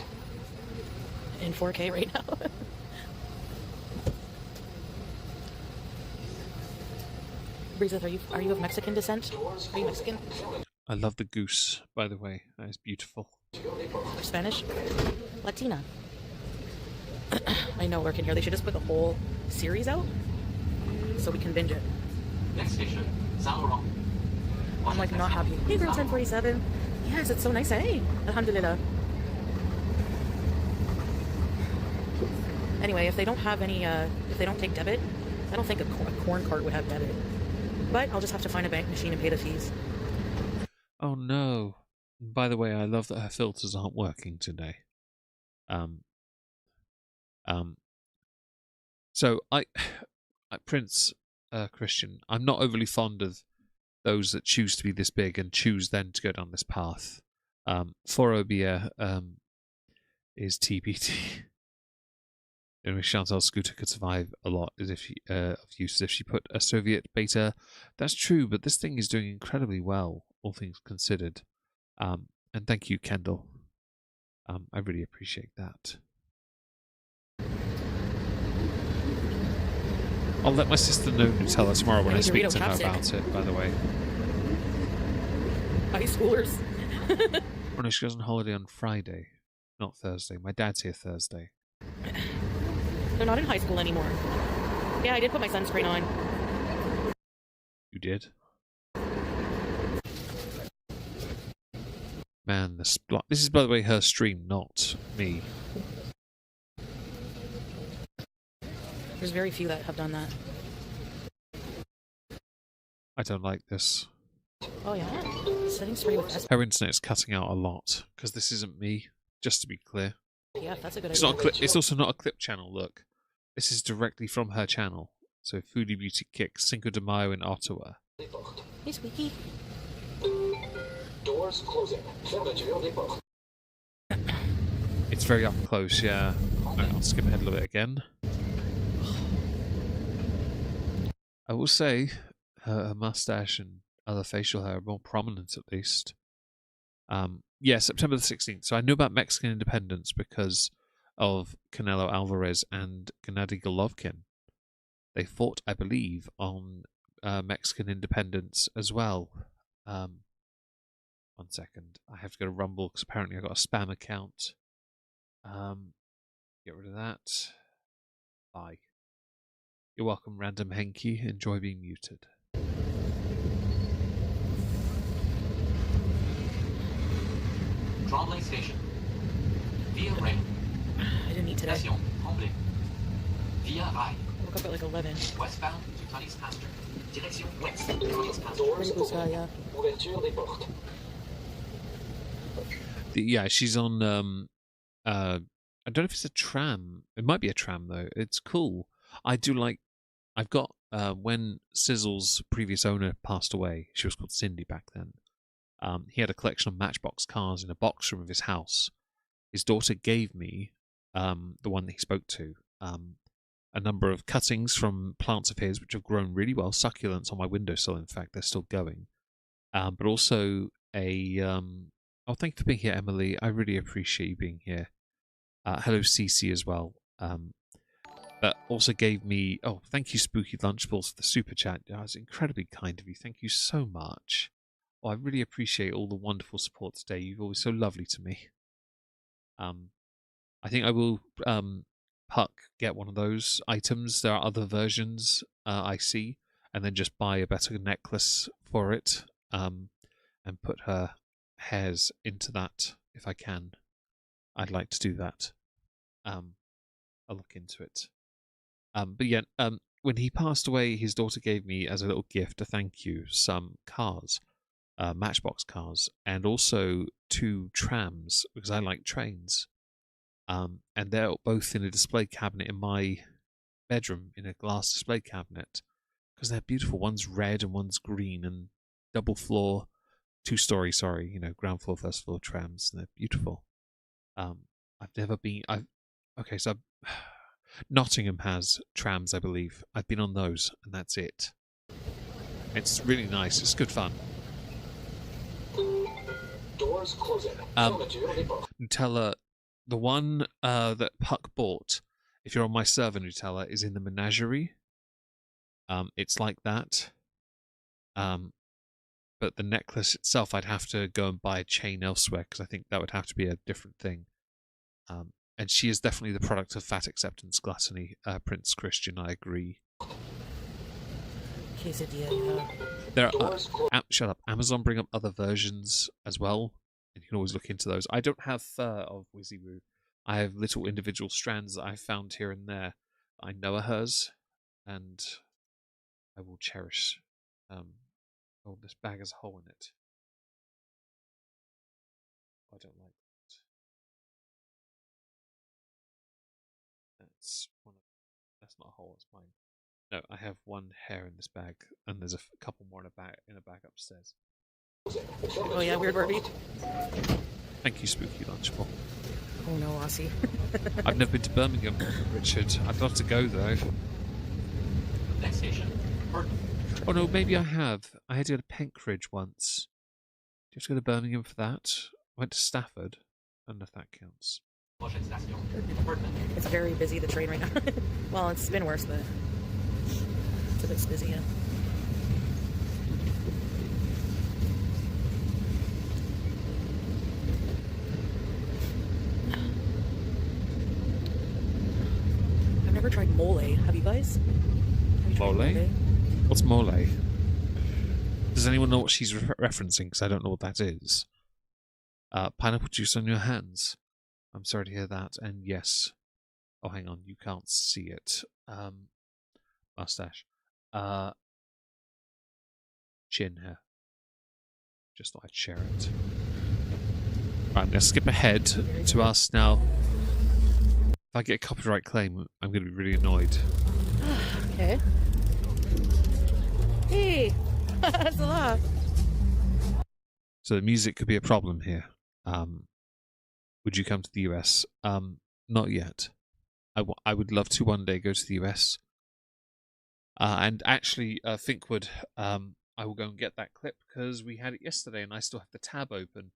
in 4K right now. Breezeth, are you of Mexican descent? Are you Mexican? I love the goose, by the way. That is beautiful. Or Spanish? Latina. I know, working here. They should just put the whole series out so we can binge it. Next station, Saint Laurent. I'm like not happy. Hey girl 1047. Yes, it's so nice. Hey, alhamdulillah. Anyway, if they don't have any, if they don't take debit, I don't think a corn cart would have debit. But I'll just have to find a bank machine and pay the fees. Oh no. By the way, I love that her filters aren't working today. So Prince Christian, I'm not overly fond of those that choose to be this big and choose then to go down this path. Forobia is TBT. The only Chantal scooter could survive a lot is if she put a Soviet beta. That's true, but this thing is doing incredibly well, all things considered. And thank you, Kendall. I really appreciate that. I'll let my sister know, Nutella, tomorrow when I speak to her about it, by the way. High schoolers. Oh no, she goes on holiday on Friday, not Thursday. My dad's here Thursday. They're not in high school anymore. Yeah, I did put my sunscreen on. You did? Man, this is, by the way, her stream, not me. There's very few that have done that. I don't like this. Oh yeah? Setting spray with S. Her internet's cutting out a lot, because this isn't me, just to be clear. Yeah, that's a good It's idea. not a clip, it's also not a clip channel, look. This is directly from her channel. So Foodie Beauty Kick, Cinco de Mayo in Ottawa. Hey, Squeaky. Doors closing. Fermeture des portes. It's very up close, yeah. I'll skip ahead a little bit again. I will say her mustache and other facial hair are more prominent, at least. Yeah, September the 16th. So I knew about Mexican independence because of Canelo Alvarez and Gennady Golovkin. They fought, I believe, on Mexican independence as well. 1 second. I have to go to Rumble because apparently I got a spam account. Get rid of that. Bye. You're welcome, Random Henky. Enjoy being muted. Tremblay Station. Via Ring. I didn't eat today. Station. Tremblay. rail. Woke up at like 11. Westbound to Tunney's pasture. Direction ouest, Tunney's pasture. Pretty blue sky, yeah. Ouverture des portes. Yeah, she's on. I don't know if it's a tram. It might be a tram though. It's cool. I do like. I've got when Sizzle's previous owner passed away. She was called Cindy back then. He had a collection of Matchbox cars in a box room of his house. His daughter gave me the one that he spoke to. A number of cuttings from plants of his, which have grown really well, succulents on my windowsill. In fact, they're still going. But also a. Oh, thank you for being here, Emily. I really appreciate you being here. Hello, Cece, as well. But also gave me. Oh, thank you, Spooky Lunchballs, for the super chat. That was incredibly kind of you. Thank you so much. Oh, I really appreciate all the wonderful support today. You've always so lovely to me. I think I will. Puck, get one of those items. There are other versions I see, and then just buy a better necklace for it, and put her hairs into that if I can. I'd like to do that. I'll look into it. But yeah, when he passed away, his daughter gave me as a little gift, a thank you, some cars, Matchbox cars, and also 2 trams because I like trains. And they're both in a display cabinet in my bedroom, in a glass display cabinet, because they're beautiful. One's red and one's green, and double floor, 2-story, sorry, ground floor, first floor trams, and they're beautiful. I've never been. Okay, so Nottingham has trams, I believe. I've been on those, and that's it. It's really nice. It's good fun. Doors closing. Fermeture des portes. Nutella. The one that Puck bought, if you're on my server, Nutella, is in the menagerie. It's like that. But the necklace itself, I'd have to go and buy a chain elsewhere because I think that would have to be a different thing. And she is definitely the product of fat acceptance gluttony, Prince Christian. I agree. Quesadilla, There are, shut up. Amazon bring up other versions as well. And you can always look into those. I don't have fur of Wizzy Woo. I have little individual strands that I've found here and there. I know are hers, and I will cherish. Oh, this bag has a hole in it. I don't like that. That's not a hole. It's mine. No, I have one hair in this bag, and there's a couple more in a bag upstairs. Oh yeah, weird Barbie. Thank you, Spooky Lunchball. Oh no, Aussie. I've never been to Birmingham, Richard. I'd love to go though. Next station. Burton. Oh no, maybe I have. I had to go to Penkridge once. Do you have to go to Birmingham for that? I went to Stafford. I don't know if that counts. Prochaine station. Burton. It's very busy, the train right now. Well, it's been worse, but it's a bit busy, yeah. I've never tried mole. Have you guys? Have you tried Mole? What's mole? Does anyone know what she's referencing? Because I don't know what that is. Pineapple juice on your hands. I'm sorry to hear that. And yes. Oh, hang on. You can't see it. Mustache. Chin hair. Just thought I'd share it. Right, I'm going to skip ahead to us now. If I get a copyright claim, I'm going to be really annoyed. Okay. Hey! That's a laugh. So the music could be a problem here. Would you come to the US? Not yet. I would love to one day go to the US. And actually, Thinkwood, I will go and get that clip because we had it yesterday and I still have the tab open.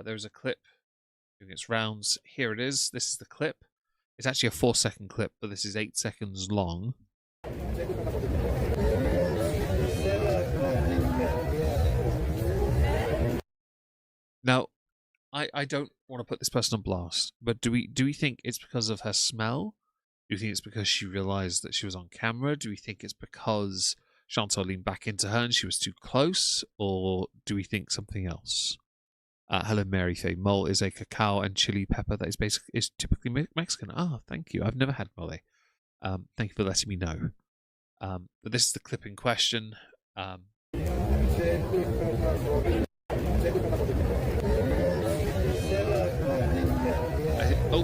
There's a clip doing its rounds. Here it is. This is the clip. It's actually a 4-second clip, but this is 8 seconds long. Now, I don't want to put this person on blast, but do we think it's because of her smell? Do you think it's because she realised that she was on camera? Do we think it's because Chantal leaned back into her and she was too close? Or do we think something else? Hello, Mary Faye. Mole is a cacao and chili pepper that is typically Mexican. Ah, thank you. I've never had mole. Thank you for letting me know. But this is the clip in question.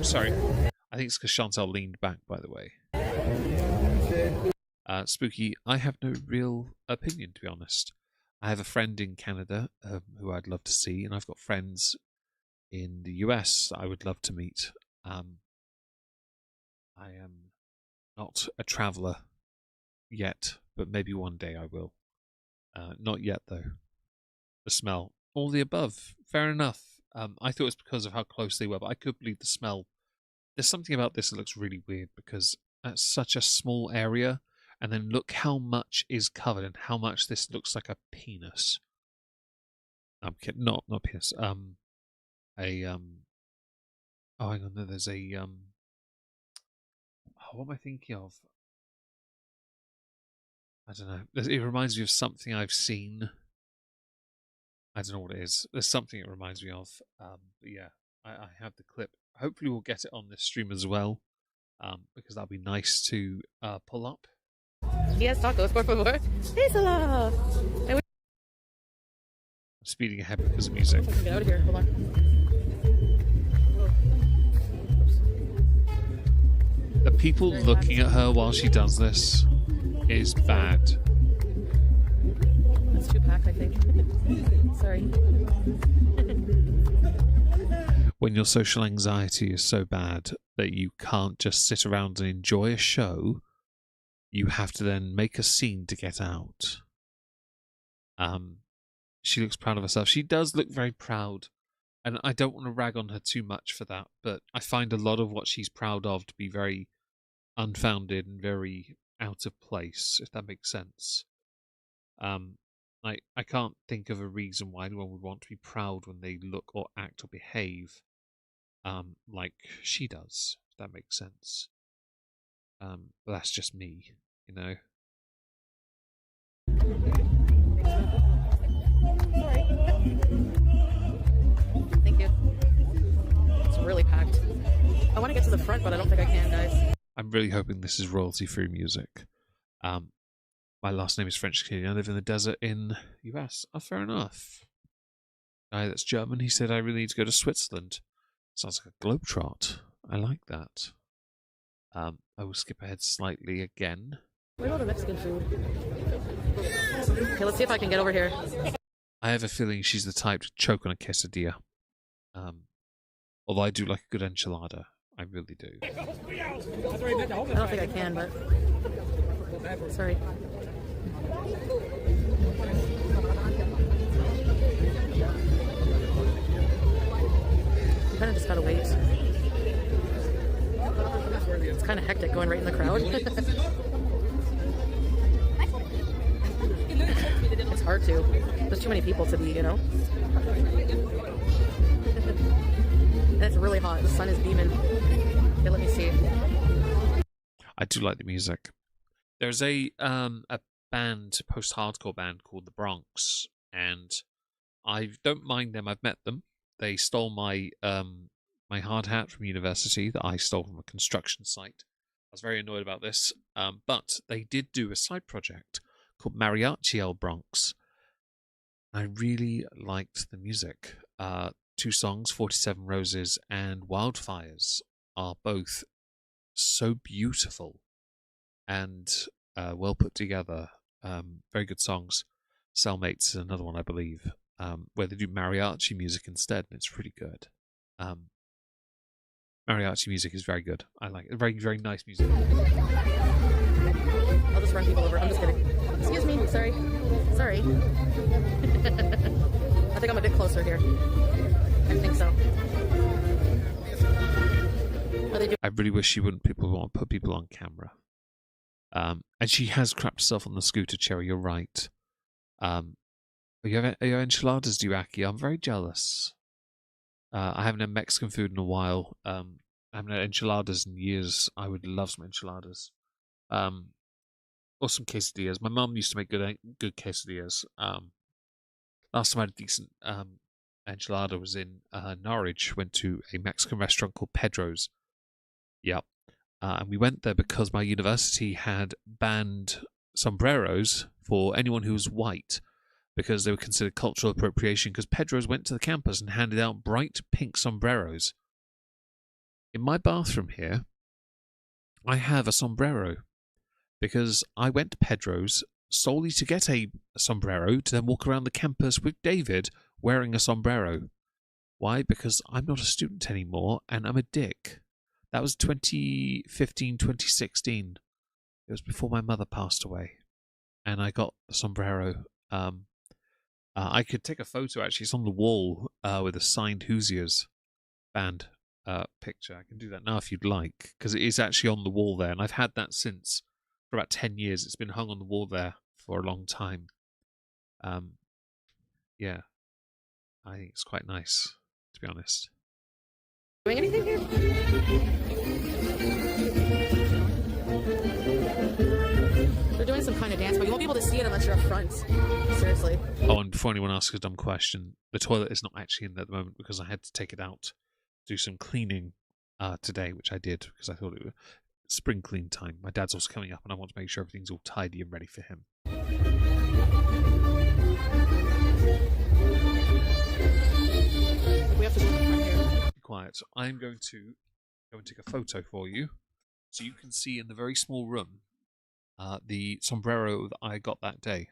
Sorry. I think it's because Chantal leaned back, by the way. Spooky, I have no real opinion, to be honest. I have a friend in Canada who I'd love to see, and I've got friends in the US I would love to meet. I am not a traveller yet, but maybe one day I will. Not yet, though. The smell. All the above. Fair enough. I thought it was because of how close they were, but I could believe the smell. There's something about this that looks really weird because it's such a small area, and then look how much is covered and how much this looks like a penis. I'm kidding. Not penis. Oh, hang on. No, there's a what am I thinking of? I don't know. It reminds me of something I've seen. I don't know what it is. There's something it reminds me of. But yeah, I have the clip. Hopefully we'll get it on this stream as well, because that'll be nice to pull up. Yes, tacos, por favor. Isla! I'm speeding ahead because of music. Get out of here. Hold on. The people looking at her while she does this is bad. That's too packed, I think. Sorry. When your social anxiety is so bad that you can't just sit around and enjoy a show, you have to then make a scene to get out. She looks proud of herself. She does look very proud, and I don't want to rag on her too much for that, but I find a lot of what she's proud of to be very unfounded and very out of place, if that makes sense. I can't think of a reason why anyone would want to be proud when they look or act or behave like she does, if that makes sense. But that's just me, you know. Thank you. It's really packed. I want to get to the front, but I don't think I can, guys. I'm really hoping this is royalty-free music. My last name is French Canadian. I live in the desert in US. Oh, fair enough. Guy that's German, he said I really need to go to Switzerland. Sounds like a globetrot. I like that. I will skip ahead slightly again. What about the Mexican food? Okay, let's see if I can get over here. I have a feeling she's the type to choke on a quesadilla. Although I do like a good enchilada. I really do. I don't think I can, but... Sorry. You kind of just gotta wait. It's kind of hectic going right in the crowd. It's hard to. There's too many people to be, you know? And it's really hot. The sun is beaming. Okay, let me see. I do like the music. There's a band, post-hardcore band called The Bronx, and I don't mind them. I've met them. They stole my my hard hat from university that I stole from a construction site. I was very annoyed about this, but they did do a side project called Mariachi El Bronx. I really liked the music. 2 songs, 47 Roses and Wildfires, are both so beautiful and well put together. Very good songs. Cellmates is another one, I believe, where they do mariachi music instead, and it's really good. Mariachi music is very good. I like it. Very, very nice music. I'll just run people over. I'm just kidding. Excuse me. Sorry. Sorry. I think I'm a bit closer here. I think so. I really wish she wouldn't want to put people on camera. And she has crapped herself on the scooter, Cherry. You're right. Are you enchiladas, do you, Aki? I'm very jealous. I haven't had Mexican food in a while. I haven't had enchiladas in years. I would love some enchiladas. Or some quesadillas. My mum used to make good quesadillas. Last time I had a decent enchilada was in Norwich. Went to a Mexican restaurant called Pedro's. Yep. And we went there because my university had banned sombreros for anyone who was white because they were considered cultural appropriation, because Pedro's went to the campus and handed out bright pink sombreros. In my bathroom here, I have a sombrero because I went to Pedro's solely to get a sombrero to then walk around the campus with David wearing a sombrero. Why? Because I'm not a student anymore and I'm a dick. That was 2015, 2016. It was before my mother passed away. And I got the sombrero. I could take a photo, actually. It's on the wall with a signed Hoosiers band picture. I can do that now if you'd like, because it is actually on the wall there. And I've had that since for about 10 years. It's been hung on the wall there for a long time. Yeah. I think it's quite nice, to be honest. Doing anything here? They're doing some kind of dance, but you won't be able to see it unless you're up front. Seriously. Oh, and before anyone asks a dumb question, the toilet is not actually in there at the moment because I had to take it out, do some cleaning today, which I did because I thought it was spring clean time. My dad's also coming up and I want to make sure everything's all tidy and ready for him. We have to go in front here. Be quiet. I'm going to go and take a photo for you so you can see in the very small room the sombrero that I got that day.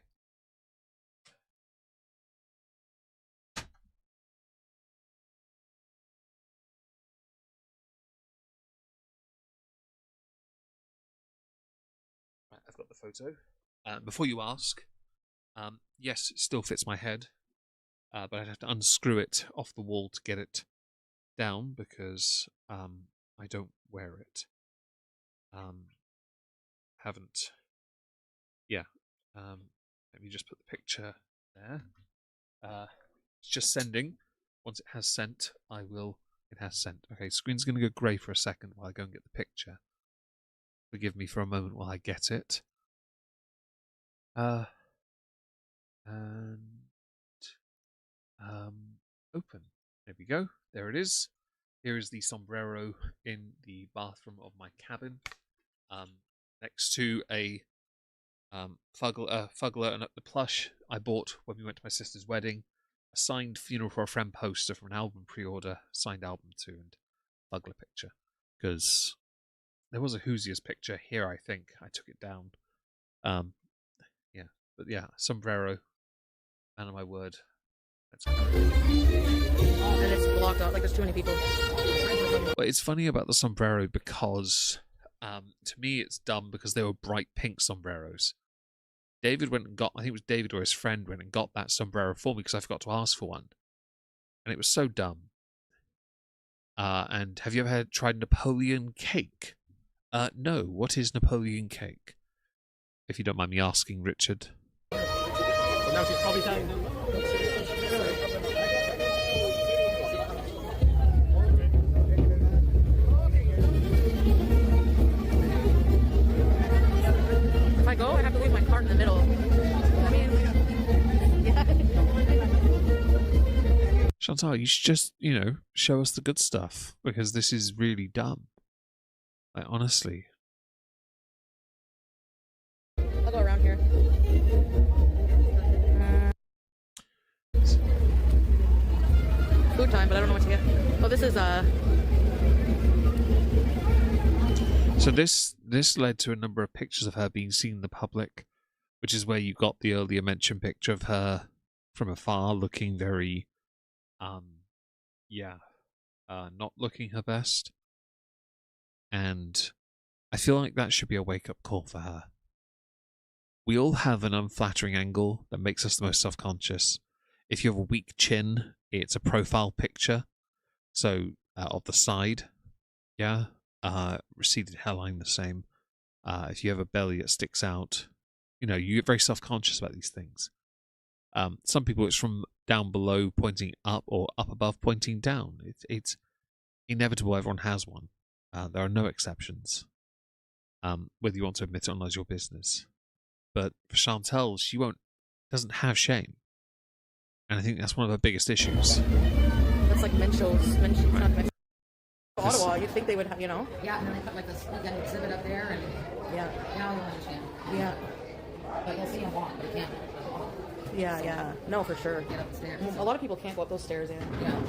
Right, I've got the photo. Before you ask, yes, it still fits my head, but I'd have to unscrew it off the wall to get it down because I don't wear it. Haven't. Yeah. Let me just put the picture there. It's just sending. Once it has sent, I will. It has sent. Okay, screen's going to go grey for a second while I go and get the picture. Forgive me for a moment while I get it. And open. There we go. There it is. Here is the sombrero in the bathroom of my cabin, next to a Fuggler and the plush I bought when we went to my sister's wedding, a signed Funeral for a Friend poster from an album pre-order, signed album too, and Fuggler picture. Because there was a Hoosiers picture here, I think. I took it down. Yeah, but yeah, sombrero. Man of my word. Let's go. And it's blocked out, like there's too many people. But it's funny about the sombrero because, to me, it's dumb because they were bright pink sombreros. David went and got, I think it was David or his friend went and got that sombrero for me because I forgot to ask for one. And it was so dumb. And have you ever tried Napoleon cake? No. What is Napoleon cake? If you don't mind me asking, Richard. Well, now she's probably dying. If I go, I have to leave my cart in the middle. I mean, yeah. Chantal, you should just, show us the good stuff because this is really dumb. Like, honestly. I'll go around here. Food time, but I don't know what to get. Oh, this is So this led to a number of pictures of her being seen in the public, which is where you got the earlier mentioned picture of her from afar looking very, not looking her best. And I feel like that should be a wake-up call for her. We all have an unflattering angle that makes us the most self-conscious. If you have a weak chin, it's a profile picture. So, of the side, yeah. Receded hairline the same. If you have a belly that sticks out, you get very self-conscious about these things. Some people, it's from down below pointing up or up above pointing down. It's inevitable. Everyone has one. There are no exceptions. Whether you want to admit it or not is your business. But for Chantal, she doesn't have shame. And I think that's one of the biggest issues. That's like Menschel's. Not Menschel. This- Ottawa, you'd think they would have, you know? Yeah, and then they put like this weekend exhibit up there, and Yeah. now you understand. Yeah. But you'll see them walk, but you can't Yeah. No, for sure. get up the stairs. A lot of people can't go up those stairs in. Yeah.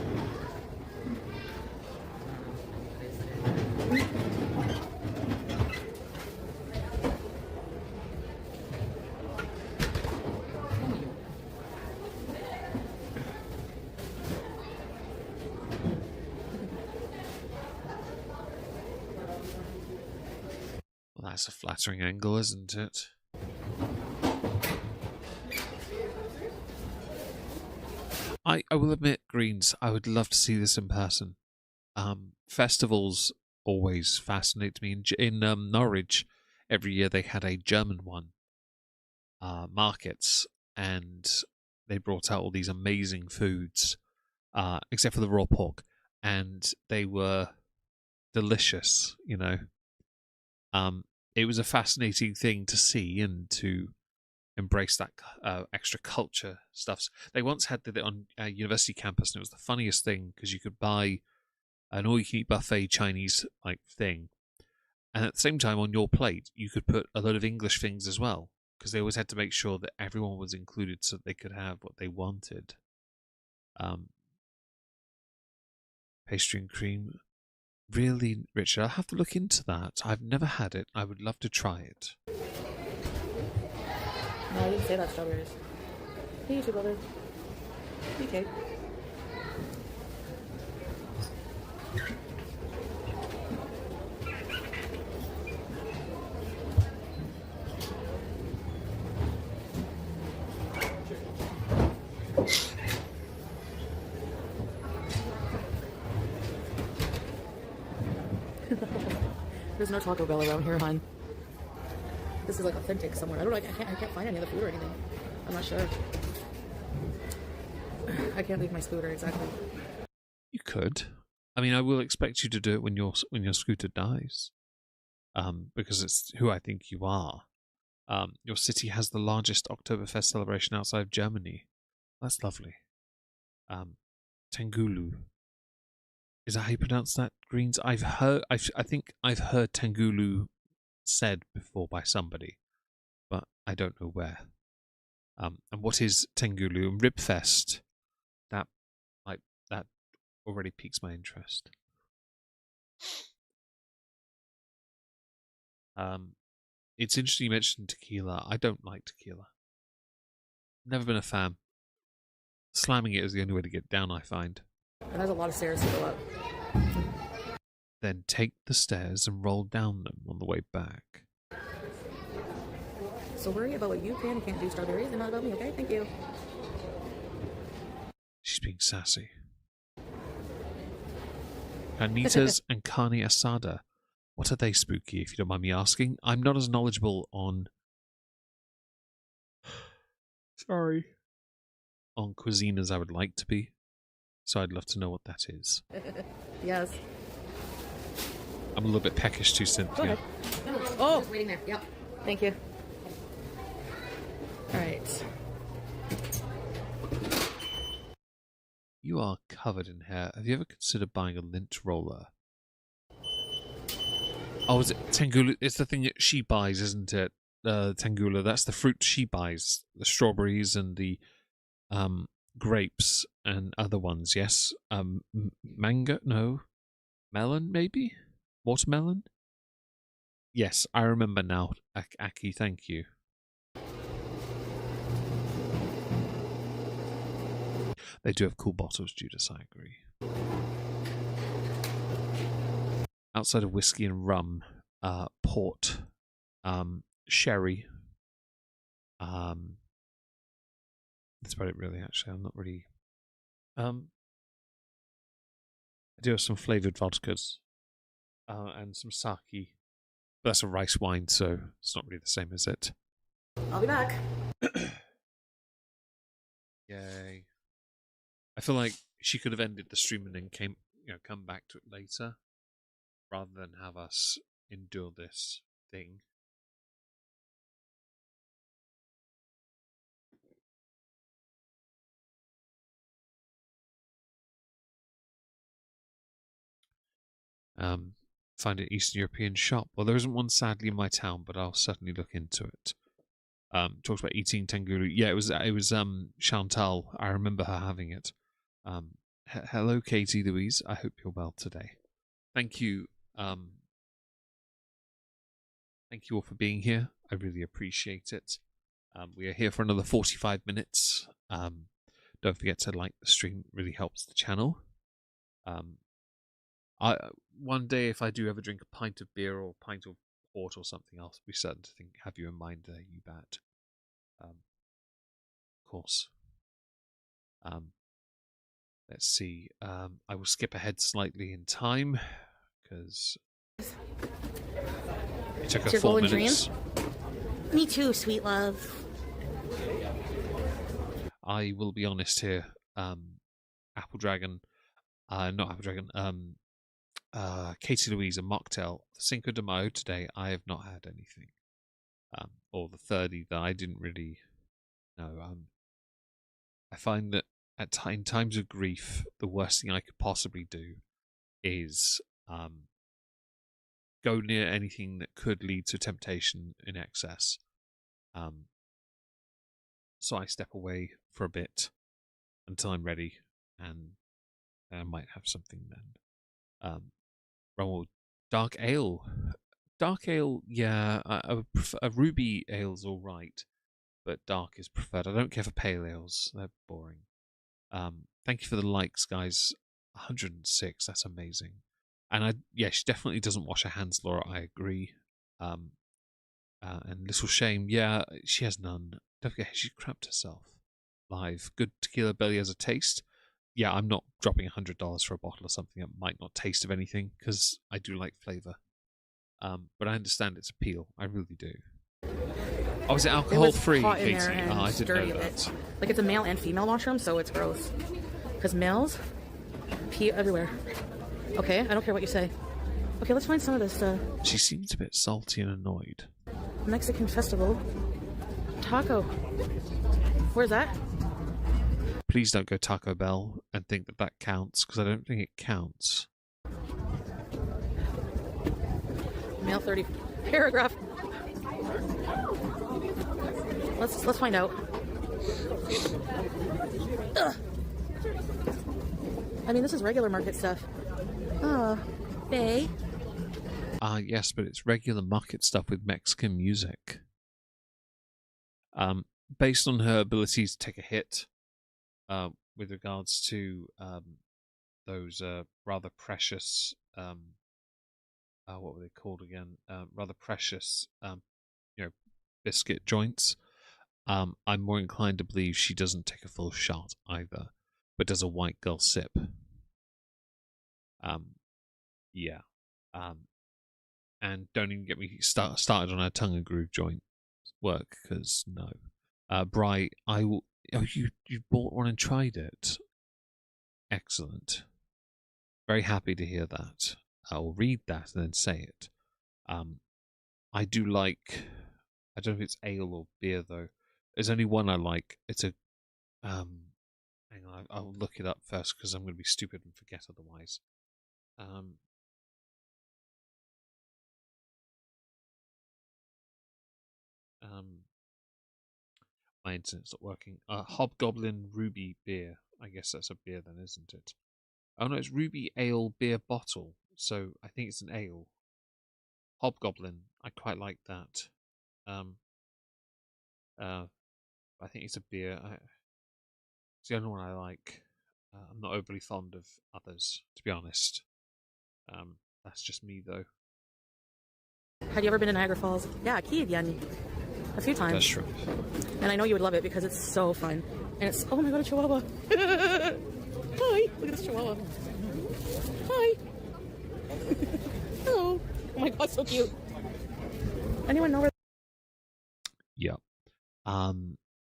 Well, that's a flattering angle, isn't it? I will admit, Greens, I would love to see this in person. Festivals always fascinate me. In Norwich, every year they had a German one, markets, and they brought out all these amazing foods, except for the raw pork, and they were delicious, you know. It was a fascinating thing to see and to embrace that extra culture stuffs. They once had it on a university campus, and it was the funniest thing because you could buy an all-you-can-eat buffet Chinese like thing, and at the same time on your plate you could put a load of English things as well, because they always had to make sure that everyone was included so that they could have what they wanted. Pastry and cream. Really, Richard, I'll have to look into that. I've never had it. I would love to try it. No, I didn't say that, strawberries. Hey, you too, brother. Hey, Kate. There's no Taco Bell around here, hon. This is like authentic somewhere. I don't know. I can't find any other food or anything. I'm not sure. I can't leave my scooter exactly. You could. I mean, I will expect you to do it when your scooter dies, because it's who I think you are. Your city has the largest Oktoberfest celebration outside of Germany. That's lovely. Tangulu. Is that how you pronounce that, Greens? I think I've heard Tangulu said before by somebody, but I don't know where. And what is Tangulu? And Ribfest. That already piques my interest. It's interesting you mentioned tequila. I don't like tequila. Never been a fan. Slamming it is the only way to get down, I find. And there's a lot of stairs to go up. Then take the stairs and roll down them on the way back. So worry about what you can and can't do, strawberries, and not about me, okay? Thank you. She's being sassy. Carnitas and carne asada. What are they, Spooky, if you don't mind me asking? I'm not as knowledgeable on... Sorry. On cuisine as I would like to be. So I'd love to know what that is. Yes. I'm a little bit peckish too, Go Cynthia. ahead. Oh, Just waiting there. Yep. thank you. All right. You are covered in hair. Have you ever considered buying a lint roller? Oh, is it Tangula? It's the thing that she buys, isn't it? Tangula. That's the fruit she buys. The strawberries and the grapes and other ones. Yes. Mango? No. Melon? Maybe. Watermelon? Yes, I remember now. Aki, thank you. They do have cool bottles, Judas, I agree. Outside of whiskey and rum, port, sherry. That's about it, really, actually. I'm not really... I do have some flavoured vodkas and some sake. But that's a rice wine, so it's not really the same, is it? I'll be back. Yay. I feel like she could have ended the stream and then come back to it later, rather than have us endure this thing. Find an Eastern European shop. Well, there isn't one sadly in my town, but I'll certainly look into it. Talks about eating tanguru. Yeah, it was Chantal. I remember her having it. Hello, Katie Louise. I hope you're well today. Thank you. Thank you all for being here. I really appreciate it. We are here for another 45 minutes. Don't forget to like the stream. It really helps the channel. One day, if I do ever drink a pint of beer or a pint of port or something, I'll be certain to have you in mind, you bat. Of course. Let's see. I will skip ahead slightly in time because it took us 4 minutes. Me too, sweet love. I will be honest here. Apple Dragon, not Apple Dragon. Katie Louise and Mocktail. Cinco de Mayo today. I have not had anything. Or the 30 that I didn't really know. I find that in times of grief, the worst thing I could possibly do is go near anything that could lead to temptation in excess. So I step away for a bit until I'm ready, and I might have something then. Ronald, dark ale. Dark ale, yeah, I would prefer, a ruby ale's all right, but dark is preferred. I don't care for pale ales; they're boring. Thank you for the likes, guys. 106, that's amazing. And yeah, she definitely doesn't wash her hands, Laura. I agree. And Little Shame, yeah, she has none. Don't forget, she crapped herself live. Good tequila belly has a taste. Yeah, I'm not dropping $100 for a bottle of something that might not taste of anything because I do like flavor. But I understand its appeal. I really do. Oh, is it alcohol free, Katie? Oh, I didn't know that. Like it's a male and female washroom, so it's gross. Because males pee everywhere. Okay, I don't care what you say. Okay, let's find some of this. She seems a bit salty and annoyed. Mexican festival. Taco. Where's that? Please don't go Taco Bell and think that counts, because I don't think it counts. Male 30 paragraph. Let's find out. Ugh. I mean, this is regular market stuff. Oh, Bay. Yes, but it's regular market stuff with Mexican music. Based on her ability to take a hit, with regards to those rather precious, what were they called again? Rather precious, biscuit joints. I'm more inclined to believe she doesn't take a full shot either, but does a white girl sip. Yeah. And don't even get me started on her tongue and groove joint work, because no. Bri, I will. Oh, you bought one and tried it. Excellent. Very happy to hear that. I will read that and then say it. I do like. I don't know if it's ale or beer though. There's only one I like. It's a. Hang on, I'll look it up first because I'm going to be stupid and forget otherwise. My internet's not working. Hobgoblin Ruby Beer. I guess that's a beer then, isn't it? Oh no, it's Ruby Ale Beer Bottle. So I think it's an ale. Hobgoblin. I quite like that. I think it's a beer. It's the only one I like. I'm not overly fond of others, to be honest. That's just me though. Have you ever been to Niagara Falls? Yeah, Kiev, Yanni. A few times. That's true. And I know you would love it because it's so fun. And it's, oh my god, a chihuahua. Hi, look at this chihuahua. Hi. Hello. Oh my god, so cute. Anyone know where? Yep.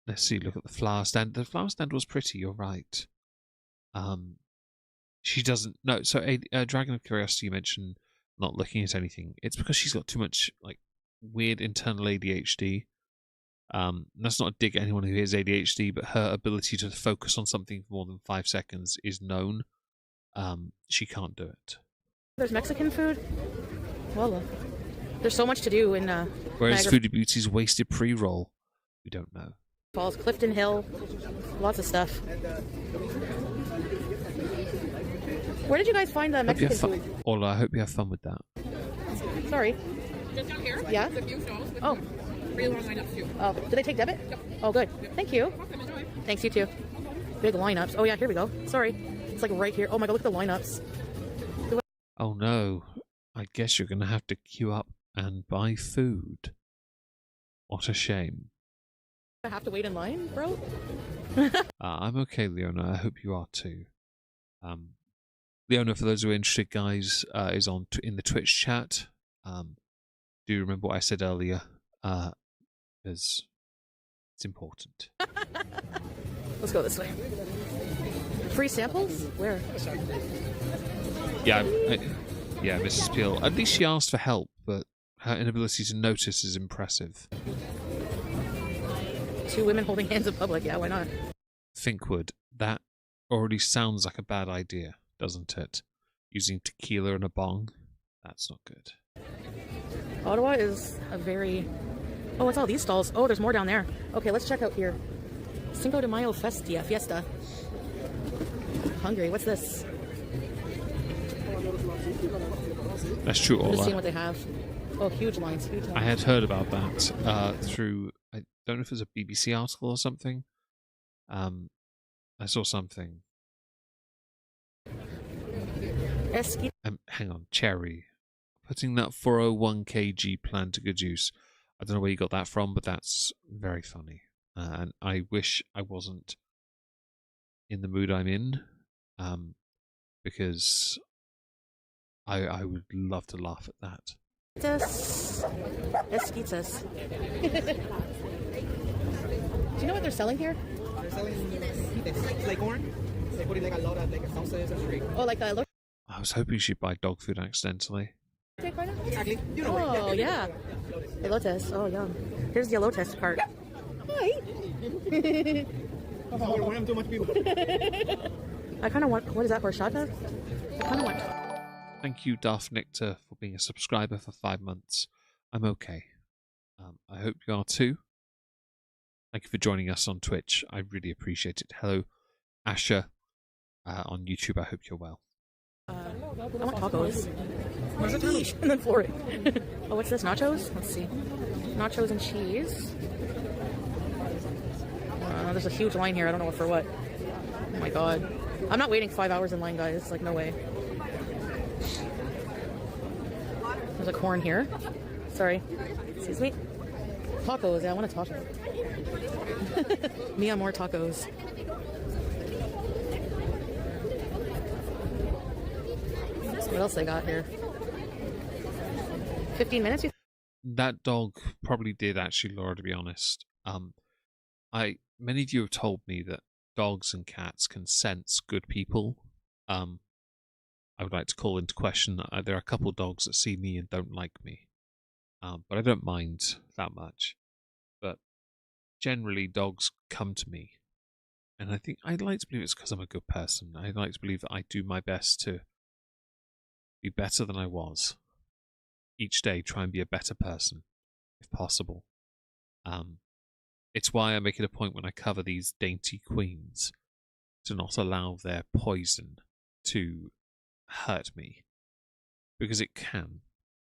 Let's see, look at the flower stand. The flower stand was pretty, you're right. She doesn't, no, so Dragon of Curiosity, you mentioned not looking at anything. It's because she's got too much, like, weird internal ADHD. That's not a dig at anyone who has ADHD, but her ability to focus on something for more than 5 seconds is known. She can't do it. There's Mexican food. Well, there's so much to do in Where's Niagara Foodie Beauty's wasted pre-roll? We don't know. Falls, Clifton Hill, lots of stuff. Where did you guys find the Hope you Mexican have food? fun. Ola, I hope you have fun with that. Sorry. Just down here? Yeah? There's a few stalls with Oh. really long lineups too. Oh, do they take debit? Oh, good. Thank you. Welcome, enjoy. Thanks, you too. Big lineups. Oh, yeah, here we go. Sorry. It's like right here. Oh my god, look at the lineups. Oh no. I guess you're going to have to queue up and buy food. What a shame. I have to wait in line, bro? I'm okay, Leona. I hope you are too. Leona, for those who are interested, guys, is on in the Twitch chat. Do you remember what I said earlier? Because it's important. Let's go this way. Free samples? Where? Yeah, yeah, Mrs. Peel. At least she asked for help, but her inability to notice is impressive. 2 women holding hands in public. Yeah, why not? Thinkwood, that already sounds like a bad idea, doesn't it? Using tequila and a bong? That's not good. Ottawa is a very... Oh, it's all these stalls. Oh, there's more down there. Okay, let's check out here. Cinco de Mayo Fiesta. Hungry. What's this? That's true, I'm just seeing Ola. what they have. Oh, huge lines. I had heard about that through, I don't know if it was a BBC article or something. I saw something. Esky. Hang on, Cherry. Putting that 401kg plan to good use. I don't know where you got that from, but that's very funny. And I wish I wasn't in the mood I'm in, because I would love to laugh at that. Esquitas. Do you know what they're selling here? They're selling like corn. They put in like a lot of like sauces and shit. Oh, like the... I was hoping she'd buy dog food accidentally. Exactly. You know Oh, yeah. Elotes. Oh, yum. Here's the elotes cart. Hi. when I'm too much people. I kind of want... What is that, horchata? I kind of want... Thank you, Darth Nectar, for being a subscriber for 5 months. I'm okay. I hope you are too. Thank you for joining us on Twitch. I really appreciate it. Hello, Asher, on YouTube. I hope you're well. I want tacos. And then for it. Oh, what's this? Nachos? Let's see. Nachos and cheese. There's a huge line here. I don't know for what. Oh my god. I'm not waiting 5 hours in line, guys. Like, no way. There's a corn here. Sorry. Excuse me. Tacos. Yeah, I want a taco. Me on more tacos. What else they got here? 15 minutes? That dog probably did actually, Laura, to be honest. Many of you have told me that dogs and cats can sense good people. I would like to call into question that there are a couple of dogs that see me and don't like me. But I don't mind that much. But generally, dogs come to me. And I think I'd like to believe it's because I'm a good person. I'd like to believe that I do my best to be better than I was. Each day, try and be a better person, if possible. It's why I make it a point when I cover these dainty queens to not allow their poison to hurt me. Because it can.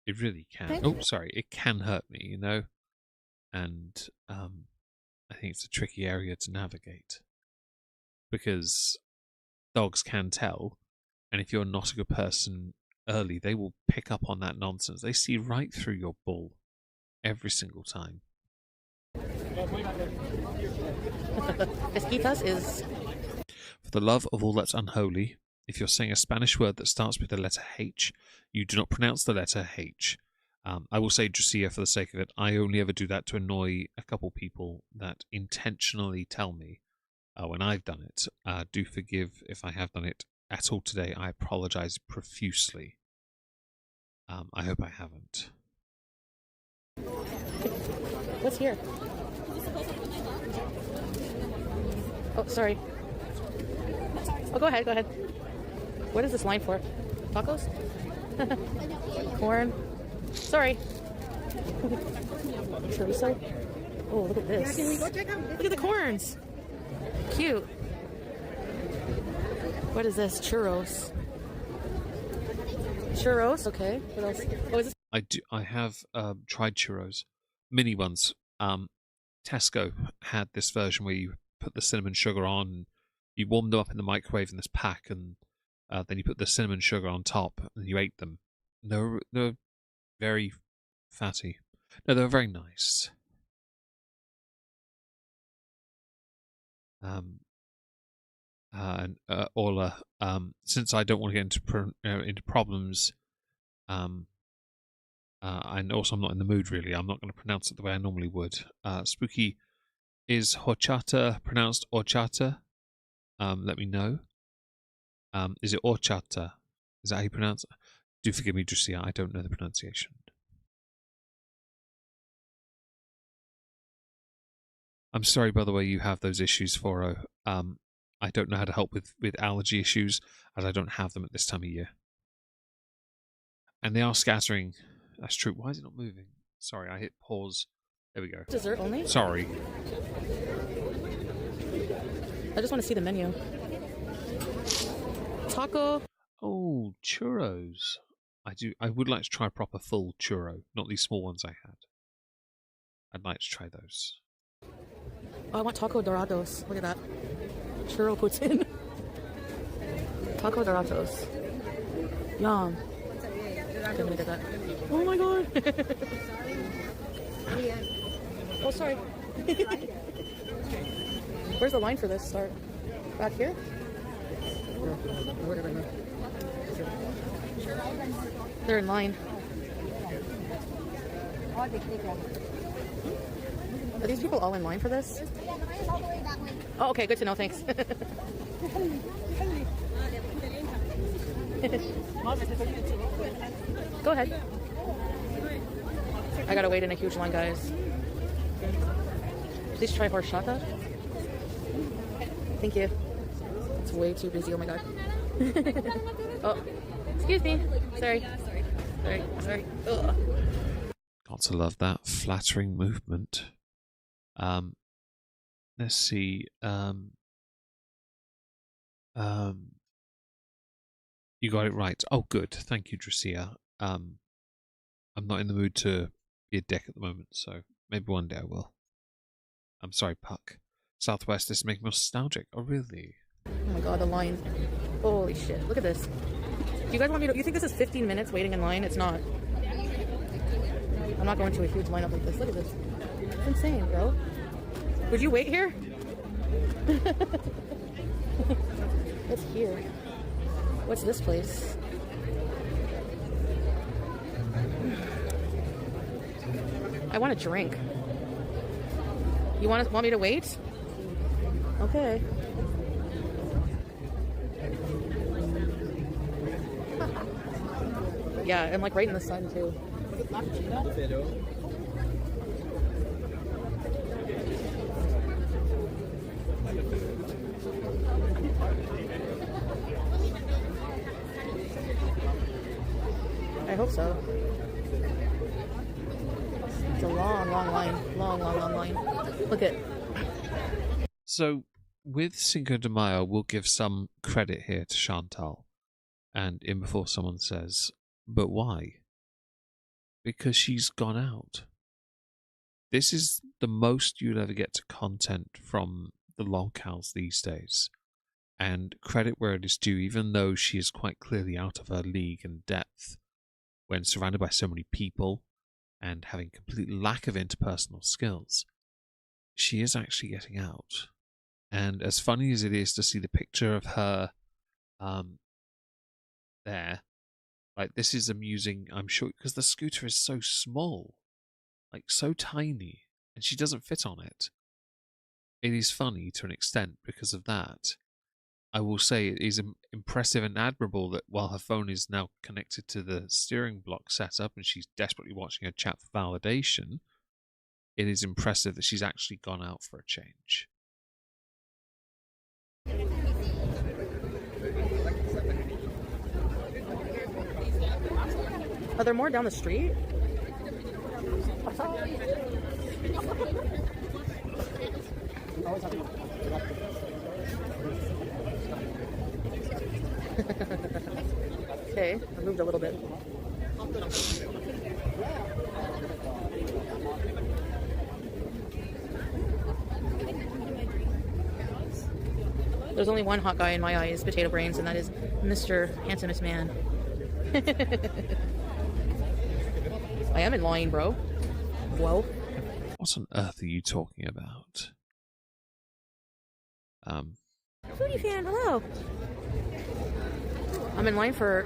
It really can. Oh, sorry. It can hurt me, you know? And I think it's a tricky area to navigate. Because dogs can tell. And if you're not a good person early, they will pick up on that nonsense. They see right through your bull every single time. Esquitas is... For the love of all that's unholy, if you're saying a Spanish word that starts with the letter H, you do not pronounce the letter H. I will say Dracia for the sake of it. I only ever do that to annoy a couple people that intentionally tell me when I've done it. Do forgive if I have done it at all today. I apologize profusely. I hope I haven't. What's here? Oh, sorry. Oh, go ahead, go ahead. What is this line for? Tacos? Corn. Sorry. Chorizo. Oh, look at this. Look at the corns. Cute. What is this? Churros. Churros. Okay. What else? Oh, is this? I have tried churros, mini ones. Tesco had this version where you put the cinnamon sugar on, and you warmed them up in the microwave in this pack, and then you put the cinnamon sugar on top, and you ate them. They're very fatty. No, they're very nice. Orla, since I don't want to get into problems, and also I'm not in the mood really. I'm not going to pronounce it the way I normally would. Spooky, is horchata pronounced horchata? Let me know. Is it horchata? Is that how you pronounce it? Do forgive me, Drusia, I don't know the pronunciation. I'm sorry, by the way, you have those issues, Foro. I don't know how to help with allergy issues, as I don't have them at this time of year. And they are scattering. That's true. Why is it not moving? Sorry, I hit pause. There we go. Dessert only? Sorry. I just want to see the menu. Taco. Oh, churros. I would like to try a proper full churro, not these small ones I had. I'd like to try those. Oh, I want taco dorados. Look at that. Churro poutine. Taco dorados. Yum. Okay, let me get that. Oh my god. Oh, sorry. Where's the line for this start? Back here? They're in line. Are these people all in line for this? Oh, okay, good to know, thanks. Go ahead. I gotta wait in a huge line, guys. Please try horchata. Thank you. It's way too busy, oh my god. Oh, excuse me. Sorry. Sorry. Ugh. Got to love that flattering movement. Let's see. You got it right. Oh, good. Thank you, Drusia. I'm not in the mood to be a dick at the moment, so maybe one day I will. I'm sorry, Puck. Southwest is making me nostalgic. Oh, really? Oh my god, the line. Holy shit. Look at this. Do you guys want me to... You think this is 15 minutes waiting in line? It's not. I'm not going to a huge lineup like this. Look at this. It's insane, bro. Would you wait here? What's here? What's this place? I want a drink. You want me to wait? Okay. Yeah, and like right in the sun too. I hope so. It's a long line. Long line. Look at. So, with Cinco de Mayo, we'll give some credit here to Chantal. And in before someone says, but why? Because she's gone out. This is the most you'll ever get to content from the locals these days. And credit where it is due, even though she is quite clearly out of her league and depth, when surrounded by so many people and having complete lack of interpersonal skills, she is actually getting out. And as funny as it is to see the picture of her there, like, this is amusing, I'm sure, because the scooter is so small, like so tiny, and she doesn't fit on it. It is funny to an extent because of that. I will say it is impressive and admirable that while her phone is now connected to the steering block setup and she's desperately watching her chat for validation, it is impressive that she's actually gone out for a change. there more down the street? Okay, I moved a little bit. There's only one hot guy in my eyes, Potato Brains, and that is Mr. Handsomest Man. I am in line, bro. Whoa. What on earth are you talking about? Foodie fan, hello. I'm in line for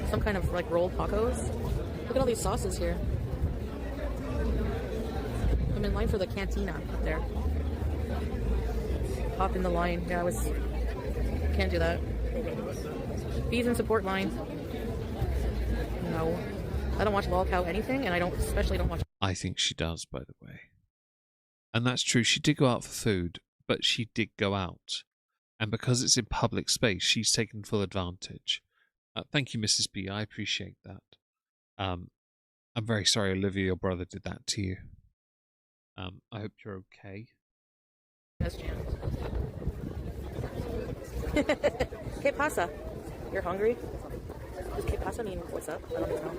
some kind of like rolled tacos. Look at all these sauces here. I'm in line for the cantina up there. Hop in the line. Yeah, can't do that. Fees and support line. No. I don't watch lolcow anything, and especially don't watch. I think she does, by the way. And that's true. She did go out for food, but she did go out. And because it's in public space, she's taken full advantage. Thank you, Mrs. B. I appreciate that. I'm very sorry, Olivia, your brother did that to you. I hope you're okay. Yes, Jan. ¿Qué pasa? You're hungry? Does ¿qué pasa mean what's up? I don't even know.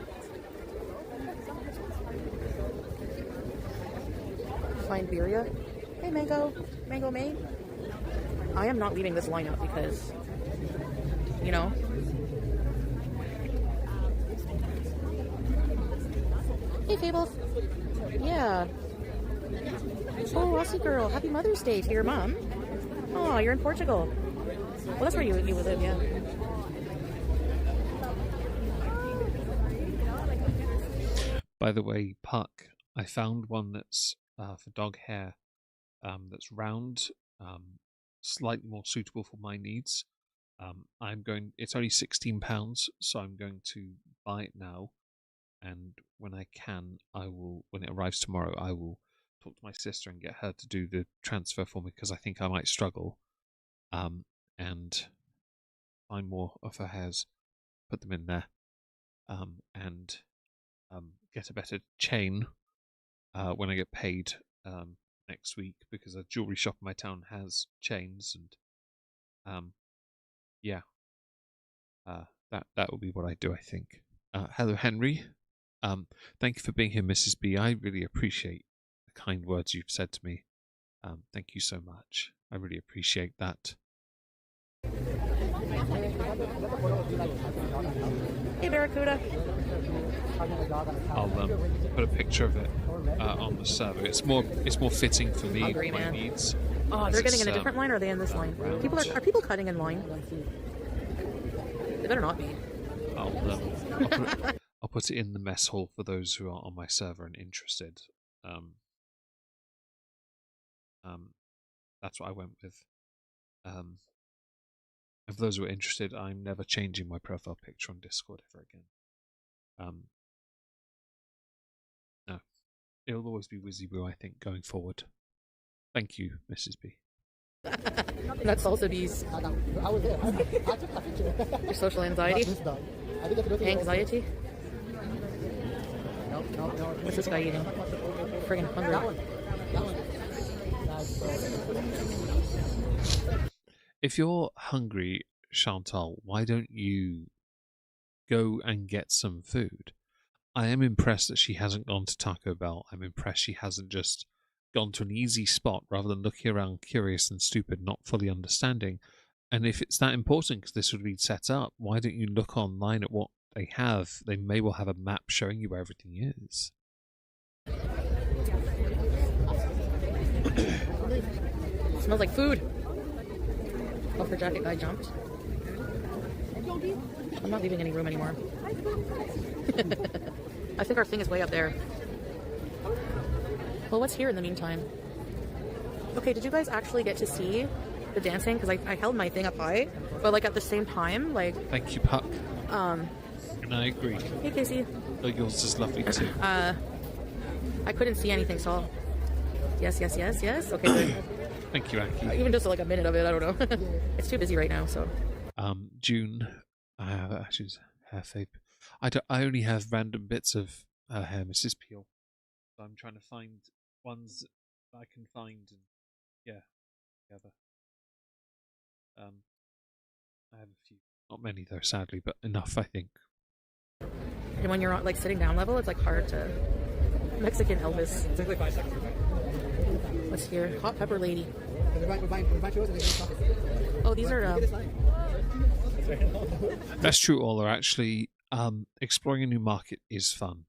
Find Birria. Hey, Mango. Mango Maid. I am not leaving this lineup because, you know. Hey, Fables. Yeah. Oh, Aussie girl. Happy Mother's Day to your mom. Oh, you're in Portugal. Well, that's where you live, yeah. By the way, Puck, I found one that's for dog hair that's round, slightly more suitable for my needs. It's only £16, so I'm going to buy it now. And when I can, when it arrives tomorrow, I will talk to my sister and get her to do the transfer for me because I think I might struggle. And find more of her hairs, put them in there, and get a better chain when I get paid next week because a jewelry shop in my town has chains, and that will be what I do, I think. Hello, Henry. Thank you for being here, Mrs. B. I really appreciate the kind words you've said to me. Thank you so much. I really appreciate that. Hey, Barracuda. I'll put a picture of it on the server. It's more fitting for me, Hungry, my man. needs. Oh, they're getting in a different line, or are they in this line? Are people cutting in line? They better not be. I'll put it in the mess hall for those who are on my server and interested. That's what I went with. And for those who are interested, I'm never changing my profile picture on Discord ever again. No, it'll always be Wizzy Boo, I think, going forwad. Thank you, Mrs. B. That's also B's. I was there. I took a picture. Your social anxiety? Anxiety? No. What's this guy eating? Friggin' hungry. If you're hungry, Chantal, why don't you go and get some food? I am impressed that she hasn't gone to Taco Bell. I'm impressed she hasn't just gone to an easy spot rather than looking around curious and stupid, not fully understanding. And if it's that important because this would be set up, why don't you look online at what they have? They may well have a map showing you where everything is. Smells like food. Puffer jacket guy jumped. I'm not leaving any room anymore. I think our thing is way up there. Well, what's here in the meantime? Okay, did you guys actually get to see the dancing? Because I held my thing up high, but like at the same time, like... Thank you, Puck. And I agree. Hey, Casey. Oh, yours is lovely too. I couldn't see anything, so... Yes. Okay, good. Thank you, Aki. Even just like a minute of it, I don't know. It's too busy right now, so... June, I have actually hair fade. I only have random bits of her hair, Mrs. Peel. So I'm trying to find ones that I can find and yeah, together. I have a few, not many though, sadly, but enough, I think. And when you're like sitting down level, it's like hard to. Mexican Elvis. It's like 5 seconds. What's here? Hot pepper lady. We're buying churros and they're Oh, these are. That's true, Ola. Actually, exploring a new market is fun.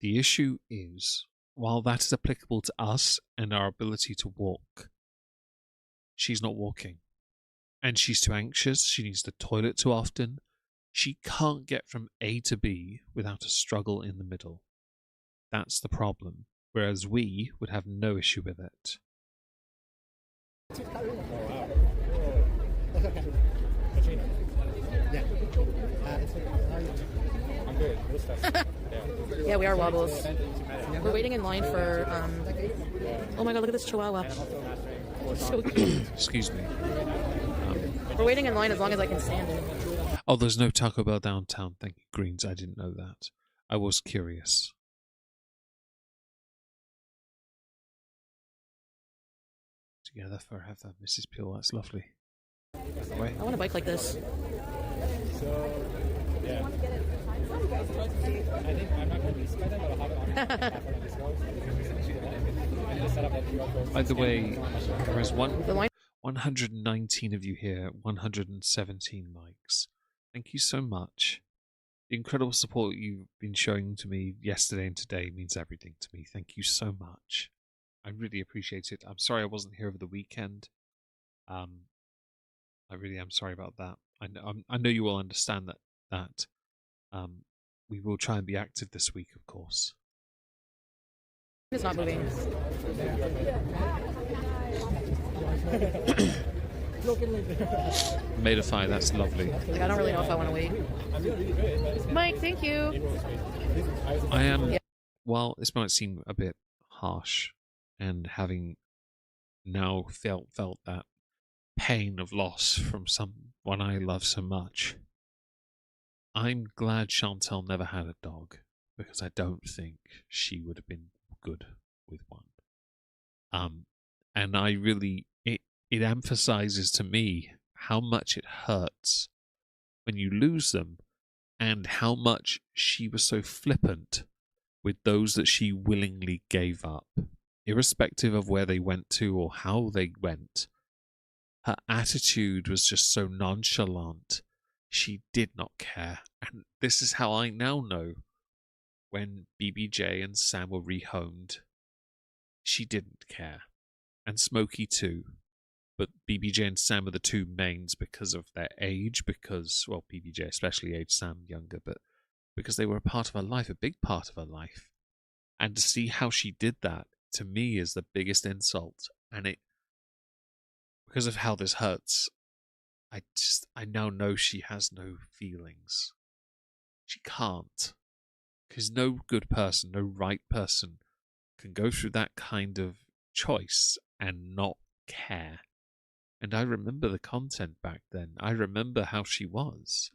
The issue is, while that is applicable to us and our ability to walk, she's not walking. And she's too anxious. She needs the toilet too often. She can't get from A to B without a struggle in the middle. That's the problem. Whereas we would have no issue with it. Yeah, we are wobbles. We're waiting in line for. Oh my god, look at this chihuahua. So cute. Excuse me. We're waiting in line as long as I can stand it. Oh, there's no Taco Bell downtown. Thank you, Greens. I didn't know that. I was curious. Together forever, Mrs. Peel. That's lovely. I want a bike like this. So, yeah. I think I'm not convinced by that, but I'll have it on By the way, there is The line. 119 of you here, 117 likes. Thank you so much. The incredible support you've been showing to me yesterday and today means everything to me. Thank you so much. I really appreciate it. I'm sorry I wasn't here over the weekend. I really am sorry about that. I know you will understand that we will try and be active this week, of course. It's not moving. Made a fire, that's lovely. Like, I don't really know if I want to wait. Mike, thank you. I am, well, this might seem a bit harsh, and having now felt that pain of loss from someone I love so much, I'm glad Chantal never had a dog, because I don't think she would have been good with one. And I really, it emphasizes to me how much it hurts when you lose them, and how much she was so flippant with those that she willingly gave up, irrespective of where they went to or how they went. Her attitude was just so nonchalant. She did not care. And this is how I now know when BBJ and Sam were rehomed, she didn't care. And Smokey too. But BBJ and Sam are the two mains because of their age, because, well, BBJ especially aged, Sam younger, but because they were a part of her life, a big part of her life. And to see how she did that, to me, is the biggest insult. And it, because of how this hurts, I now know she has no feelings. She can't. Because no good person, no right person can go through that kind of choice and not care. And I remember the content back then. I remember how she was.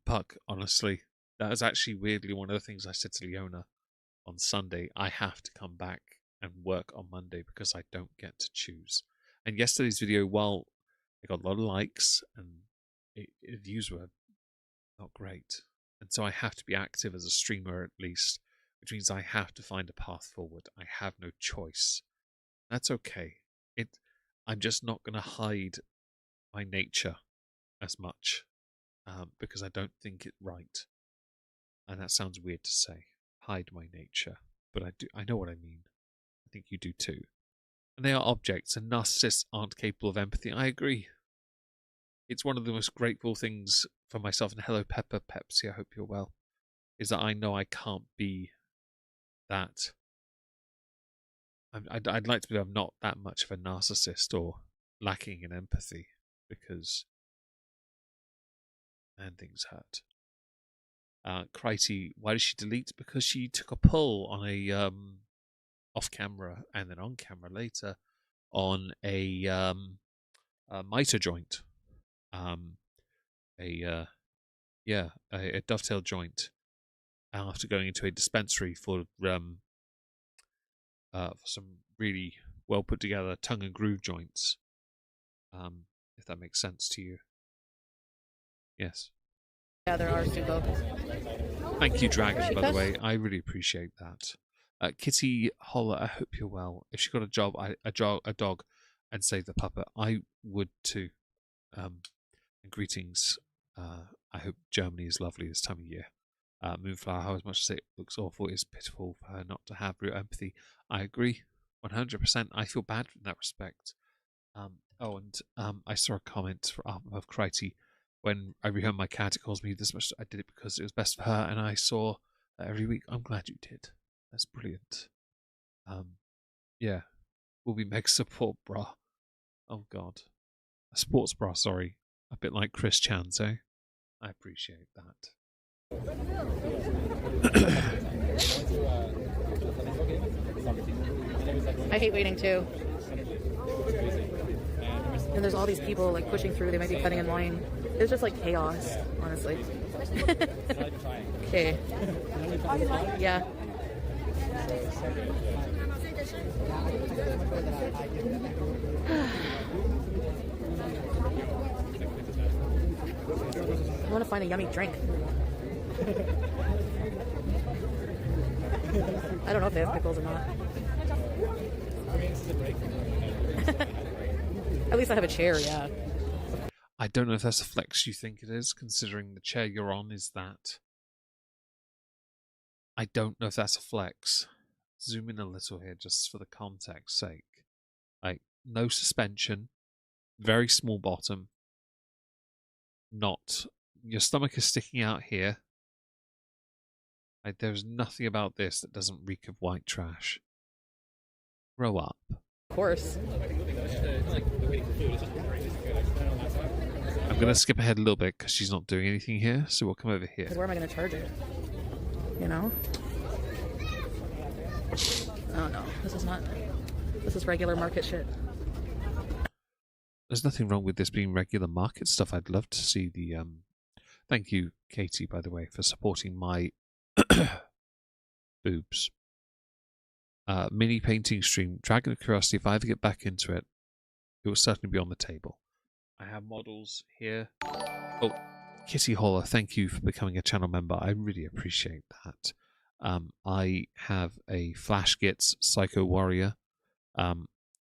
Puck, honestly, that was actually weirdly one of the things I said to Leona on Sunday. I have to come back and work on Monday because I don't get to choose. And yesterday's video, while it got a lot of likes and views were not great, and so I have to be active as a streamer at least, which means I have to find a path forward. I have no choice. That's okay. I'm just not going to hide my nature as much because I don't think it right. And that sounds weird to say, hide my nature, but I know what I mean. I think you do too. And they are objects, and narcissists aren't capable of empathy. I agree. It's one of the most grateful things for myself, and hello Pepper, Pepsi, I hope you're well, is that I know I can't be that. I'd like to believe I'm not that much of a narcissist or lacking in empathy, because man, things hurt. Critey, why did she delete? Because she took a pull on a off camera and then on camera later on a mitre joint. a dovetail joint after going into a dispensary for some really well put together tongue and groove joints. If that makes sense to you. Yes. Yeah, there are Suko. Thank you, Dragon, by the way. I really appreciate that. Kitty Holler, I hope you're well. If she got a dog, and save the puppet, I would too. And greetings. I hope Germany is lovely this time of year. Moonflower, how much as it looks awful, it is pitiful for her not to have real empathy. I agree, 100%. I feel bad in that respect. I saw a comment of Crichty when I rehomed my cat. It calls me this much. I did it because it was best for her, and I saw that every week. I'm glad you did. That's brilliant. Yeah, will be Meg support bra. Oh God, a sports bra. Sorry, a bit like Chris Chan's, eh? I appreciate that. I hate waiting too. And there's all these people like pushing through. They might be cutting in line. It's just like chaos, honestly. Okay. Yeah. I want to find a yummy drink. I don't know if they have pickles or not. At least I have a chair, yeah. I don't know if that's a flex you think it is, considering the chair you're on is that. I don't know if that's a flex. Zoom in a little here just for the context sake. Like, no suspension, very small bottom, not. Your stomach is sticking out here. Like, there's nothing about this that doesn't reek of white trash. Grow up. Of course. I'm going to skip ahead a little bit because she's not doing anything here, so we'll come over here. Where am I going to charge it? You know? Oh no, this is not. This is regular market shit. There's nothing wrong with this being regular market stuff. I'd love to see the. Thank you, Katie, by the way, for supporting my boobs. Mini painting stream. Dragon of Curiosity. If I ever get back into it, it will certainly be on the table. I have models here. Oh, Kitty Holler, thank you for becoming a channel member. I really appreciate that. I have a Flash Gits Psycho Warrior. I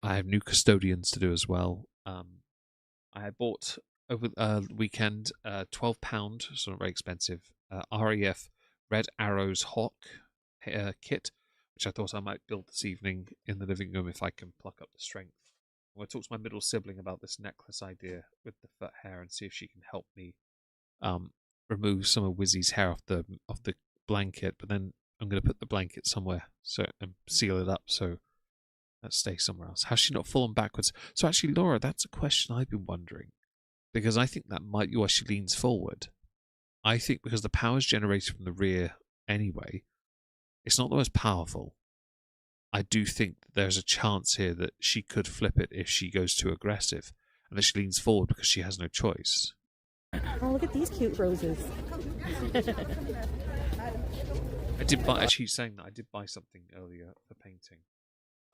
have new custodians to do as well. I bought over the weekend £12, so not very expensive, RAF Red Arrows Hawk kit, which I thought I might build this evening in the living room if I can pluck up the strength. I'm going to talk to my middle sibling about this necklace idea with the foot hair and see if she can help me remove some of Wizzy's hair off the blanket, but then I'm going to put the blanket somewhere and seal it up so that stays somewhere else. Has she not fallen backwards? So actually, Laura, that's a question I've been wondering, because I think that might be why she leans forward. I think because the power is generated from the rear anyway, it's not the most powerful. I do think that there's a chance here that she could flip it if she goes too aggressive, and that she leans forward because she has no choice. Oh, look at these cute roses. I did buy, actually saying that, I did buy something earlier for painting.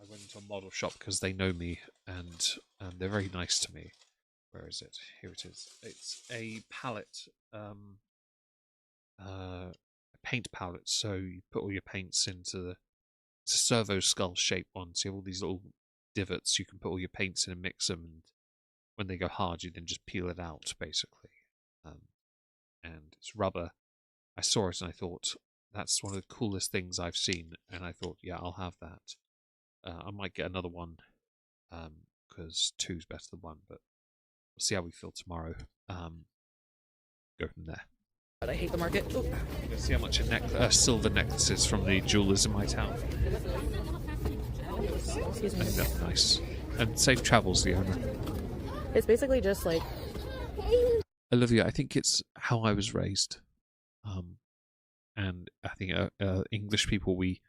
I went into a model shop because they know me and they're very nice to me. Where is it? Here it is. It's a palette, a paint palette. So you put all your paints into it's a servo skull shaped one. So you have all these little divots. You can put all your paints in and mix them, and when they go hard, you then just peel it out, basically. And it's rubber. I saw it and I thought, that's one of the coolest things I've seen. And I thought, yeah, I'll have that. I might get another one because two's better than one, but we'll see how we feel tomorrow. Go from there. But I hate the market. Ooh. Let's see how much a silver necklace is from the jewelers in my town. Excuse me. I think that's nice. And safe travels, the owner. It's basically just like. Olivia, I think it's how I was raised. And I think English people, we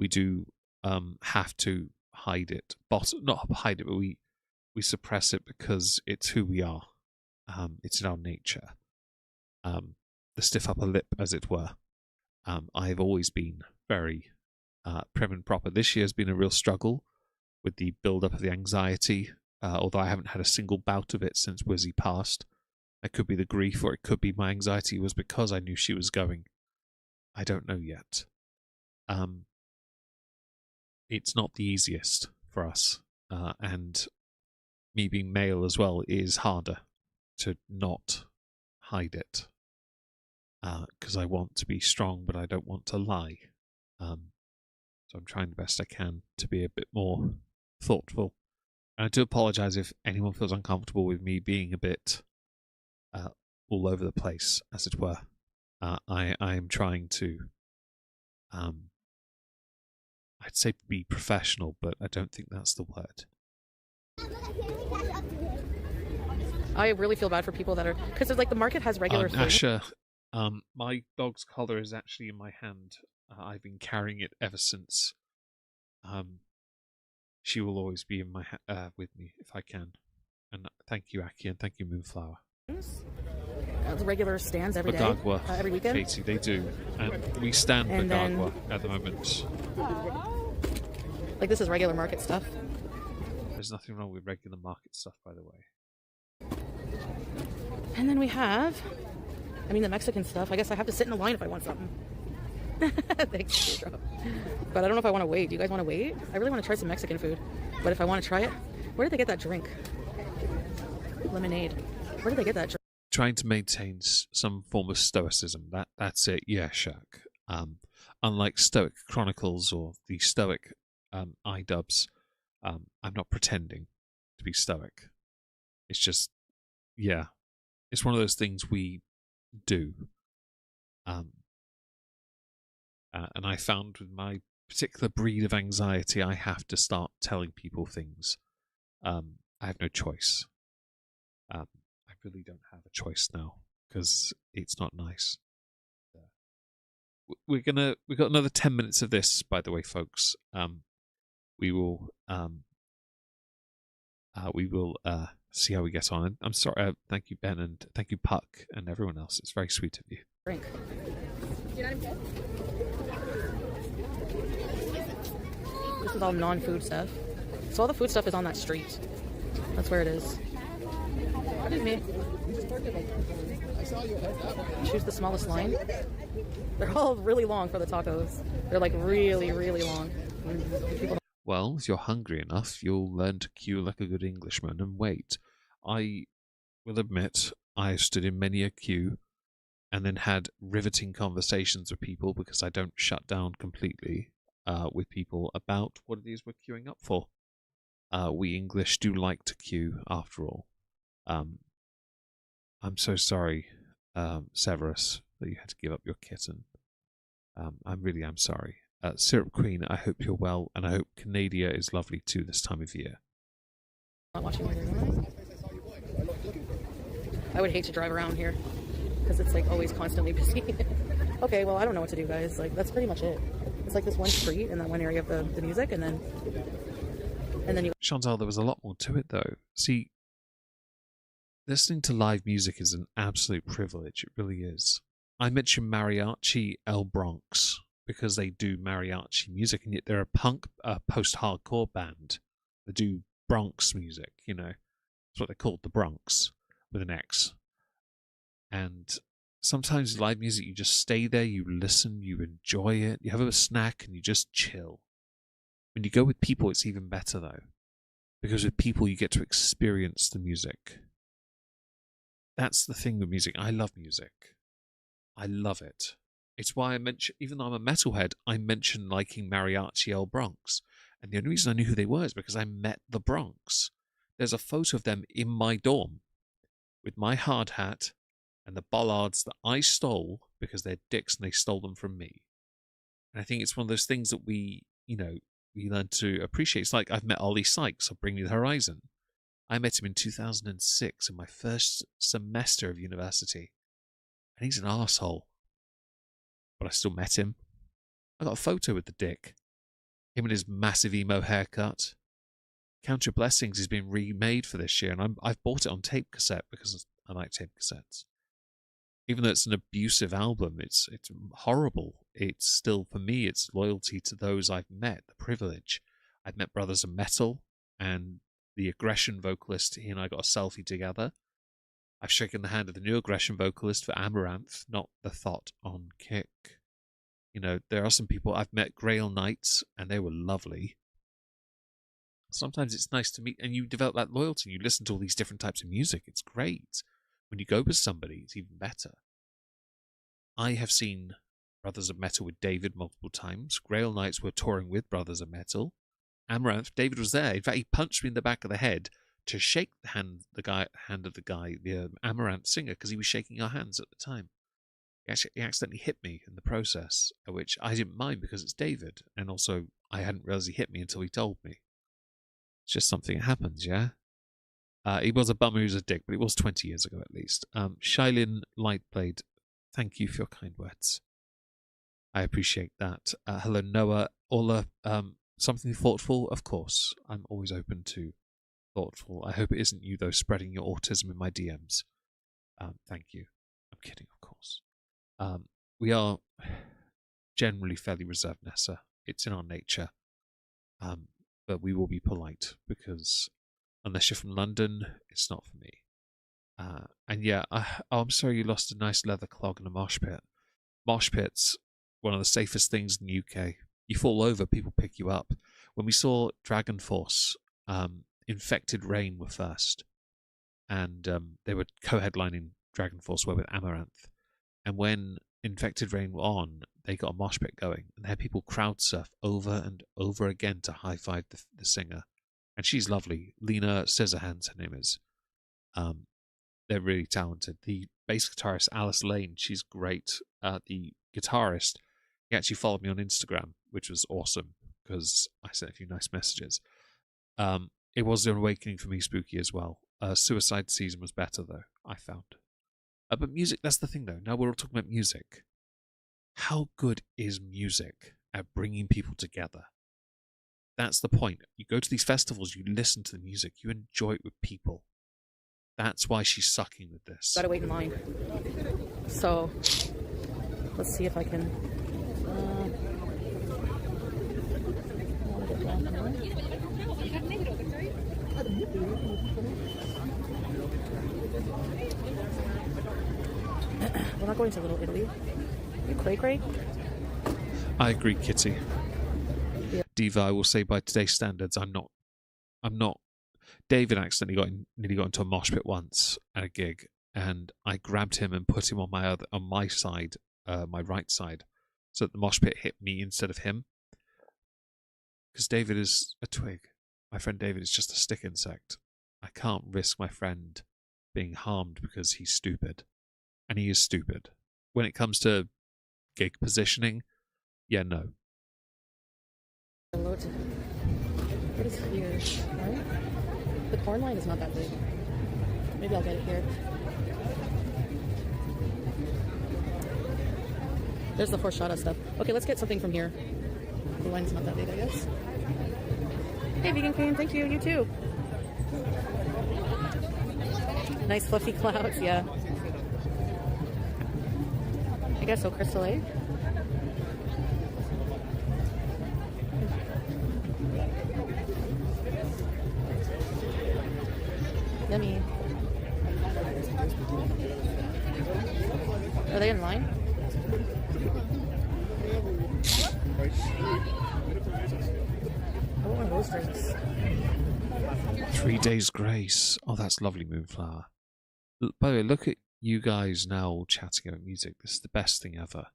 do have to hide it. Not hide it, but we suppress it because it's who we are. It's in our nature. The stiff upper lip, as it were. I've always been very prim and proper. This year has been a real struggle with the build-up of the anxiety, although I haven't had a single bout of it since Wizzy passed. It could be the grief, or it could be my anxiety was because I knew she was going. I don't know yet. It's not the easiest for us, and me being male as well is harder to not hide it, because I want to be strong, but I don't want to lie. So I'm trying the best I can to be a bit more thoughtful. And I do apologise if anyone feels uncomfortable with me being a bit all over the place, as it were. I am trying to, I'd say be professional, but I don't think that's the word. I really feel bad for people that are, because like the market has regular food. Asher, my dog's collar is actually in my hand. I've been carrying it ever since. She will always be in my with me if I can. And thank you, Aki, and thank you, Moonflower. The regular stands every day, Bagagwa, every weekend. Katie, they do, and we stand And Bagagwa at the moment. Like this is regular market stuff. There's nothing wrong with regular market stuff, by the way. And then we have, the Mexican stuff. I guess I have to sit in a line if I want something. Thanks, Pedro. But I don't know if I want to wait. Do you guys want to wait? I really want to try some Mexican food. But if I want to try it, where did they get that drink? Lemonade. Where did they get that drink? Trying to maintain some form of stoicism. That's it. Yeah, Shaq. Unlike Stoic Chronicles or the Stoic iDubbbz, I'm not pretending to be stoic. It's just, yeah, it's one of those things we do. And I found with my particular breed of anxiety, I have to start telling people things. I have no choice. I really don't have a choice now because it's not nice. We've got another 10 minutes of this, by the way, folks. We will see how we get on. I'm sorry. Thank you, Ben, and thank you, Puck, and everyone else. It's very sweet of you. Drink. This is all non-food stuff. So all the food stuff is on that street. That's where it is. Excuse me. Choose the smallest line. They're all really long for the tacos. They're like really, really long. Well, if you're hungry enough, you'll learn to queue like a good Englishman and wait. I will admit, I stood in many a queue and then had riveting conversations with people because I don't shut down completely with people about what it is we're queuing up for. We English do like to queue, after all. I'm so sorry, Severus, that you had to give up your kitten. I really am sorry. Syrup Queen, I hope you're well, and I hope Canada is lovely too this time of year. Not watching what you're doing. I would hate to drive around here because it's like always constantly busy. Okay, well I don't know what to do, guys. Like that's pretty much it. It's like this one street in that one area of the music, and then you. Chantal, there was a lot more to it though. See, listening to live music is an absolute privilege. It really is. I mentioned Mariachi El Bronx because they do mariachi music, and yet they're a punk post-hardcore band that do Bronx music, you know. That's what they're called, the Bronx, with an X. And sometimes live music, you just stay there, you listen, you enjoy it, you have a snack, and you just chill. When you go with people, it's even better, though. Because with people, you get to experience the music. That's the thing with music. I love music. I love it. It's why I mention, even though I'm a metalhead, I mention liking Mariachi El Bronx. And the only reason I knew who they were is because I met the Bronx. There's a photo of them in my dorm with my hard hat and the bollards that I stole because they're dicks and they stole them from me. And I think it's one of those things that we learn to appreciate. It's like I've met Ollie Sykes of Bring Me the Horizon. I met him in 2006 in my first semester of university. And he's an arsehole. But I still met him. I got a photo with the dick. Him and his massive emo haircut. Count Your Blessings is being remade for this year, and I've bought it on tape cassette because I like tape cassettes. Even though it's an abusive album, it's horrible. It's still, for me, it's loyalty to those I've met, the privilege. I've met Brothers of Metal, and the Aggression vocalist, he and I got a selfie together. I've shaken the hand of the new Aggression vocalist for Amaranth, not the Thought on Kick. You know, there are some people, I've met Grail Knights, and they were lovely. Sometimes it's nice to meet, and you develop that loyalty. You listen to all these different types of music. It's great. When you go with somebody, it's even better. I have seen Brothers of Metal with David multiple times. Grail Knights were touring with Brothers of Metal. Amaranth, David was there. In fact, he punched me in the back of the head to shake the hand of the Amaranth singer, because he was shaking our hands at the time. He accidentally hit me in the process, which I didn't mind because it's David, and also I hadn't realized he hit me until he told me. It's just something that happens, yeah? He was a bummer, he was a dick, but it was 20 years ago at least. Shailin Lightblade, thank you for your kind words. I appreciate that. Hello, Noah. Ola, something thoughtful? Of course. I'm always open to thoughtful. I hope it isn't you, though, spreading your autism in my DMs. Thank you. I'm kidding, of course. We are generally fairly reserved, Nessa. It's in our nature. But we will be polite, because unless you're from London, it's not for me. And yeah, I'm sorry you lost a nice leather clog in a mosh pit. Mosh pits, one of the safest things in the UK. You fall over, people pick you up. When we saw Dragon Force, Infected Rain were first, and they were co-headlining Dragon Force with Amaranth. And when Infected Rain were on, they got a mosh pit going, and they had people crowd surf over and over again to high-five the singer. And she's lovely. Lena Scissorhands, her name is. They're really talented. The bass guitarist, Alice Lane, she's great. The guitarist, he actually followed me on Instagram, which was awesome, because I sent a few nice messages. It was an awakening for me, Spooky, as well. Suicide Season was better, though, I found. But music, that's the thing, though. Now we're all talking about music. How good is music at bringing people together? That's the point. You go to these festivals, you listen to the music, you enjoy it with people. That's why she's sucking with this. Gotta wait in line. So, let's see if I can... We're not going to Little Italy. You cray-cray? I agree, Kitty. Yeah. Diva, I will say by today's standards, I'm not. David accidentally nearly got into a mosh pit once at a gig, and I grabbed him and put him on my side, my right side, so that the mosh pit hit me instead of him. Because David is a twig. My friend David is just a stick insect. I can't risk my friend being harmed because he's stupid. And he is stupid. When it comes to gig positioning, yeah, no. What is here? Right? The corn line is not that big. Maybe I'll get it here. There's the horchata stuff. Okay, let's get something from here. The line's not that big, I guess. Hey, Vegan Queen, thank you. You too. Nice fluffy clouds, yeah. I guess so, Crystal Lake. Yummy. Are they in line? I want one of those drinks. 3 Days Grace. Oh, that's lovely, Moonflower. By the way, look at you guys now all chatting about music. This is the best thing ever.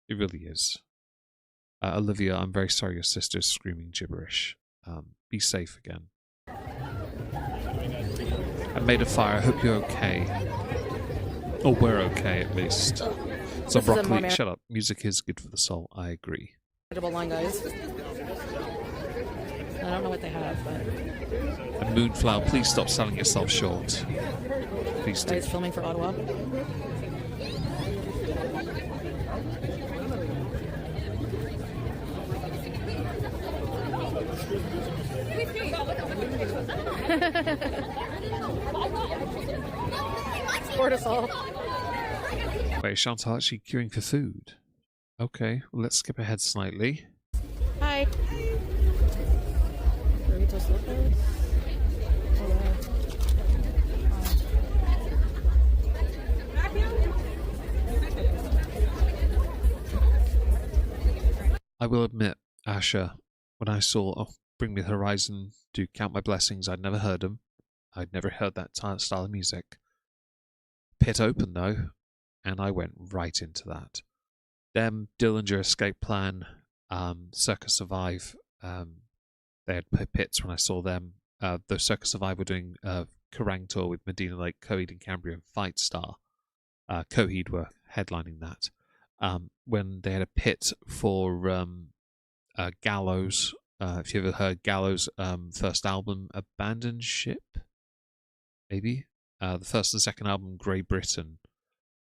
It really is. Olivia, I'm very sorry your sister's screaming gibberish. Be safe again. I made a fire. I hope you're okay. Or we're okay, at least. So, Broccoli, shut up. Music is good for the soul. I agree. Incredible line, guys. I don't know what they have, but... And Moonflower, please stop selling yourself short. Please do. Guys filming for Ottawa. Cortisol. Wait, Chantal actually queuing for food. Okay, well, let's skip ahead slightly. Hi. Doritos Locos. Oh, wow. I will admit, Asher, when I saw Bring Me the Horizon do Count My Blessings, I'd never heard them. I'd never heard that style of music. Pit open, though, and I went right into that. Them, Dillinger Escape Plan, Circus Survive, they had pits when I saw them. The Circus Survive were doing Kerrang tour with Medina Lake, Coheed and Cambria, and Fight Star. Coheed were headlining that. When they had a pit for Gallows, if you ever heard Gallows' first album, Abandoned Ship, maybe? The first and second album, Grey Britain.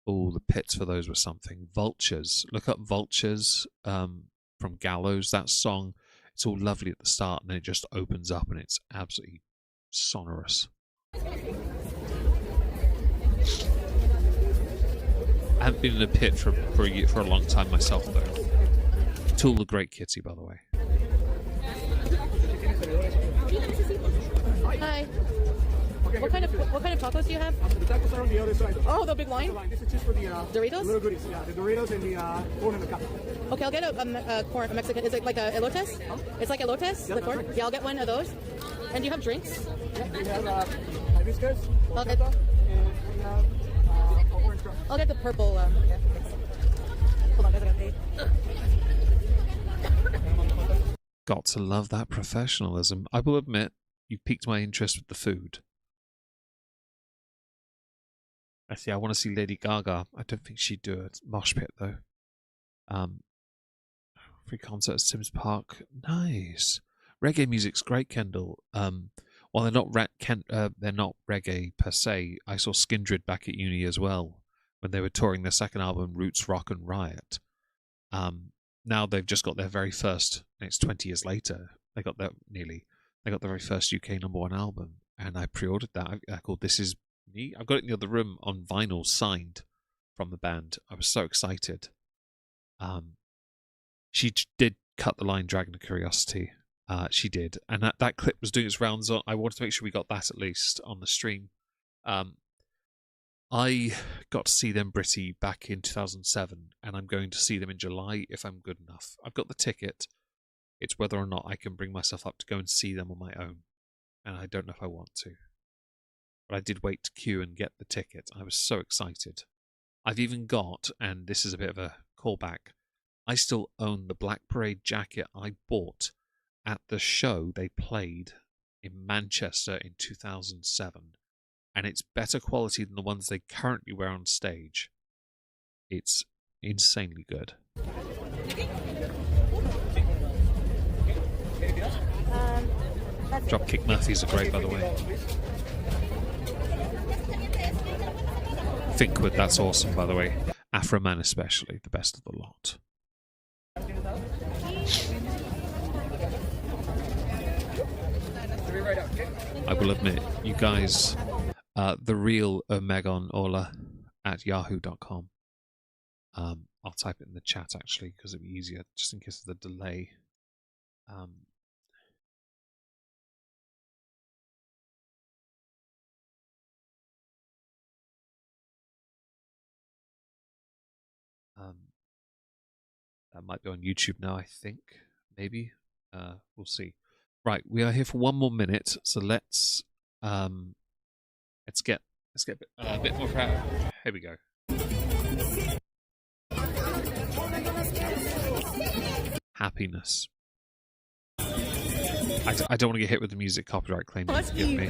Oh, the pits for those were something. Vultures. Look up Vultures from Gallows. That song, it's all lovely at the start, and then it just opens up, and it's absolutely sonorous. I haven't been in a pit for a long time myself, though. Tool the Great Kitty, by the way. Hi. What kind of tacos do you have? The tacos are on the other side. Oh, the big line? This is just for the Doritos? little goodies. Yeah, the Doritos and the corn and the cup. Okay, I'll get a Mexican. Is it like a elotes? Huh? It's like elotes, Yeah, the corn? that's right. Yeah, I'll get one of those. And do you have drinks? Yeah, we have hibiscus, Okay. horchata, and we have orange drop. I'll get the purple. Yeah, thanks. Hold on, guys, I gotta pay. Got to love that professionalism. I will admit, you piqued my interest with the food. I want to see Lady Gaga. I don't think she'd do a mosh pit, though. Free concert at Sims Park. Nice. Reggae music's great, Kendall. While they're not reggae per se, I saw Skindred back at uni as well when they were touring their second album, Roots, Rock and Riot. Now they've just got their very first, and it's 20 years later, they got their very first UK #1 album, and I pre-ordered that. I called This Is Me. I've got it in the other room on vinyl, signed from the band. I was so excited. She did cut the line Dragon of Curiosity. She did, and that clip was doing its rounds on. I wanted to make sure we got that at least on the stream. I got to see them, Britty, back in 2007, and I'm going to see them in July if I'm good enough. I've got the ticket. It's whether or not I can bring myself up to go and see them on my own, and I don't know if I want to. But I did wait to queue and get the ticket. I was so excited. I've even got, and this is a bit of a callback, I still own the Black Parade jacket I bought at the show they played in Manchester in 2007. And it's better quality than the ones they currently wear on stage. It's insanely good. Dropkick Murphys are great, by the way. Thinkwood, that's awesome, by the way. Afro Man especially, the best of the lot. I will admit, you guys, the real Omegon Ola at yahoo.com. I'll type it in the chat actually because it'll be easier just in case of the delay. That might be on YouTube now, I think. Maybe. We'll see. Right, we are here for one more minute, so let's get a bit more crowd. Here we go. Happiness. I don't want to get hit with the music copyright claim. Forgive me.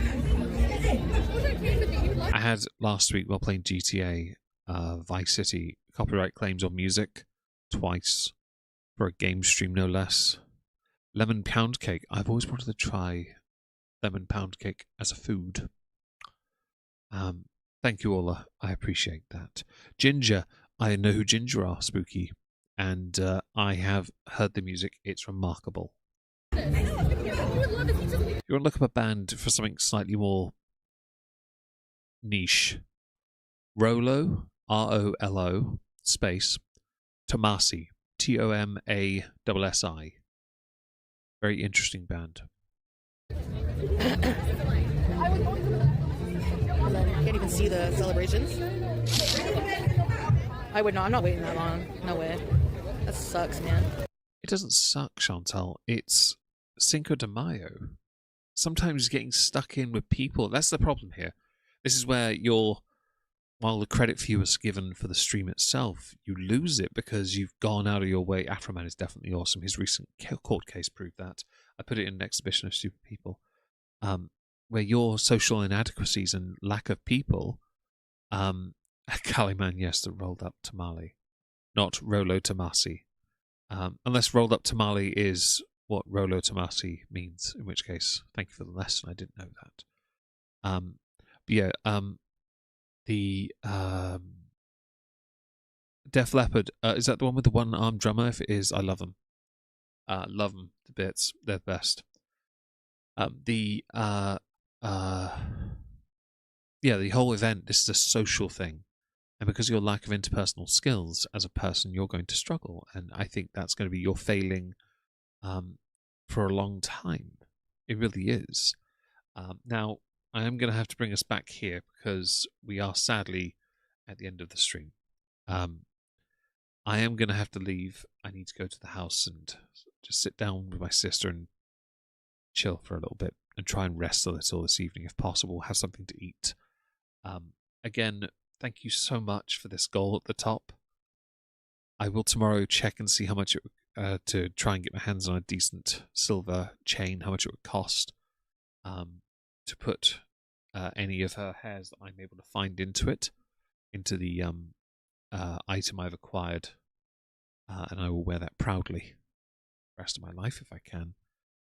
I had last week while playing GTA Vice City copyright claims on music twice for a game stream, no less. Lemon pound cake. I've always wanted to try lemon pound cake as a food. Thank you, Ola. I appreciate that. Ginger. I know who Ginger are, Spooky. And I have heard the music. It's remarkable. You want to look up a band for something slightly more niche? Rolo, ROLO, space, Tomasi, TOMASSI. Very interesting band. Can't even see the celebrations. I would not. I'm not waiting that long. No way. That sucks, man. It doesn't suck, Chantal. It's Cinco de Mayo. Sometimes getting stuck in with people. That's the problem here. This is where while the credit for you is given for the stream itself, you lose it because you've gone out of your way. Afroman is definitely awesome. His recent court case proved that. I put it in an exhibition of stupid people. Where your social inadequacies and lack of people, Kaliman, yes, the rolled up tamale, not Rolo Tomasi. Unless rolled up tamale is what Rolo Tomasi means, in which case, thank you for the lesson. I didn't know that. The Def Leppard, is that the one with the one-armed drummer? If it is, I love them. Love them to bits. They're the best. The whole event, this is a social thing. And because of your lack of interpersonal skills as a person, you're going to struggle. And I think that's going to be your failing for a long time. It really is. Now, I am going to have to bring us back here because we are sadly at the end of the stream. I am going to have to leave. I need to go to the house and just sit down with my sister and chill for a little bit and try and rest a little this evening if possible, have something to eat. Again, thank you so much for this goal at the top. I will tomorrow check and see how much it would, to try and get my hands on a decent silver chain, how much it would cost to put any of her hairs that I'm able to find into the item I've acquired, and I will wear that proudly the rest of my life if I can.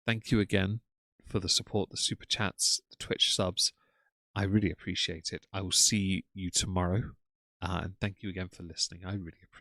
Thank you again for the support, the super chats, the Twitch subs. I really appreciate it. I will see you tomorrow. And thank you again for listening. I really appreciate it.